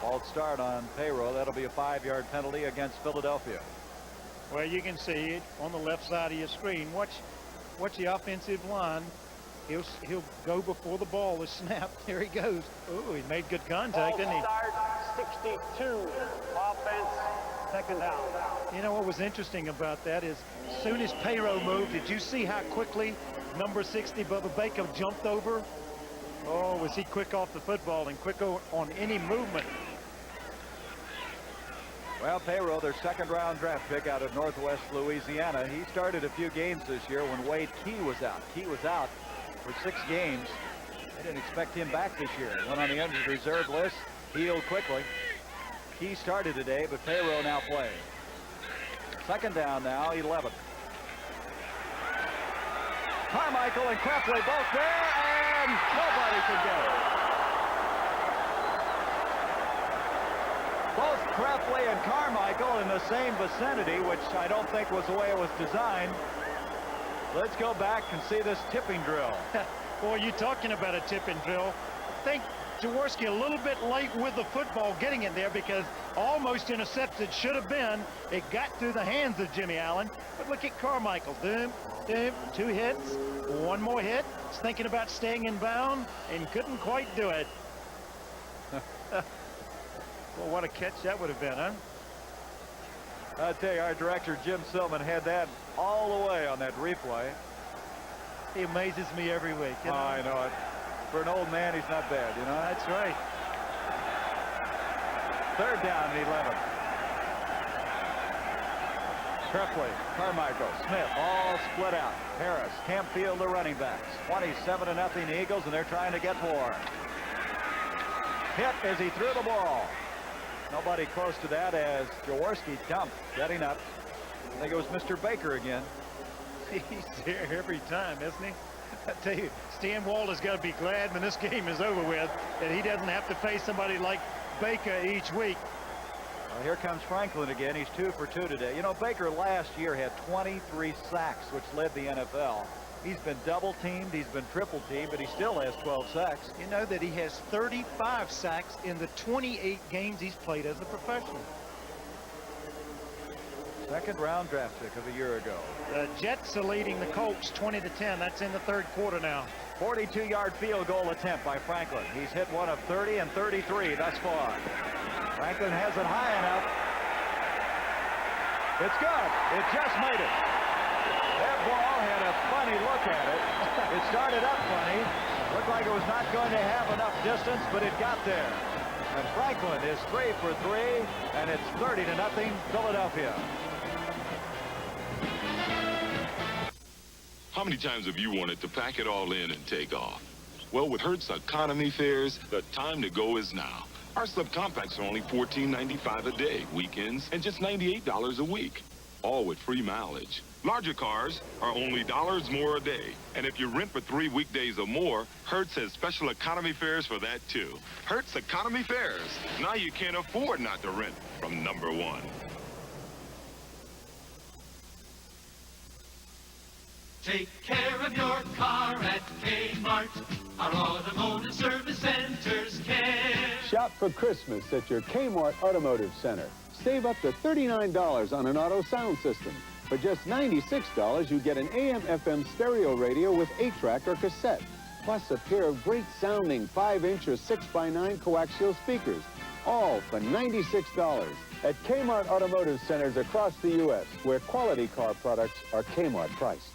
False start on Payroll. That'll be a 5-yard penalty against Philadelphia. Well, you can see it on the left side of your screen. Watch the offensive line. He'll go before the ball is snapped. There he goes. Oh, he made good contact, didn't he? Start 62. Offense. Second down. You know what was interesting about that is as soon as Payroll moved, did you see how quickly number 60 Bubba Baker jumped over? Oh, was he quick off the football and quick on any movement? Well, Payroll, their 2nd-round draft pick out of Northwest Louisiana. He started a few games this year when Wade Key was out. Key was out for 6 games. They didn't expect him back this year. Went on the injured reserve list, healed quickly. Key started today, but Payroll now playing. 2nd down now, 11. Carmichael and Krepfle both there, and nobody can get it. Both Krepfle and Carmichael in the same vicinity, which I don't think was the way it was designed. Let's go back and see this tipping drill. Boy, you're talking about a tipping drill. I think Jaworski a little bit late with the football getting it there because almost intercepted should have been. It got through the hands of Jimmy Allen. But look at Carmichael. 2 hits, 1 more hit. He's thinking about staying in bound and couldn't quite do it. Well, what a catch that would have been, huh? I tell you, our director, Jim Silman, had that all the way on that replay. He amazes me every week. Oh, I know it. For an old man, he's not bad, you know? That's right. 3rd down and 11. Krepfle, Carmichael, Smith, all split out. Harris, Campfield, the running backs. 27-0 Eagles, and they're trying to get more. Hit as he threw the ball. Nobody close to that as Jaworski dumped, getting up. I think it was Mr. Baker again. He's there every time, isn't he? I tell you, Stan Walter's got to be glad when this game is over with that he doesn't have to face somebody like Baker each week. Well, here comes Franklin again. He's 2 for 2 today. You know, Baker last year had 23 sacks, which led the NFL. He's been double teamed, he's been triple teamed, but he still has 12 sacks. You know that he has 35 sacks in the 28 games he's played as a professional. 2nd-round draft pick of a year ago. The Jets are leading the Colts 20-10. That's in the 3rd quarter now. 42-yard field goal attempt by Franklin. He's hit one of 30 and 33 thus far. Franklin has it high enough. It's good. It just made it. They're ball, had a funny look at it. It started up funny. Looked like it was not going to have enough distance, but it got there. And Franklin is 3 for 3, and it's 30-0 Philadelphia. How many times have you wanted to pack it all in and take off? Well, with Hertz Economy fares, the time to go is now. Our subcompacts are only $14.95 a day, weekends, and just $98 a week. All with free mileage. Larger cars are only $1 more a day. And if you rent for 3 weekdays or more, Hertz has special economy fares for that, too. Hertz Economy fares. Now you can't afford not to rent from number one. Take care of your car at Kmart. Our automotive service centers care. Shop for Christmas at your Kmart Automotive Center. Save up to $39 on an auto sound system. For just $96, you get an AM/FM stereo radio with 8-track or cassette, plus a pair of great sounding 5-inch or 6x9 coaxial speakers, all for $96 at Kmart Automotive Centers across the U.S., where quality car products are Kmart priced.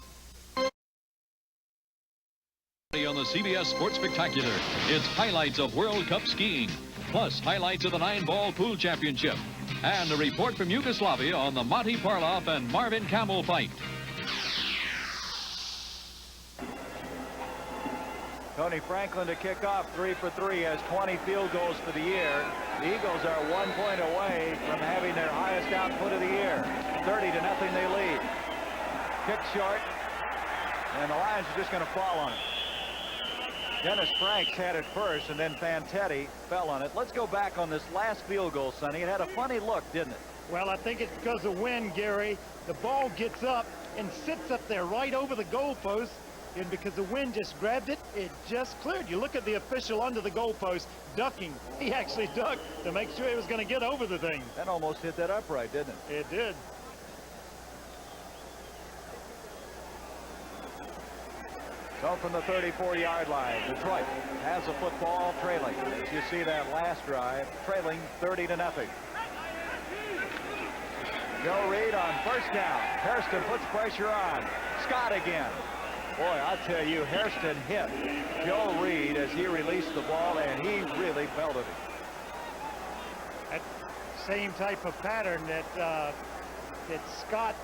On the CBS Sports Spectacular, it's highlights of World Cup skiing, plus highlights of the 9-ball pool championship, and a report from Yugoslavia on the Monty Parloff and Marvin Camel fight. Tony Franklin to kick off, 3 for 3, has 20 field goals for the year. The Eagles are 1 point away from having their highest output of the year. 30-0 they lead. Kick short, and the Lions are just going to fall on it. Dennis Franks had it first, and then Fantetti fell on it. Let's go back on this last field goal, Sonny. It had a funny look, didn't it? Well, I think it's because of wind, Gary. The ball gets up and sits up there right over the goalpost, and because the wind just grabbed it, it just cleared. You look at the official under the goalpost ducking. He actually ducked to make sure he was going to get over the thing. That almost hit that upright, didn't it? It did. So from the 34-yard line, Detroit has a football trailing. As you see that last drive, trailing 30-0. Joe Reed on first down. Hairston puts pressure on. Scott again. Boy, I tell you, Hairston hit Joe Reed as he released the ball, and he really pelted it. That same type of pattern that Scott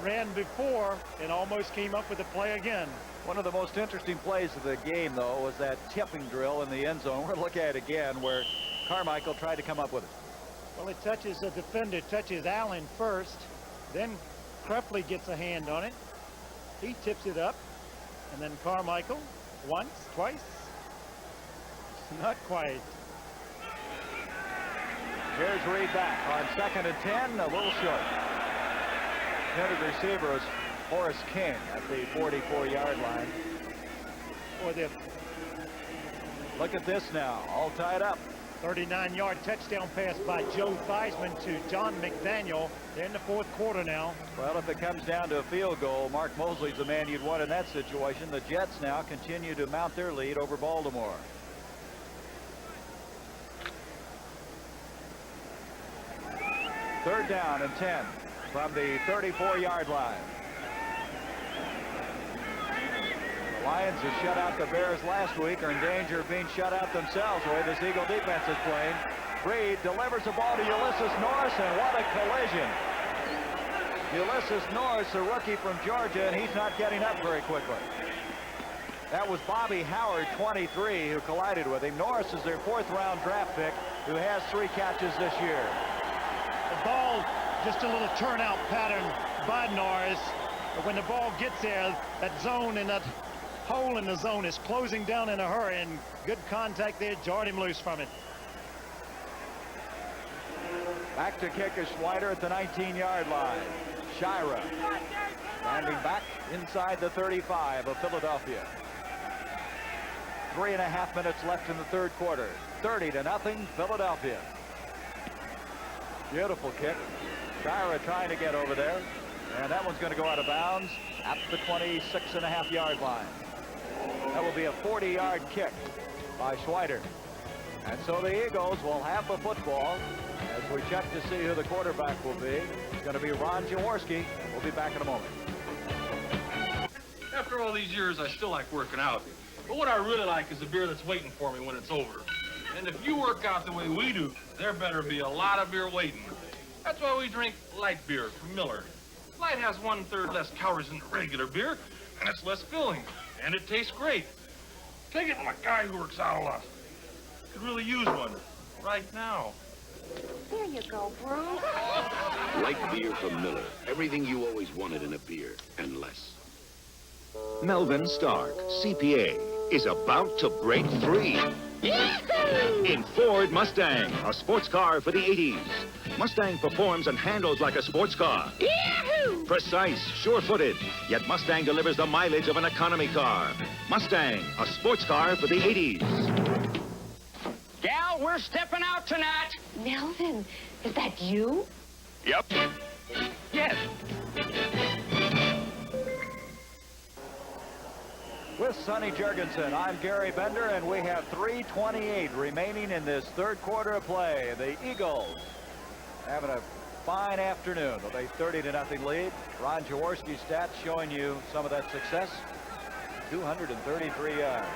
ran before and almost came up with the play again. One of the most interesting plays of the game, though, was that tipping drill in the end zone. We're going to look at it again where Carmichael tried to come up with it. Well, it touches the defender, touches Allen first. Then Krepfle gets a hand on it. He tips it up. And then Carmichael, once, twice. Not quite. Here's Reed back on 2nd and 10, a little short. Intended receiver is Horace King at the 44-yard line. Look at this now, all tied up. 39-yard touchdown pass by Joe Theismann to John McDaniel. They're in the 4th quarter now. Well, if it comes down to a field goal, Mark Mosley's the man you'd want in that situation. The Jets now continue to mount their lead over Baltimore. Third down and 10 from the 34-yard line. Lions who shut out the Bears last week are in danger of being shut out themselves the way this Eagle defense is playing. Reed delivers the ball to Ulysses Norris, and what a collision. Ulysses Norris, a rookie from Georgia, and he's not getting up very quickly. That was Bobby Howard, 23, who collided with him. Norris is their 4th-round draft pick, who has 3 catches this year. The ball, just a little turnout pattern by Norris. But when the ball gets there, that zone and that hole in the zone is closing down in a hurry, and good contact there jarred him loose from it. Back to kick is Schweider at the 19-yard line. Shira standing back inside the 35 of Philadelphia. 3.5 minutes left in the 3rd quarter. 30-0 Philadelphia. Beautiful kick. Shira trying to get over there, and that one's going to go out of bounds at the 26.5-yard line. That will be a 40-yard kick by Schweider. And so the Eagles will have the football as we check to see who the quarterback will be. It's going to be Ron Jaworski. We'll be back in a moment. after all these years, I still like working out. But what I really like is the beer that's waiting for me when it's over. And if you work out the way we do, there better be a lot of beer waiting. That's why we drink light beer from Miller. Light has 1/3 less calories than regular beer, and it's less filling, and it tastes great. Take it from a guy who works out a lot. Could really use one right now. There you go, Bruce. Light beer from Miller. Everything you always wanted in a beer, and less. Melvin Stark, CPA, is about to break free. In Ford Mustang, a sports car for the 80s. Mustang performs and handles like a sports car. Precise, sure-footed, yet Mustang delivers the mileage of an economy car. Mustang, a sports car for the 80s. Gal, we're stepping out tonight. Melvin, is that you? Yep. Yes. With Sonny Jurgensen, I'm Gary Bender, and we have 3:28 remaining in this third quarter of play. The Eagles having a fine afternoon with a 30-0 lead. Ron Jaworski's stats showing you some of that success. 233 yards.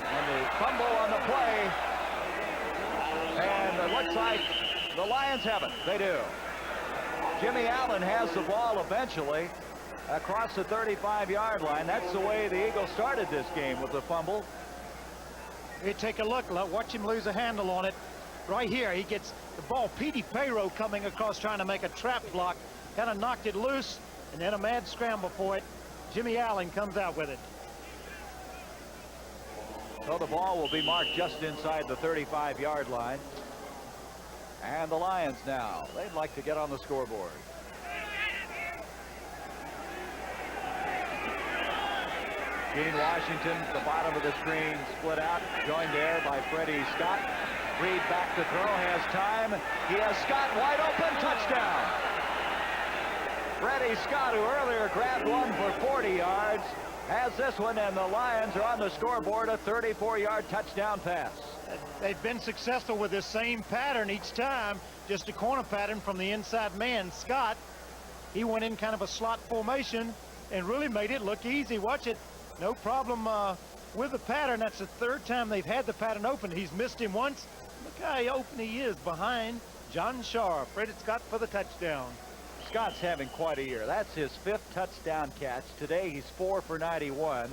And the fumble on the play. And it looks like the Lions have it. They do. Jimmy Allen has the ball eventually across the 35-yard line. That's the way the Eagles started this game, with the fumble. Here, take a look. Watch him lose a handle on it. Right here, he gets the ball. Petey Payroll coming across trying to make a trap block. Kind of knocked it loose, and then a mad scramble for it. Jimmy Allen comes out with it. So the ball will be marked just inside the 35-yard line. And the Lions now, they'd like to get on the scoreboard. Gene Washington, the bottom of the screen, split out, joined there by Freddie Scott. Reed back to throw, has time. He has Scott wide open, touchdown. Freddie Scott, who earlier grabbed one for 40 yards, has this one, and the Lions are on the scoreboard, a 34-yard touchdown pass. They've been successful with this same pattern each time, just a corner pattern from the inside man. Scott, he went in kind of a slot formation and really made it look easy. Watch it. No problem with the pattern. That's the third time they've had the pattern open. He's missed him once. Look how open he is behind John Shaw. Freddie Scott for the touchdown. Scott's having quite a year. That's his 5th touchdown catch. Today he's 4 for 91.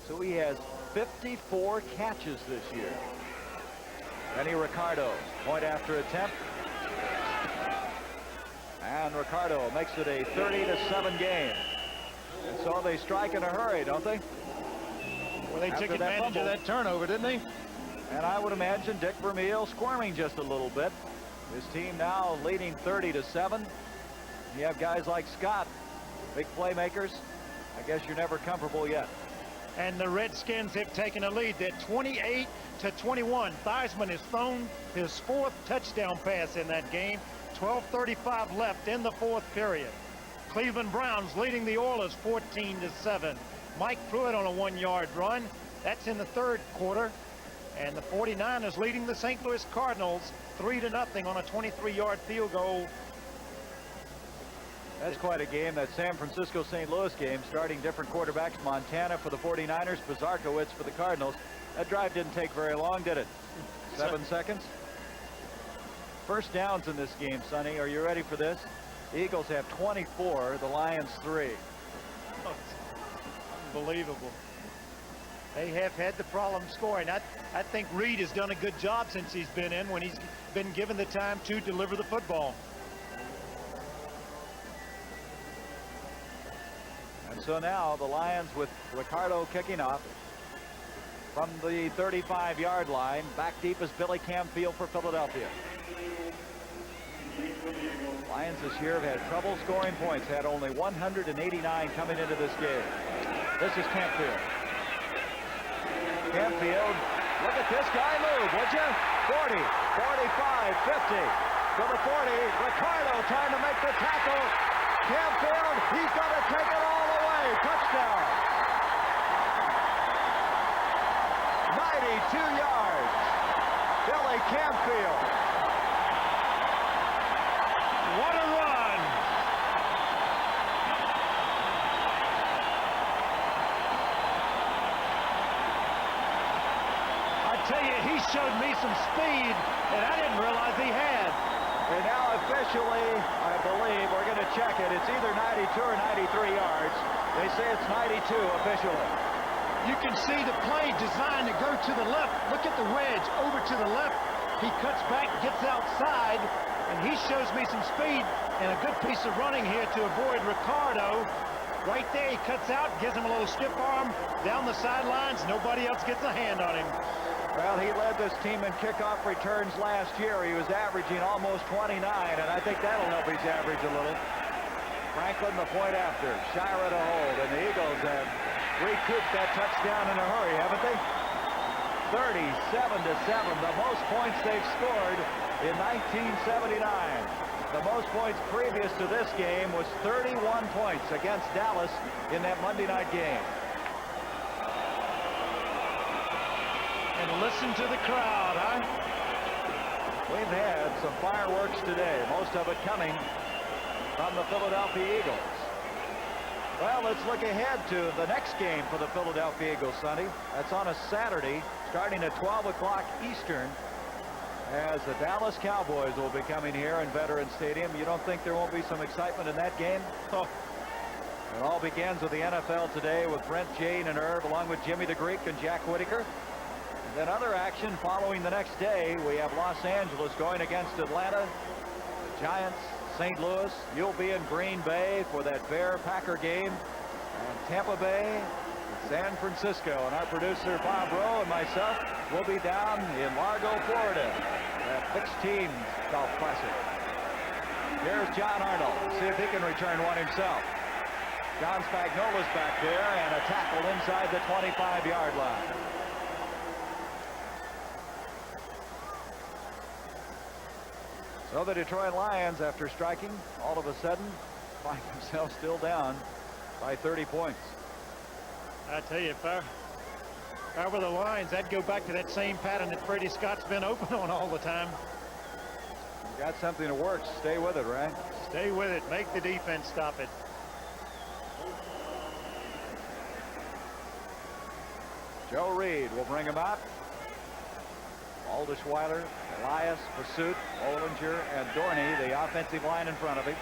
So he has 54 catches this year. Benny Ricardo, point after attempt. And Ricardo makes it a 30-7 game. And so they strike in a hurry, don't they? Well, they took advantage of that turnover, didn't they? And I would imagine Dick Vermeil squirming just a little bit. His team now leading 30-7. You have guys like Scott, big playmakers. I guess you're never comfortable yet. And the Redskins have taken a lead. They're 28-21. Theismann has thrown his 4th touchdown pass in that game. 12:35 left in the 4th period. Cleveland Browns leading the Oilers 14-7. Mike Pruitt on a 1-yard run. That's in the 3rd quarter. And the 49ers leading the St. Louis Cardinals 3-0 on a 23-yard field goal. That's quite a game. That San Francisco-St. Louis game, starting different quarterbacks. Montana for the 49ers, Pizarkowicz for the Cardinals. That drive didn't take very long, did it? 7 seconds. First downs in this game, Sonny. Are you ready for this? The Eagles have 24, the Lions 3. Oh, it's unbelievable. They have had the problem scoring. I think Reed has done a good job since he's been in, when he's been given the time to deliver the football. And so now the Lions with Ricardo kicking off from the 35-yard line. Back deep is Billy Camfield for Philadelphia. Lions this year have had trouble scoring points, had only 189 coming into this game. This is Camfield. Camfield, look at this guy move, would you? 40, 45, 50, to the 40. Ricardo trying to make the tackle. Camfield, he's going to take it all the way. Touchdown. 92 yards. Billy Camfield. What a run. tell you, he showed me some speed that I didn't realize he had. And now officially, I believe, we're going to check it. It's either 92 or 93 yards. They say it's 92 officially. You can see the play designed to go to the left. Look at the wedge over to the left. He cuts back, gets outside, and he shows me some speed and a good piece of running here to avoid Ricardo. Right there, he cuts out, gives him a little stiff arm down the sidelines. Nobody else gets a hand on him. Well, he led this team in kickoff returns last year. He was averaging almost 29, and I think that'll help his average a little. Franklin, the point after. Shira to hold, and the Eagles have recouped that touchdown in a hurry, haven't they? 37-7, the most points they've scored in 1979. The most points previous to this game was 31 points against Dallas in that Monday night game. And listen to the crowd, huh? We've had some fireworks today, most of it coming from the Philadelphia Eagles. Well, let's look ahead to the next game for the Philadelphia Eagles, Sonny. That's on a Saturday, starting at 12 o'clock Eastern, as the Dallas Cowboys will be coming here in Veterans Stadium. You don't think there won't be some excitement in that game? Oh. It all begins with the NFL today with Brent, Jane, and Irv, along with Jimmy the Greek and Jack Whitaker. And then other action following the next day. We have Los Angeles going against Atlanta, the Giants, St. Louis. You'll be in Green Bay for that Bear-Packer game. And Tampa Bay, San Francisco. And our producer, Bob Rowe, and myself will be down in Largo, Florida, at Fixed Teams Golf Classic. Here's John Arnold. See if he can return one himself. John Spagnola's back there, and a tackle inside the 25-yard line. So the Detroit Lions, after striking, all of a sudden find themselves still down by 30 points. I tell you, if I were the Lions, I'd go back to that same pattern that Freddie Scott's been open on all the time. You got something to work. Stay with it, right? Stay with it. Make the defense stop it. Joe Reed will bring him out. Aldershweiler, Elias, Pursuit, Olinger, and Dorney, the offensive line in front of him.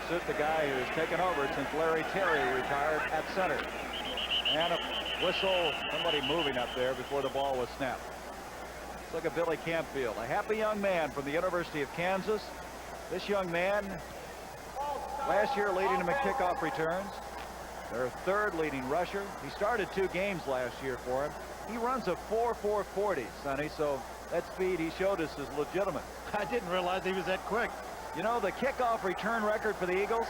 Pursuit, the guy who's taken over since Larry Terry retired at center. And a whistle, somebody moving up there before the ball was snapped. Let's look at Billy Campfield, a happy young man from the University of Kansas. This young man, last year leading them in kickoff returns. Their third leading rusher. He started 2 games last year for him. He runs a 4.40, Sonny, so that speed he showed us is legitimate. I didn't realize he was that quick. You know, the kickoff return record for the Eagles,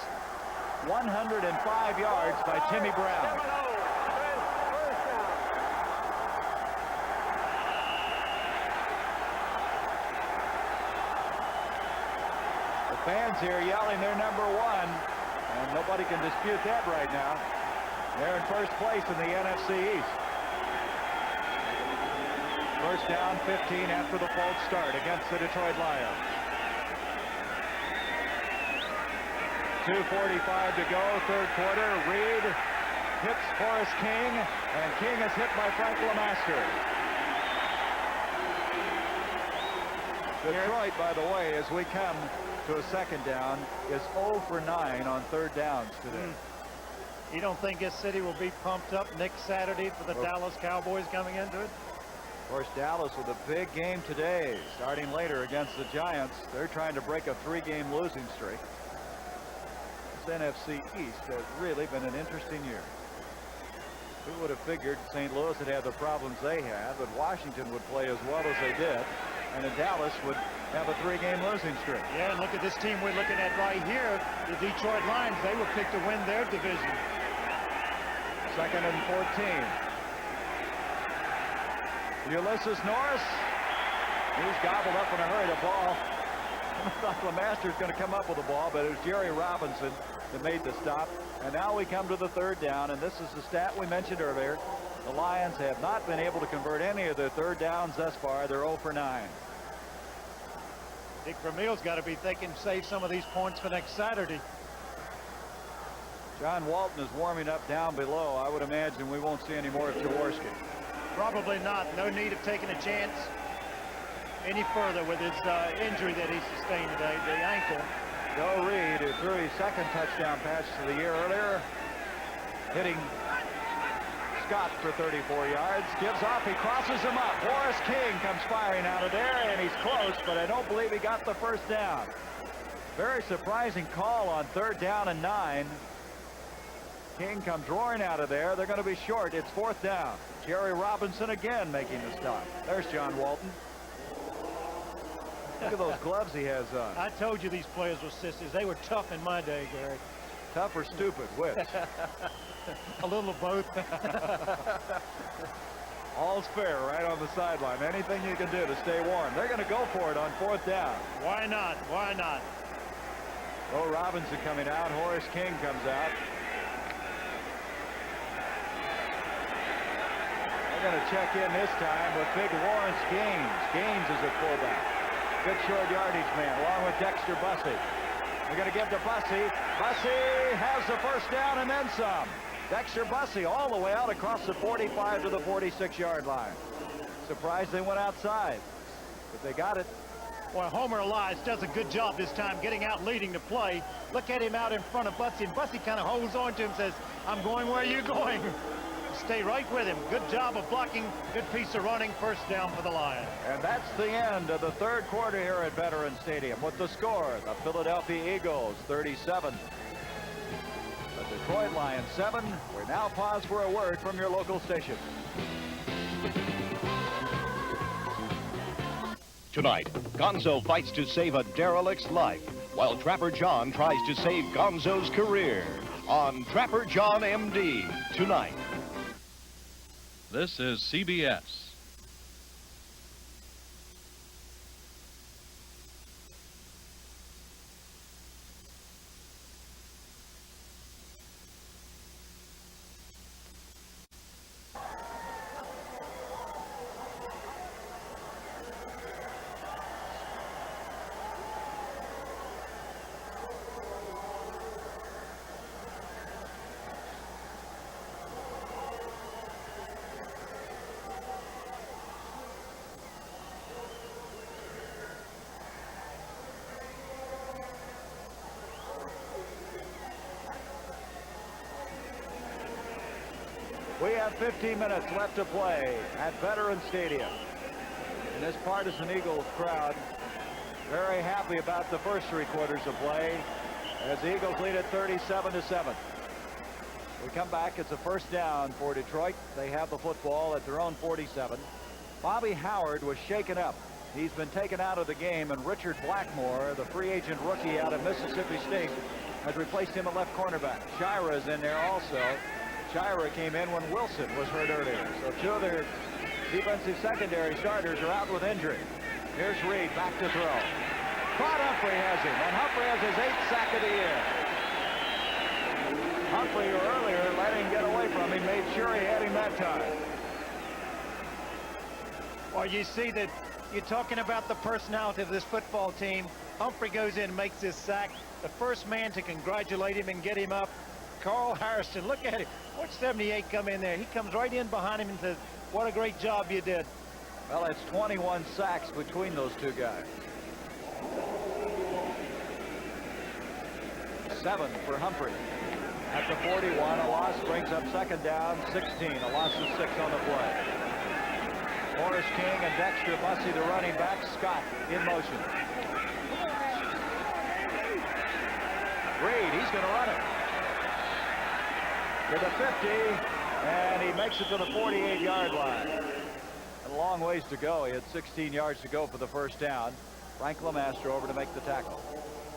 105 yards by Timmy Brown. The fans here yelling they're number 1, and nobody can dispute that right now. They're in first place in the NFC East. First down, 15 after the false start against the Detroit Lions. 2:45 to go, third quarter. Reed hits Forrest King, and King is hit by Frank LeMaster. Detroit, by the way, as we come to a second down, is 0 for 9 on third downs today. You don't think this city will be pumped up next Saturday for the Dallas Cowboys coming into it? Of course, Dallas with a big game today, starting later against the Giants. They're trying to break a 3-game losing streak. This NFC East has really been an interesting year. Who would have figured St. Louis would have the problems they had, but Washington would play as well as they did, and then Dallas would have a 3-game losing streak. Yeah, and look at this team we're looking at right here, the Detroit Lions. They were picked to win their division. 2nd and 14. Ulysses Norris, he's gobbled up in a hurry. The ball, I thought LeMaster's going to come up with the ball, but it was Jerry Robinson that made the stop. And now we come to the third down, and this is the stat we mentioned earlier. The Lions have not been able to convert any of their third downs thus far. They're 0 for 9. Dick Vermeil's got to be thinking, save some of these points for next Saturday. John Walton is warming up down below. I would imagine we won't see any more of Jaworski. Probably not. No need of taking a chance any further with his injury that he sustained today, the ankle. Joe Reed, who threw his second touchdown pass of the year earlier, hitting Scott for 34 yards, gives off, he crosses him up. Horace King comes firing out of there, and he's close, but I don't believe he got the first down. Very surprising call on 3rd down and 9. King comes roaring out of there. They're going to be short. It's 4th down. Jerry Robinson again making the stop. There's John Walton. Look at those gloves he has on. I told you these players were sissies. They were tough in my day, Gary. Tough or stupid? Which? A little of both. All's fair right on the sideline. Anything you can do to stay warm. They're going to go for it on 4th down. Why not? Why not? Bo Robinson coming out. Horace King comes out. They're going to check in this time with big Lawrence Gaines. Gaines is at fullback. Good short yardage man, along with Dexter Bussey. They're going to give to Bussey. Bussey has the first down and then some. Dexter Bussey all the way out across the 45 to the 46-yard line. Surprised they went outside, but they got it. Well, Homer Elias does a good job this time getting out leading the play. Look at him out in front of Bussey, and Bussey kind of holds on to him and says, I'm going where you're going. Stay right with him. Good job of blocking. Good piece of running. First down for the Lions. And that's the end of the 3rd quarter here at Veterans Stadium. With the score, the Philadelphia Eagles 37. The Detroit Lions 7. We now pause for a word from your local station. Tonight, Gonzo fights to save a derelict's life, while Trapper John tries to save Gonzo's career. On Trapper John MD, tonight. This is CBS. We have 15 minutes left to play at Veterans Stadium. And this partisan Eagles crowd very happy about the first 3 quarters of play as the Eagles lead at 37-7. We come back. It's a first down for Detroit. They have the football at their own 47. Bobby Howard was shaken up. He's been taken out of the game, and Richard Blackmore, the free agent rookie out of Mississippi State, has replaced him at left cornerback. Shira is in there also. Shira came in when Wilson was hurt earlier. So 2 of their defensive secondary starters are out with injury. Here's Reed back to throw. Caught Humphrey has him, and Humphrey has his 8th sack of the year. Humphrey earlier let him get away from him, made sure he had him that time. Well, you see that you're talking about the personality of this football team. Humphrey goes in and makes this sack. The first man to congratulate him and get him up, Carl Harrison. Look at him. Watch 78 come in there. He comes right in behind him and says, what a great job you did. Well, it's 21 sacks between those 2 guys. 7 for Humphrey. At the 41, a loss brings up second down, 16. A loss of 6 on the play. Horace King and Dexter Bussey, the running back. Scott in motion. Reed, he's going to run it to the 50, and he makes it to the 48-yard line. A long ways to go. He had 16 yards to go for the first down. Frank LeMastro over to make the tackle.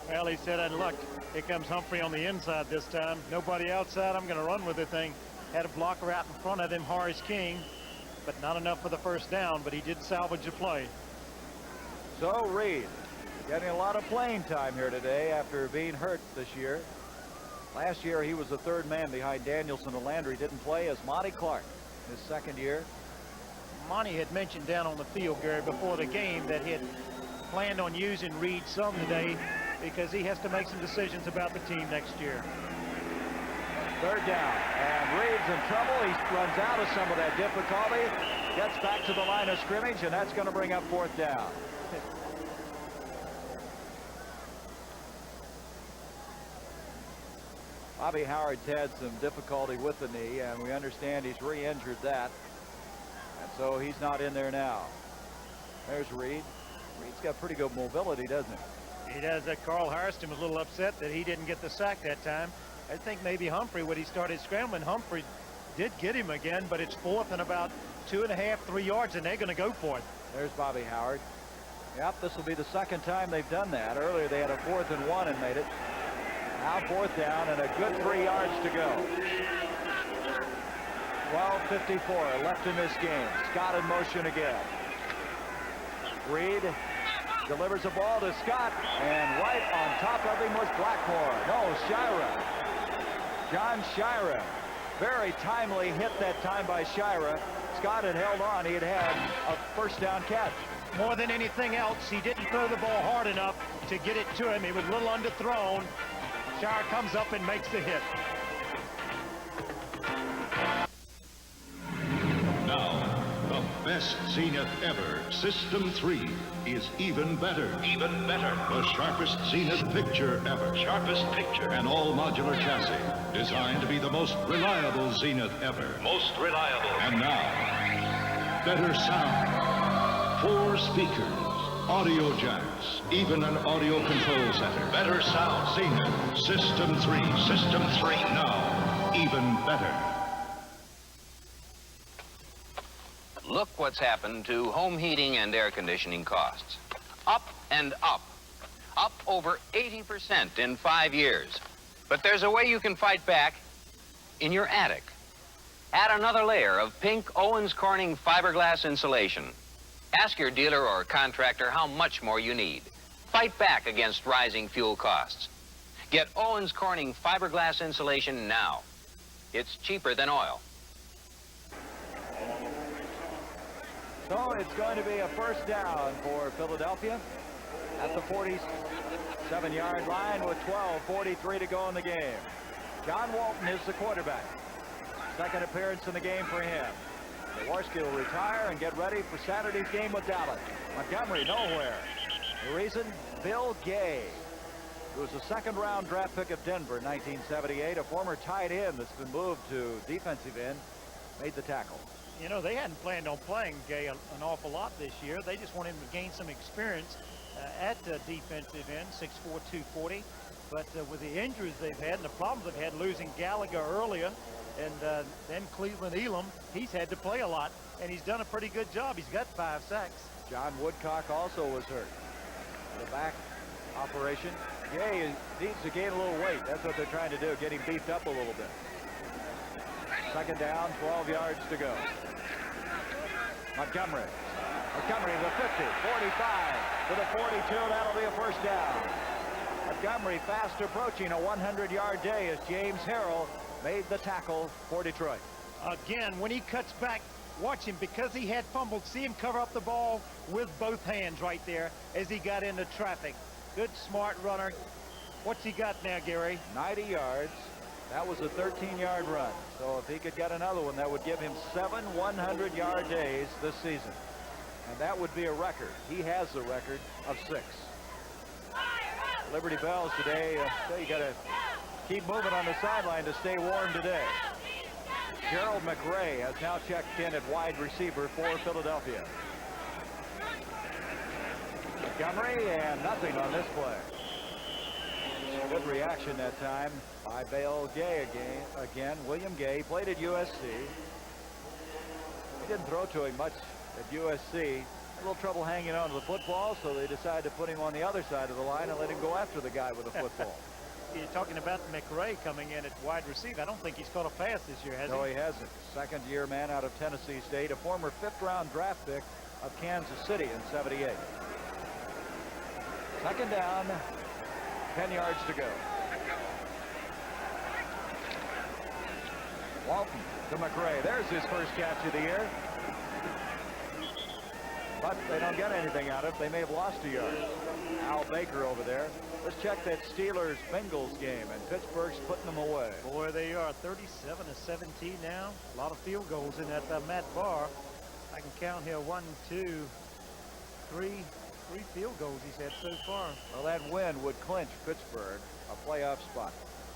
Well, he said, and look, here comes Humphrey on the inside this time. Nobody outside. I'm going to run with the thing. Had a blocker out in front of him, Horace King, but not enough for the first down, but he did salvage the play. So Reed getting a lot of playing time here today after being hurt this year. Last year he was the 3rd man behind Danielson and Landry. Didn't play as Monty Clark his 2nd year. Monty had mentioned down on the field, Gary, before the game that he had planned on using Reed some today because he has to make some decisions about the team next year. 3rd down, and Reed's in trouble. He runs out of some of that difficulty. Gets back to the line of scrimmage, and that's going to bring up 4th down. Bobby Howard's had some difficulty with the knee, and we understand he's re-injured that. And so he's not in there now. There's Reed. Reed's got pretty good mobility, doesn't he? He does. Carl Hairston was a little upset that he didn't get the sack that time. I think maybe Humphrey, when he started scrambling, Humphrey did get him again, but it's 4th and about 2.5, 3 yards, and they're going to go for it. There's Bobby Howard. Yep, this will be the second time they've done that. Earlier they had a 4th and 1 and made it. Now 4th down and a good 3 yards to go. 12:54 left in this game. Scott in motion again. Reed delivers the ball to Scott, and right on top of him was Blackmore. No, Shira. John Shira. Very timely hit that time by Shira. Scott had held on. He had a 1st down catch. More than anything else, he didn't throw the ball hard enough to get it to him. He was a little underthrown. Shire comes up and makes the hit. Now, the best Zenith ever, System 3, is even better. Even better. The sharpest Zenith picture ever. Sharpest picture. An all-modular chassis, designed to be the most reliable Zenith ever. Most reliable. And now, better sound. 4 speakers. Audio jacks, even an audio control center. Better sound. Zenith System 3. System 3. Now, even better. Look what's happened to home heating and air conditioning costs. Up and up. Up over 80% in 5 years. But there's a way you can fight back in your attic. Add another layer of pink Owens Corning fiberglass insulation. Ask your dealer or contractor how much more you need. Fight back against rising fuel costs. Get Owens Corning fiberglass insulation now. It's cheaper than oil. So it's going to be a 1st down for Philadelphia at the 47-yard line with 12:43 to go in the game. John Walton is the quarterback. 2nd appearance in the game for him. Jaworski will retire and get ready for Saturday's game with Dallas. Montgomery nowhere. The reason, Bill Gay, who was a 2nd-round draft pick of Denver in 1978, a former tight end that's been moved to defensive end, made the tackle. You know, they hadn't planned on playing Gay an awful lot this year. They just want him to gain some experience at defensive end, 6'4", 240. But with the injuries they've had and the problems they've had, losing Gallagher earlier, and then Cleveland Elam, he's had to play a lot, and he's done a pretty good job. He's got 5 sacks. John Woodcock also was hurt. The back operation. Gay needs to gain a little weight. That's what they're trying to do, get him beefed up a little bit. 2nd down, 12 yards to go. Montgomery to the 50, 45, to the 42. That'll be a 1st down. Montgomery fast approaching a 100-yard day as James Harrell made the tackle for Detroit. Again, when he cuts back, watch him, because he had fumbled. See him cover up the ball with both hands right there as he got into traffic. Good, smart runner. What's he got now, Gary? 90 yards. That was a 13-yard run. So if he could get another one, that would give him 7 100-yard days this season. And that would be a record. He has the record of 6. Liberty Bells today, you got to keep moving on the sideline to stay warm today. Gerald McRae has now checked in at wide receiver for Philadelphia. Montgomery, and nothing on this play. Good reaction that time by Bill Gay again. William Gay played at USC. He didn't throw to him much at USC. A little trouble hanging on to the football, so they decided to put him on the other side of the line and let him go after the guy with the football. You're talking about McRae coming in at wide receiver. I don't think he's caught a pass this year, has he? No, he hasn't. 2nd-year man out of Tennessee State, a former 5th-round draft pick of Kansas City in '78. 2nd down, 10 yards to go. Walton to McRae. There's his first catch of the year. But they don't get anything out of it. They may have lost a yard. Al Baker over there. Let's check that Steelers-Bengals game, and Pittsburgh's putting them away. Boy, they are 37-17 now. A lot of field goals in that Matt Barr. I can count here 1, 2, 3 field goals he's had so far. Well, that win would clinch Pittsburgh a playoff spot.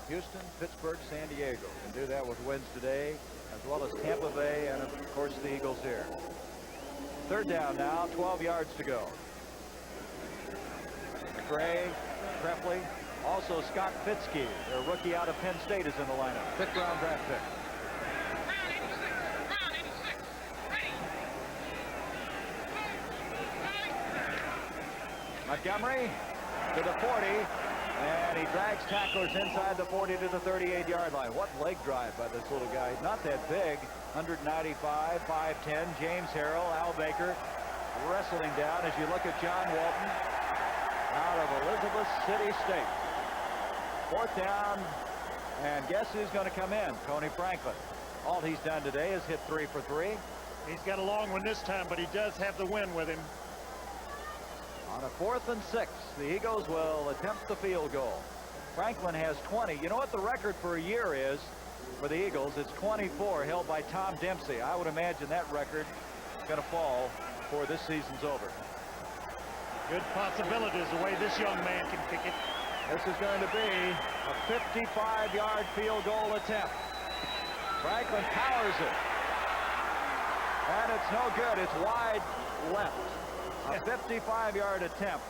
Houston, Pittsburgh, San Diego can do that with wins today, as well as Tampa Bay and, of course, the Eagles here. Third down now, 12 yards to go. McRae, Trepley, also Scott Fitzke, their rookie out of Penn State, is in the lineup. 5th round draft pick. Montgomery to the 40, and he drags tacklers inside the 40 to the 38-yard line. What leg drive by this little guy. He's not that big. 195, 5'10", James Harrell, Al Baker wrestling down as you look at John Walton out of Elizabeth City State. 4th down, and guess who's going to come in? Tony Franklin. All he's done today is hit 3 for 3. He's got a long one this time, but he does have the win with him. On a 4th and 6, the Eagles will attempt the field goal. Franklin has 20. You know what the record for a year is for the Eagles? It's 24, held by Tom Dempsey. I would imagine that record is going to fall before this season's over. Good possibilities the way this young man can kick it. This is going to be a 55-yard field goal attempt. Franklin powers it. And it's no good. It's wide left. A 55-yard attempt.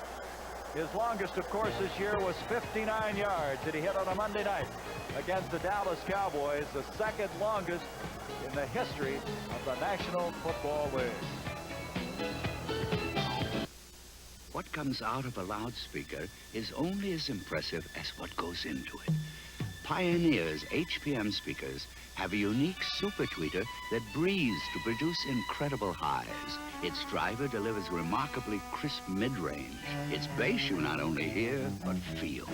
His longest, of course, this year was 59 yards that he hit on a Monday night against the Dallas Cowboys, the second longest in the history of the National Football League. What comes out of a loudspeaker is only as impressive as what goes into it. Pioneer's HPM speakers have a unique super tweeter that breathes to produce incredible highs. Its driver delivers remarkably crisp mid-range. Its bass you not only hear, but feel.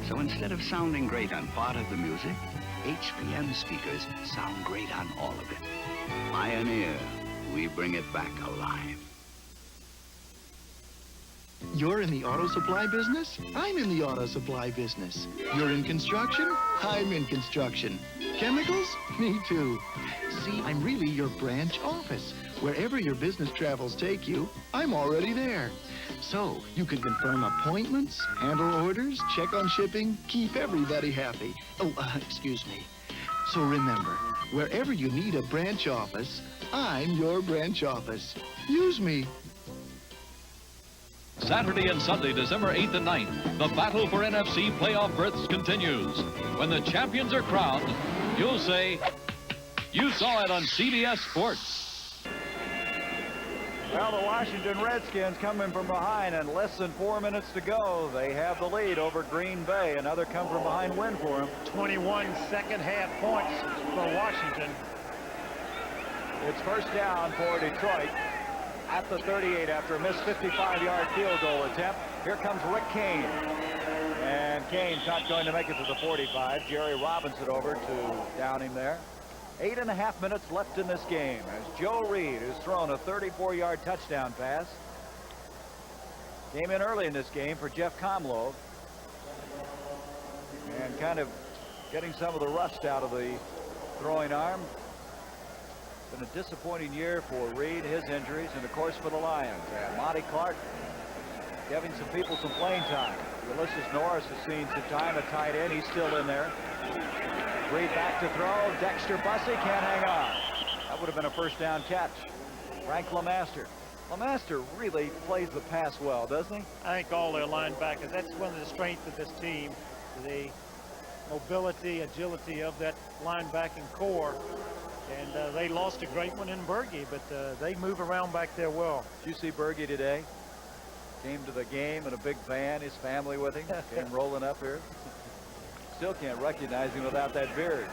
So instead of sounding great on part of the music, HPM speakers sound great on all of it. Pioneer, we bring it back alive. You're in the auto supply business? I'm in the auto supply business. You're in construction? I'm in construction. Chemicals? Me too. See, I'm really your branch office. Wherever your business travels take you, I'm already there. So you can confirm appointments, handle orders, check on shipping, keep everybody happy. Excuse me. So remember, wherever you need a branch office, I'm your branch office. Use me. Saturday and Sunday, December 8th and 9th, the battle for NFC playoff berths continues. When the champions are crowned, you'll say, you saw it on CBS Sports. Well, the Washington Redskins coming from behind, and less than 4 minutes to go. They have the lead over Green Bay. Another come from behind win for them. 21 second half points for Washington. It's first down for Detroit at the 38 after a missed 55-yard field goal attempt. Here comes Rick Kane. And Kane's not going to make it to the 45. Jerry Robinson over to down him there. 8.5 minutes left in this game as Joe Reed has thrown a 34-yard touchdown pass. Came in early in this game for Jeff Comlo. And kind of getting some of the rust out of the throwing arm. Been a disappointing year for Reed, his injuries, and of course for the Lions. And Monty Clark giving some people some playing time. Ulysses Norris has seen some time at tight end. He's still in there. Reed back to throw. Dexter Bussey can't hang on. That would have been a first down catch. Frank LeMaster. LeMaster really plays the pass well, doesn't he? I think all their linebackers, that's one of the strengths of this team. The mobility, agility of that linebacking core. And they lost a great one in Berge, but they move around back there well. Did you see Berge today? Came to the game in a big van, his family with him. Came rolling up here. Still can't recognize him without that beard.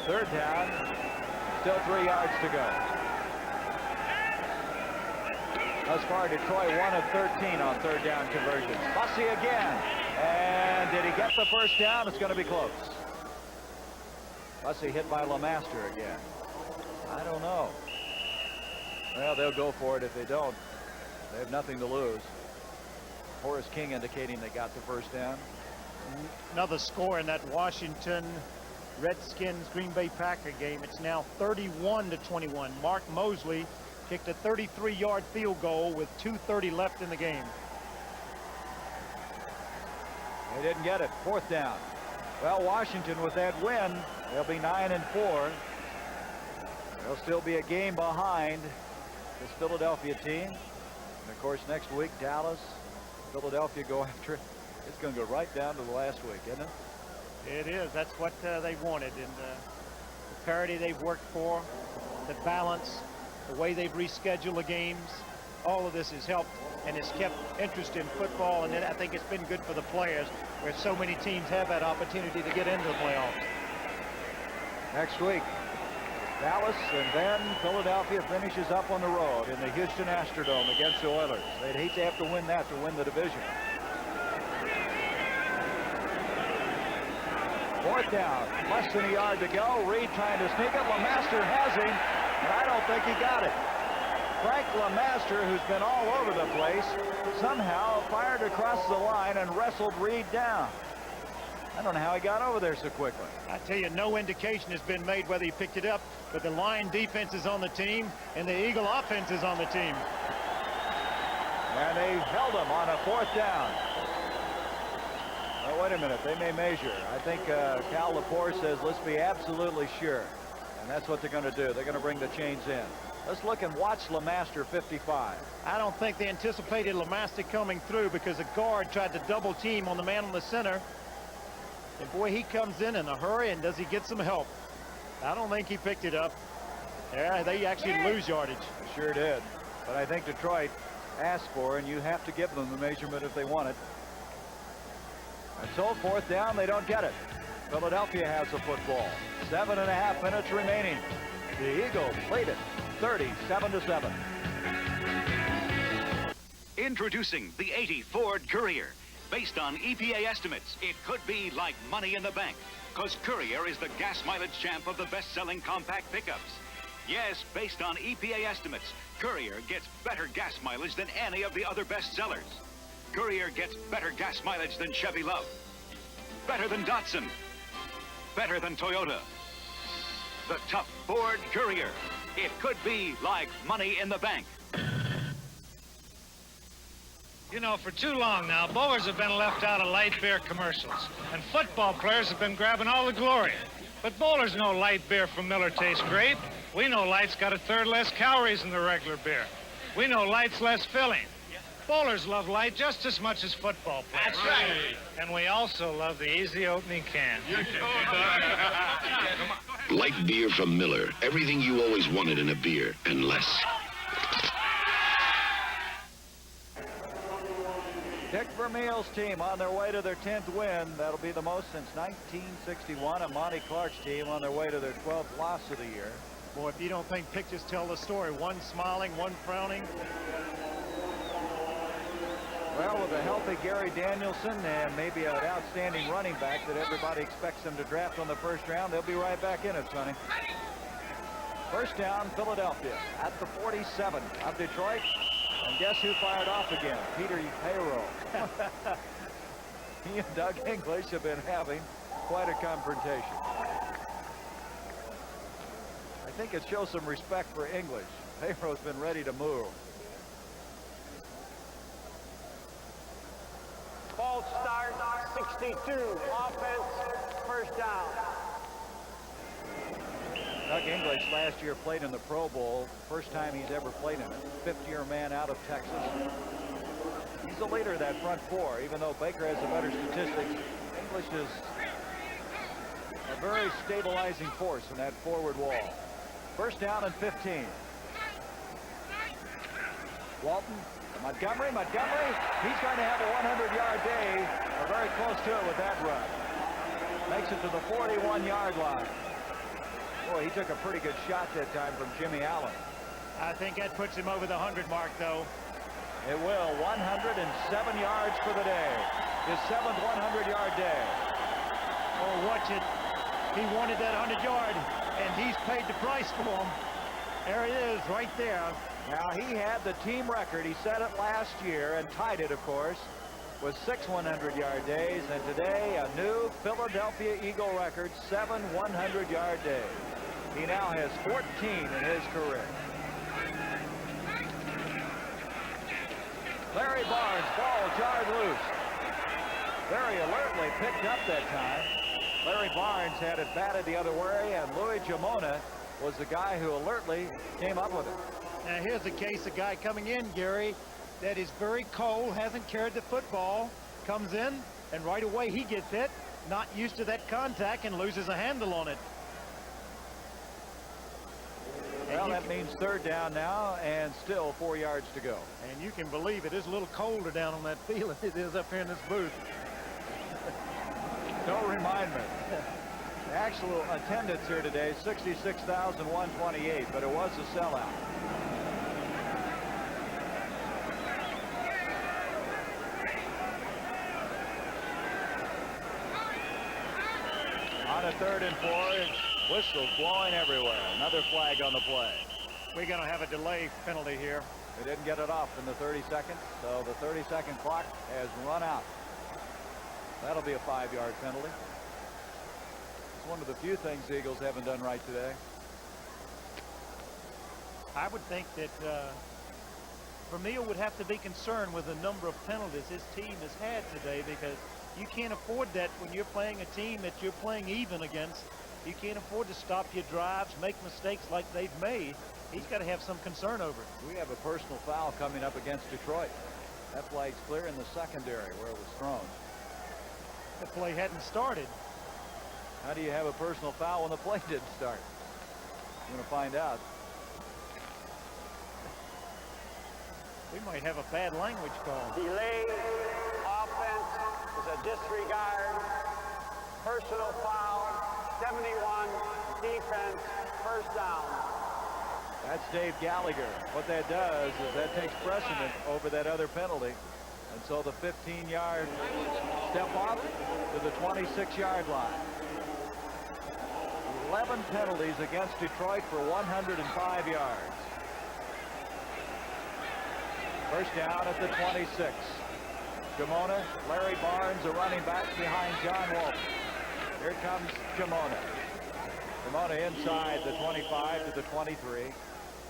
Third down. Still 3 yards to go. Thus far, Detroit 1 of 13 on third down conversions. Bussey again. And did he get the first down? It's going to be close. Bussey hit by LeMaster again. I don't know. Well, they'll go for it if they don't. They have nothing to lose. Horace King indicating they got the first down. Another score in that Washington Redskins Green Bay Packer game. It's now 31-21. Mark Mosley kicked a 33-yard field goal with 2:30 left in the game. They didn't get it. 4th down. Well, Washington with that win, they'll be 9-4. They'll still be a game behind this Philadelphia team. And of course, next week, Dallas, Philadelphia go after it. It's going to go right down to the last week, isn't it? It is. That's what they wanted. And the parity they've worked for, the balance, the way they've rescheduled the games, all of this has helped and has kept interest in football. And I think it's been good for the players, where so many teams have that opportunity to get into the playoffs. Next week, Dallas, and then Philadelphia finishes up on the road in the Houston Astrodome against the Oilers. They'd hate to have to win that to win the division. 4th down, less than a yard to go. Reed trying to sneak it. LeMaster has him, and I don't think he got it. Frank LeMaster, who's been all over the place, somehow fired across the line and wrestled Reed down. I don't know how he got over there so quickly. I tell you, no indication has been made whether he picked it up, but the Lion defense is on the team and the Eagle offense is on the team. And they held him on a 4th down. Oh, wait a minute, they may measure. I think Cal Lepore says, let's be absolutely sure. And that's what they're going to do. They're going to bring the chains in. Let's look and watch LeMaster 55. I don't think they anticipated LeMaster coming through, because the guard tried to double team on the man on the center. And boy, he comes in a hurry, and does he get some help? I don't think he picked it up. Yeah, they actually lose yardage. Sure did. But I think Detroit asked for, and you have to give them the measurement if they want it. And so 4th down, they don't get it. Philadelphia has the football. 7.5 minutes remaining. The Eagles lead it 37-7. Introducing the 80 Ford Courier. Based on EPA estimates, it could be like money in the bank, because Courier is the gas mileage champ of the best-selling compact pickups. Yes, based on EPA estimates, Courier gets better gas mileage than any of the other bestsellers. Courier gets better gas mileage than Chevy Love, better than Datsun, better than Toyota. The tough Ford Courier. It could be like money in the bank. You know, for too long now, bowlers have been left out of light beer commercials, and football players have been grabbing all the glory. But bowlers know light beer from Miller tastes great. We know light's got 1/3 less calories than the regular beer. We know light's less filling. Bowlers love light just as much as football players. That's right. And we also love the easy opening can. Light beer from Miller. Everything you always wanted in a beer, and less. Dick Vermeil's team on their way to their 10th win. That'll be the most since 1961. And Monty Clark's team on their way to their 12th loss of the year. Boy, if you don't think pictures tell the story, one smiling, one frowning. Well, with a healthy Gary Danielson and maybe an outstanding running back that everybody expects them to draft on the 1st round, they'll be right back in it, Sonny. 1st down, Philadelphia at the 47 of Detroit. And guess who fired off again? Peter Payroll. He and Doug English have been having quite a confrontation. I think it shows some respect for English. Payroll's been ready to move. False start, 62. Offense, 1st down. Doug English last year played in the Pro Bowl. First time he's ever played in it. 5th-year man out of Texas. He's the leader of that front four, even though Baker has the better statistics. English is a very stabilizing force in that forward wall. 1st down and 15. Walton. Montgomery, he's going to have a 100-yard day, or very close to it with that run. Makes it to the 41-yard line. Boy, he took a pretty good shot that time from Jimmy Allen. I think that puts him over the 100 mark, though. It will. 107 yards for the day. His 7th 100-yard day. Oh, watch it. He wanted that 100-yard, and he's paid the price for him. There it is, right there. Now, he had the team record. He set it last year and tied it, of course. with 6 100-yard days, and today a new Philadelphia Eagle record, 7 100-yard days. He now has 14 in his career. Larry Barnes, ball jarred loose. Very alertly picked up that time. Larry Barnes had it batted the other way, and Louis Jamona was the guy who alertly came up with it. Now here's a case of guy coming in, Gary, that is very cold, hasn't carried the football, comes in, and right away he gets hit, not used to that contact, and loses a handle on it. Well, that means 3rd down now, and still 4 yards to go. And you can believe it is a little colder down on that field than it is up here in this booth. Don't remind me. The actual attendance here today, 66,128, but it was a sellout. On a 3rd and 4, whistles blowing everywhere. Another flag on the play. We're going to have a delay penalty here. They didn't get it off in the 30 seconds, so the 30-second clock has run out. That'll be a 5-yard penalty. It's one of the few things the Eagles haven't done right today. I would think that Vermeil would have to be concerned with the number of penalties his team has had today, because you can't afford that when you're playing a team that you're playing even against. You can't afford to stop your drives, make mistakes like they've made. He's got to have some concern over it. We have a personal foul coming up against Detroit. That flag's clear in the secondary where it was thrown. The play hadn't started. How do you have a personal foul when the play didn't start? I'm going to find out. We might have a bad language call. Delay offense is a disregard. Personal foul, 71, defense, 1st down. That's Dave Gallagher. What that does is that takes precedent over that other penalty. And so the 15-yard step off to the 26-yard line. 11 penalties against Detroit for 105 yards. 1st down at the 26. Jamona, Larry Barnes, a running back behind John Walton. Here comes Jamona. Jamona inside the 25 to the 23.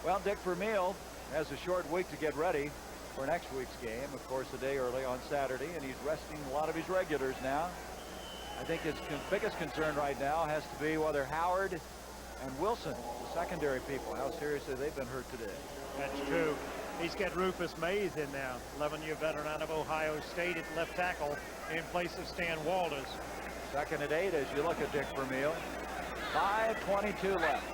Well, Dick Vermeil has a short week to get ready for next week's game. Of course, a day early on Saturday, and he's resting a lot of his regulars now. I think his biggest concern right now has to be whether Howard and Wilson, the secondary people, how seriously they've been hurt today. That's true. He's got Rufus Mays in now, 11-year veteran out of Ohio State at left tackle in place of Stan Walters. 2nd and 8 as you look at Dick Vermeil. 5:22 left.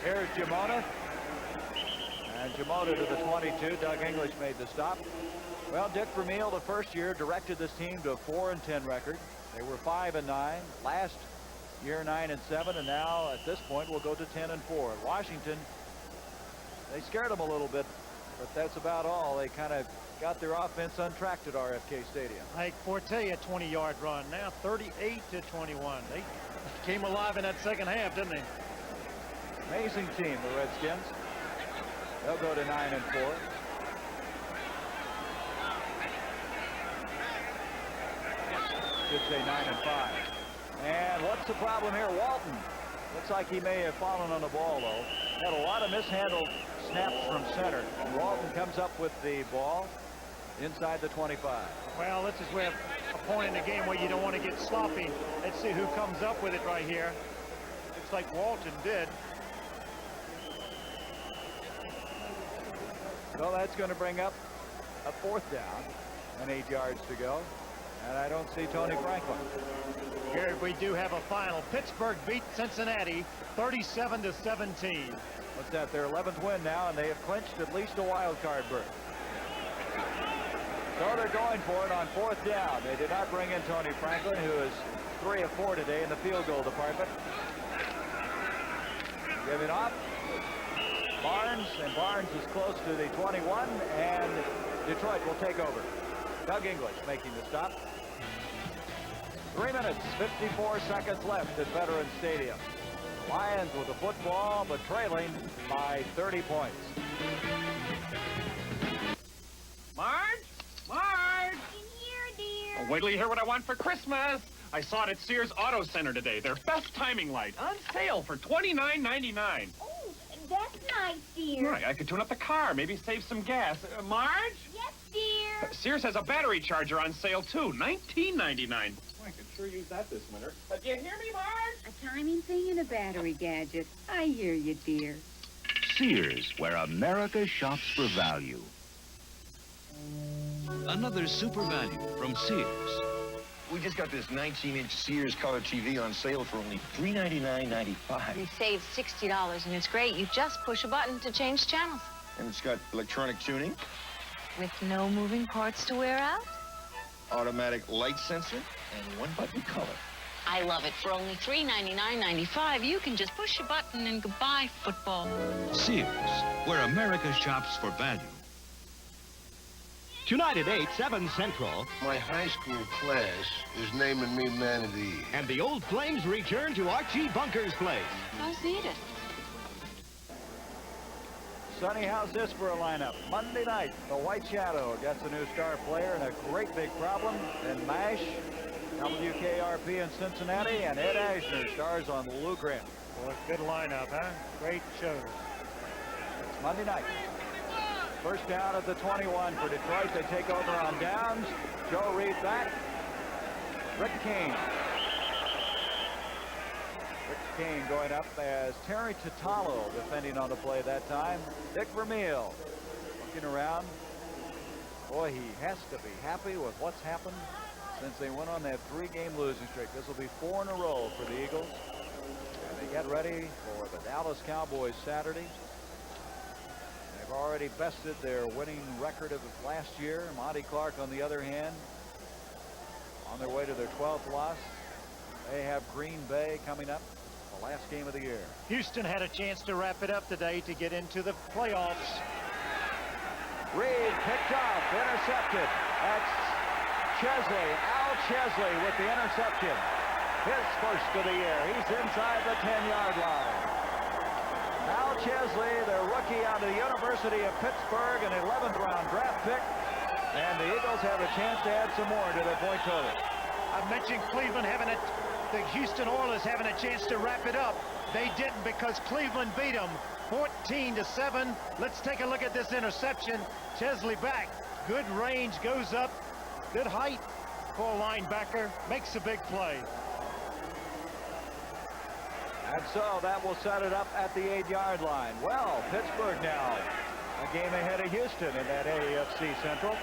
Here's Jamona. And Jamona to the 22. Doug English made the stop. Well, Dick Vermeil, the first year, directed this team to a 4-10 record. They were 5-9. Last year, 9-7. And now, at this point, we'll go to 10-4. Washington, they scared them a little bit, but that's about all. They kind of got their offense untracked at RFK Stadium. Ike Forte, a 20-yard run. Now 38-21. They came alive in that 2nd half, didn't they? Amazing team, the Redskins. They'll go to 9-4. Should say 9-5. And what's the problem here? Walton. Looks like he may have fallen on the ball, though. Had a lot of mishandled snaps from center. And Walton comes up with the ball inside the 25. Well, this is where a point in the game where you don't want to get sloppy. Let's see who comes up with it right here. Looks like Walton did. Well, that's going to bring up a 4th down and 8 yards to go. And I don't see Tony Franklin. Here we do have a final. Pittsburgh beat Cincinnati 37-17. What's that? Their 11th win now, and they have clinched at least a wild card berth. So they're going for it on 4th down. They did not bring in Tony Franklin, who is 3 of 4 today in the field goal department. Giving off. Barnes, and Barnes is close to the 21, and Detroit will take over. Doug English making the stop. 3 minutes, 54 seconds left at Veterans Stadium. Lions with the football, but trailing by 30 points. Marge? Marge! Here, dear. Oh, wait till you hear what I want for Christmas. I saw it at Sears Auto Center today. Their best timing light on sale for $29.99. Oh, that's nice, dear. Right, I could tune up the car, maybe save some gas. Marge? Yes, dear. Sears has a battery charger on sale, too. $19.99. I could sure use that this winter. Do you hear me, Marge? A timing thing and a battery gadget. I hear you, dear. Sears, where America shops for value. Another super value from Sears. We just got this 19-inch Sears color TV on sale for only $399.95. You save $60, and it's great. You just push a button to change channels. And it's got electronic tuning, With no moving parts to wear out? automatic light sensor, and one-button color. I love it. For only $399.95, you can just push a button and goodbye football. Sears, where America shops for value. Tonight at 8, 7 Central. My high school class is naming me Man of the Year. And the Old Flames return to Archie Bunker's place. How's Edith? Sonny, how's this for a lineup? Monday night, the White Shadow gets a new star player and a great big problem. Then MASH, WKRP in Cincinnati, and Ed Asner stars on Lou Grant. Well, good lineup, huh? Great shows. It's Monday night. First down at the 21 for Detroit. They take over on downs. Joe Reed back. Rick Kane. Rick Kane going up as Terry Tatalo defending on the play that time. Dick Vermeil looking around. Boy, he has to be happy with what's happened since they went on that 3-game losing streak. This will be 4 in a row for the Eagles. And they get ready for the Dallas Cowboys Saturday. They've already bested their winning record of last year. Monty Clark, on the other hand, on their way to their 12th loss. They have Green Bay coming up, the last game of the year. Houston had a chance to wrap it up today to get into the playoffs. Reed picked off, intercepted. That's Chesley, Al Chesley with the interception. His first of the year. He's inside the 10-yard line. Al Chesley, the rookie out of the University of Pittsburgh, an 11th round draft pick. And the Eagles have a chance to add some more to their point total. I mentioned Cleveland having the Houston Oilers having a chance to wrap it up. They didn't because Cleveland beat them 14-7. Let's take a look at this interception. Chesley back. Good range, goes up. Good height for a linebacker. Makes a big play. And so that will set it up at the 8-yard line. Well, Pittsburgh now a game ahead of Houston in that AFC Central.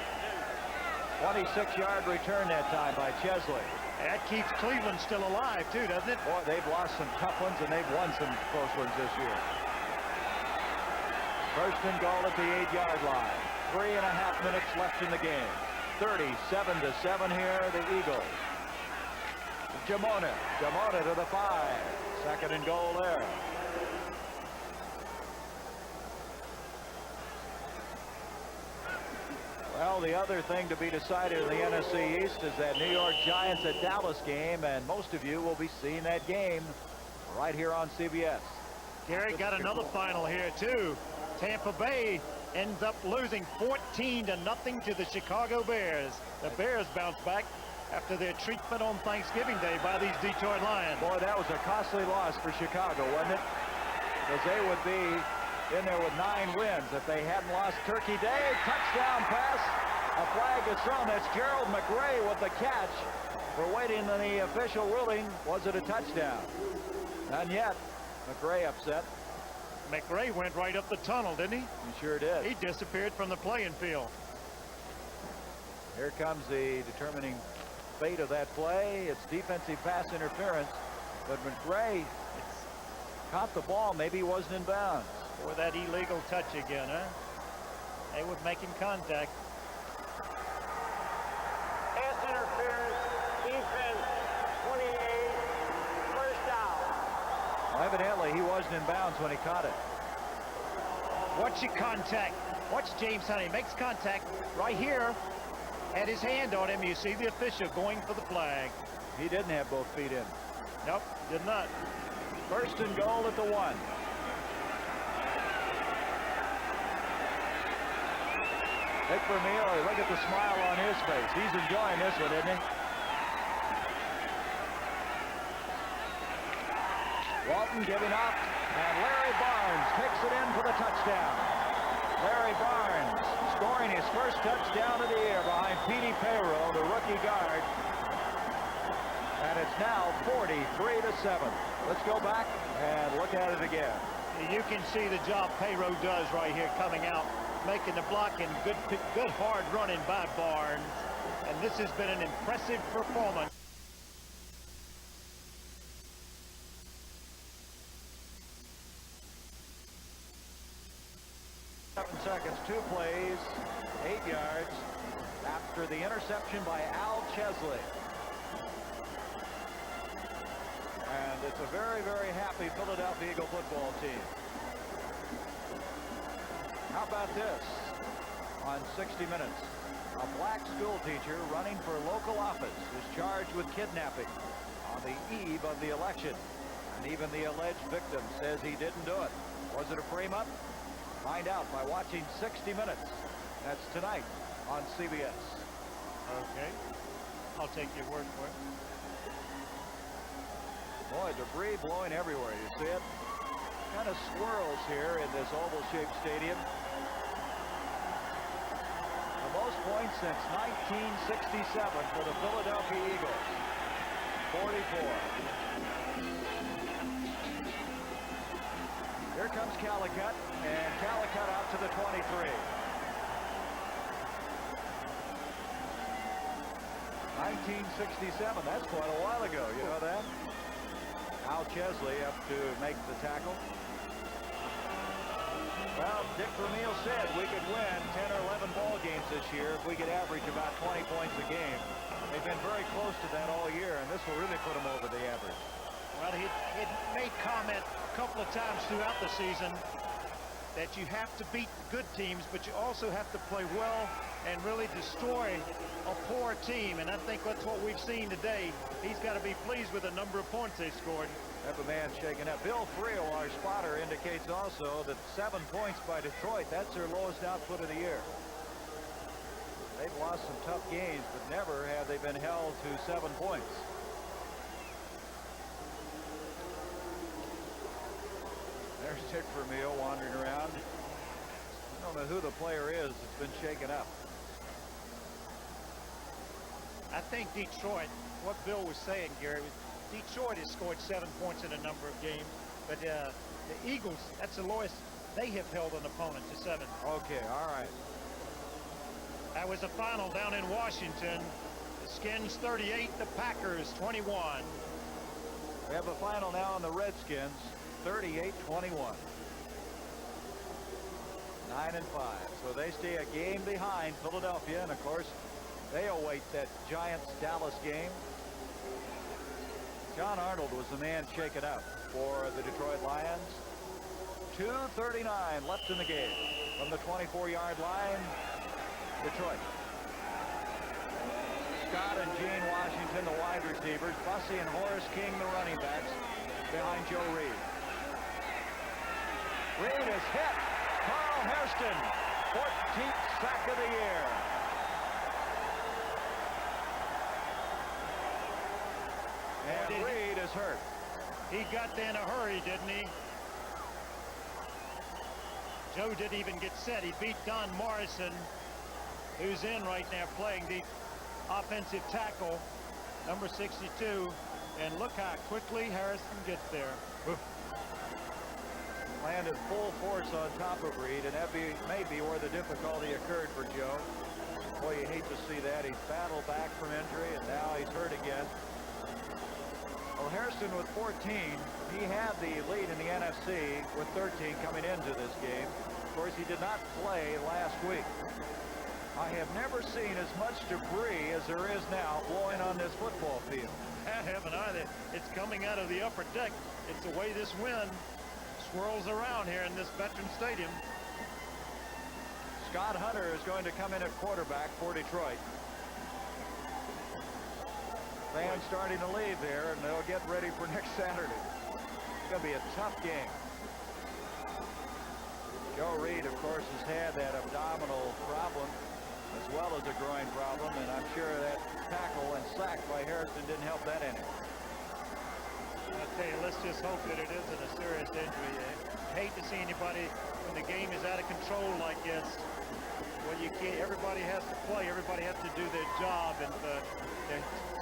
26-yard return that time by Chesley. That keeps Cleveland still alive, too, doesn't it? Boy, they've lost some tough ones, and they've won some close ones this year. First and goal at the 8-yard line. 3.5 minutes left in the game. 37-7 here, the Eagles. Jamona to the 5. Second and goal there. Well, the other thing to be decided in the NFC East is that New York Giants at Dallas game, and most of you will be seeing that game right here on CBS. Gary got another final here, too. Tampa Bay ends up losing 14-0 to the Chicago Bears. The Bears bounce back after their treatment on Thanksgiving Day by these Detroit Lions. Boy, that was a costly loss for Chicago, wasn't it? Because they would be in there with 9 wins if they hadn't lost Turkey Day. Touchdown pass. A flag is thrown. That's Gerald McRae with the catch. We're waiting on the official ruling. Was it a touchdown? None yet. McRae upset. McRae went right up the tunnel, didn't he? He sure did. He disappeared from the playing field. Here comes the determining fate of that play. It's defensive pass interference, but McRae caught the ball. Maybe he wasn't in bounds. Boy, that illegal touch again, huh? They were making contact. Pass interference, defense, 28, first down. Well, evidently, he wasn't in bounds when he caught it. Watch your contact. Watch James Honey. Makes contact right here. Had his hand on him. You see the official going for the flag. He didn't have both feet in. Nope, did not. First and goal at the 1. Dick Vermeil, look at the smile on his face. He's enjoying this one, isn't he? Walton giving up, and Larry Barnes takes it in for the touchdown. Larry Barnes scoring his first touchdown of the year behind Petey Payroll, the rookie guard. And it's now 43-7. Let's go back and look at it again. You can see the job Payroll does right here coming out, making the block, and good hard running by Barnes. And this has been an impressive performance. Seconds, 2 plays, 8 yards after the interception by Al Chesley. And it's a very, very happy Philadelphia Eagle football team. How about this? On 60 Minutes, a black school teacher running for local office is charged with kidnapping on the eve of the election. And even the alleged victim says he didn't do it. Was it a frame-up? Find out by watching 60 Minutes. That's tonight on CBS. Okay. I'll take your word for it. Boy, debris blowing everywhere. You see it? Kind of swirls here in this oval-shaped stadium. The most points since 1967 for the Philadelphia Eagles. 44. Here comes Calicut, and Calicut out to the 23. 1967, that's quite a while ago, you know that? Al Chesley up to make the tackle. Well, Dick Vermeil said we could win 10 or 11 ball games this year if we could average about 20 points a game. They've been very close to that all year, and this will really put them over the average. Well, he made comment a couple of times throughout the season that you have to beat good teams, but you also have to play well and really destroy a poor team. And I think that's what we've seen today. He's got to be pleased with the number of points they scored. Have a man shaken up. Bill Frio, our spotter, indicates also that 7 points by Detroit, that's their lowest output of the year. They've lost some tough games, but never have they been held to 7 points. There's Dick Vermeil wandering around. I don't know who the player is that's been shaken up. I think Detroit, what Bill was saying, Gary, was Detroit has scored 7 points in a number of games, but the Eagles, that's the lowest they have held an opponent to 7. Okay, all right. That was the final down in Washington. The Skins 38, the Packers 21. We have a final now on the Redskins, 38-21. 9-5. So they stay a game behind Philadelphia, and of course, they await that Giants-Dallas game. John Arnold was the man shaken up for the Detroit Lions. 2:39 left in the game. From the 24-yard line, Detroit. Scott and Gene Washington, the wide receivers. Bussey and Horace King, the running backs, behind Joe Reed. Reed is hit. Carl Hairston, 14th sack of the year. And Reed is hurt. He got there in a hurry, didn't he? Joe didn't even get set. He beat Don Morrison, who's in right now playing the offensive tackle, number 62. And look how quickly Harrison gets there. Landed full force on top of Reed, and that may be where the difficulty occurred for Joe. Boy, you hate to see that. He's battled back from injury, and now he's hurt again. Well, Hairston with 14, he had the lead in the NFC with 13 coming into this game. Of course, he did not play last week. I have never seen as much debris as there is now blowing on this football field. I haven't either. It's coming out of the upper deck. It's the way this wind swirls around here in this Veterans Stadium. Scott Hunter is going to come in at quarterback for Detroit. Fans starting to leave there, and they'll get ready for next Saturday. It's going to be a tough game. Joe Reed, of course, has had that abdominal problem as well as a groin problem, and I'm sure that tackle and sack by Harrison didn't help that any. I'll tell you, let's just hope that it isn't a serious injury. I hate to see anybody when the game is out of control like this. Well, you can't. Everybody has to play. Everybody has to do their job, and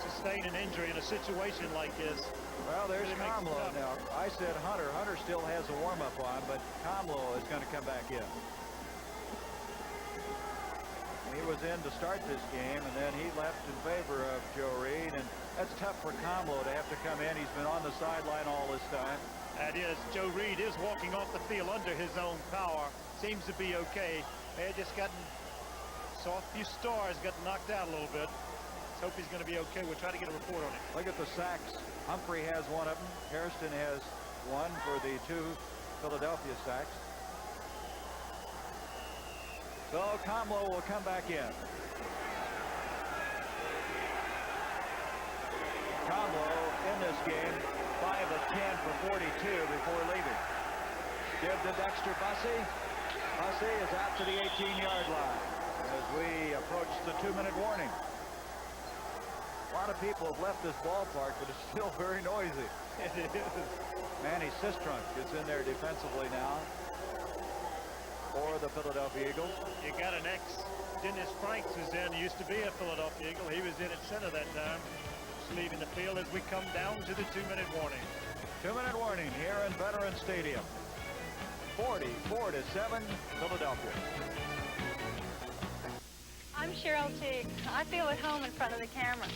sustain an injury in a situation like this. Well, there's Comlo now. I said Hunter. Hunter still has a warm-up on, but Comlo is going to come back in. He was in to start this game, and then he left in favor of Joe Reed, and that's tough for Comlo to have to come in. He's been on the sideline all this time. That is. Joe Reed is walking off the field under his own power. Seems to be okay. They had just saw a few stars, got knocked out a little bit. Let's hope he's going to be okay. We'll try to get a report on it. Look at the sacks. Humphrey has one of them. Hairston has one for the 2 Philadelphia sacks. So Comlo will come back in. Comlo in this game, 5 of 10 for 42 before leaving. Give to Dexter Bussey. Bussey is out to the 18-yard line as we approach the 2-minute warning. A lot of people have left this ballpark, but it's still very noisy. It is. Manny Sistrunk is in there defensively now for the Philadelphia Eagles. You got an ex. Dennis Franks was in. He used to be a Philadelphia Eagle. He was in at center that time. Just leaving the field as we come down to the 2-minute warning. 2-minute warning here in Veterans Stadium. 44-7, Philadelphia. I'm Cheryl Teague. I feel at home in front of the camera.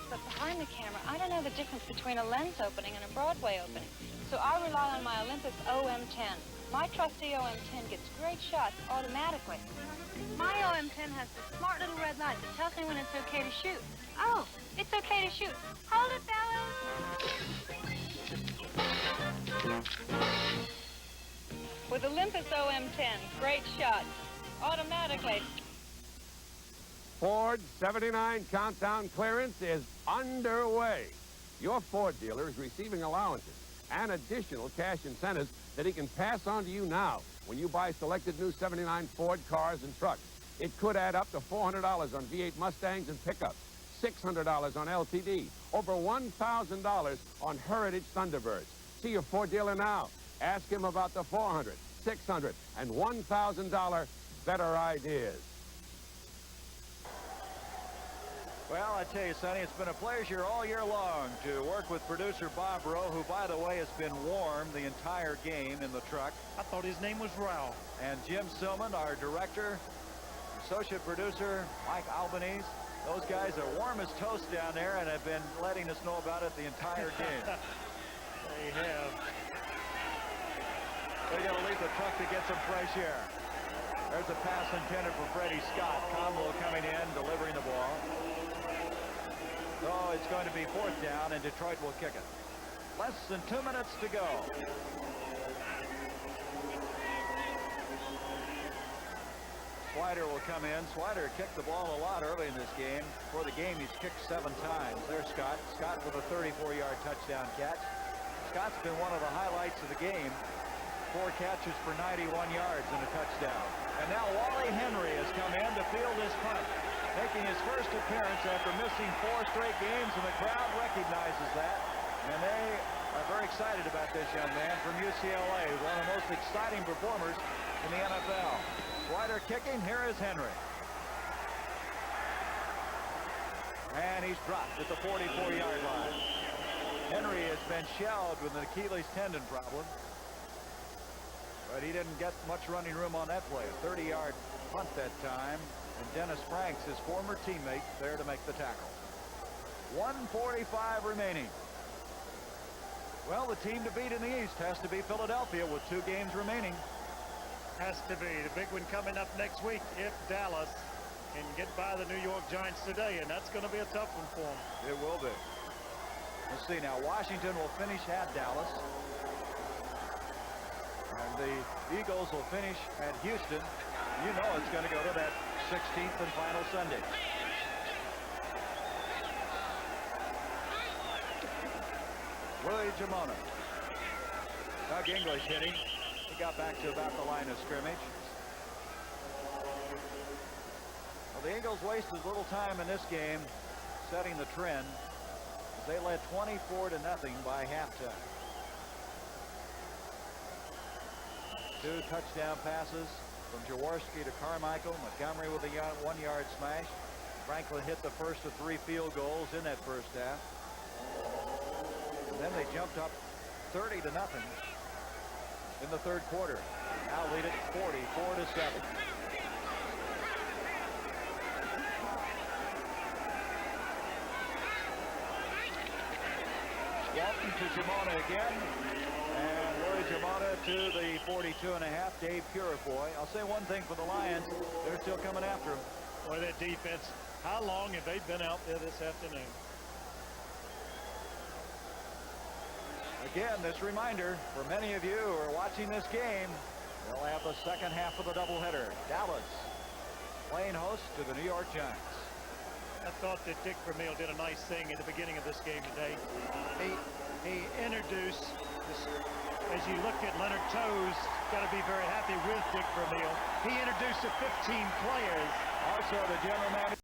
But behind the camera, I don't know the difference between a lens opening and a Broadway opening. So I rely on my Olympus OM10. My trusty OM10 gets great shots automatically. My OM10 has the smart little red light that tells me when it's okay to shoot. Oh, it's okay to shoot. Hold it, fellas. With Olympus OM10, great shots automatically. Ford 79 countdown clearance is underway. Your Ford dealer is receiving allowances and additional cash incentives that he can pass on to you now when you buy selected new 79 Ford cars and trucks. It could add up to $400 on V8 Mustangs and pickups, $600 on LTD, over $1,000 on Heritage Thunderbirds. See your Ford dealer now. Ask him about the $400, $600, and $1,000 better ideas. Well, I tell you, Sonny, it's been a pleasure all year long to work with producer Bob Rowe, who, by the way, has been warm the entire game in the truck. I thought his name was Ralph. And Jim Silman, our director, associate producer, Mike Albanese. Those guys are warm as toast down there and have been letting us know about it the entire game. They have. They're going to leave the truck to get some fresh air. There's a pass intended for Freddie Scott. Comlo coming in, delivering the ball. So it's going to be 4th down, and Detroit will kick it. Less than 2 minutes to go. Swider will come in. Swider kicked the ball a lot early in this game. For the game, he's kicked 7 times. There's Scott. Scott with a 34-yard touchdown catch. Scott's been one of the highlights of the game. 4 catches for 91 yards and a touchdown. And now Wally Henry has come in to field his punt, making his first appearance after missing 4 straight games, and the crowd recognizes that. And they are very excited about this young man from UCLA, one of the most exciting performers in the NFL. Swider kicking. Here is Henry. And he's dropped at the 44-yard line. Henry has been shelled with an Achilles tendon problem. But he didn't get much running room on that play. A 30-yard punt that time. And Dennis Franks, his former teammate, there to make the tackle. 1:45 remaining. Well, the team to beat in the East has to be Philadelphia with 2 games remaining. Has to be. The big one coming up next week if Dallas can get by the New York Giants today, and that's going to be a tough one for them. It will be. Let's see now. Washington will finish at Dallas. And the Eagles will finish at Houston. You know it's going to go to that 16th and final Sunday. Willie Jamona. Doug English hitting. He got back to about the line of scrimmage. Well, the Eagles wasted little time in this game setting the trend. They led 24-0 by halftime. 2 touchdown passes from Jaworski to Carmichael. Montgomery with a 1-yard smash. Franklin hit the first of 3 field goals in that first half. And then they jumped up 30-0 in the third quarter. Now lead it 44-7. Walton to Jamona again. And Roy Jamona to the 42.5. Dave Purifoy. I'll say one thing for the Lions. They're still coming after him. Boy, that defense. How long have they been out there this afternoon? Again, this reminder for many of you who are watching this game, they'll have the second half of the doubleheader. Dallas playing host to the New York Giants. I thought that Dick Vermeil did a nice thing at the beginning of this game today. He introduced this, as you look at Leonard Toews, got to be very happy with Dick Vermeil. He introduced the 15 players. Also the general manager.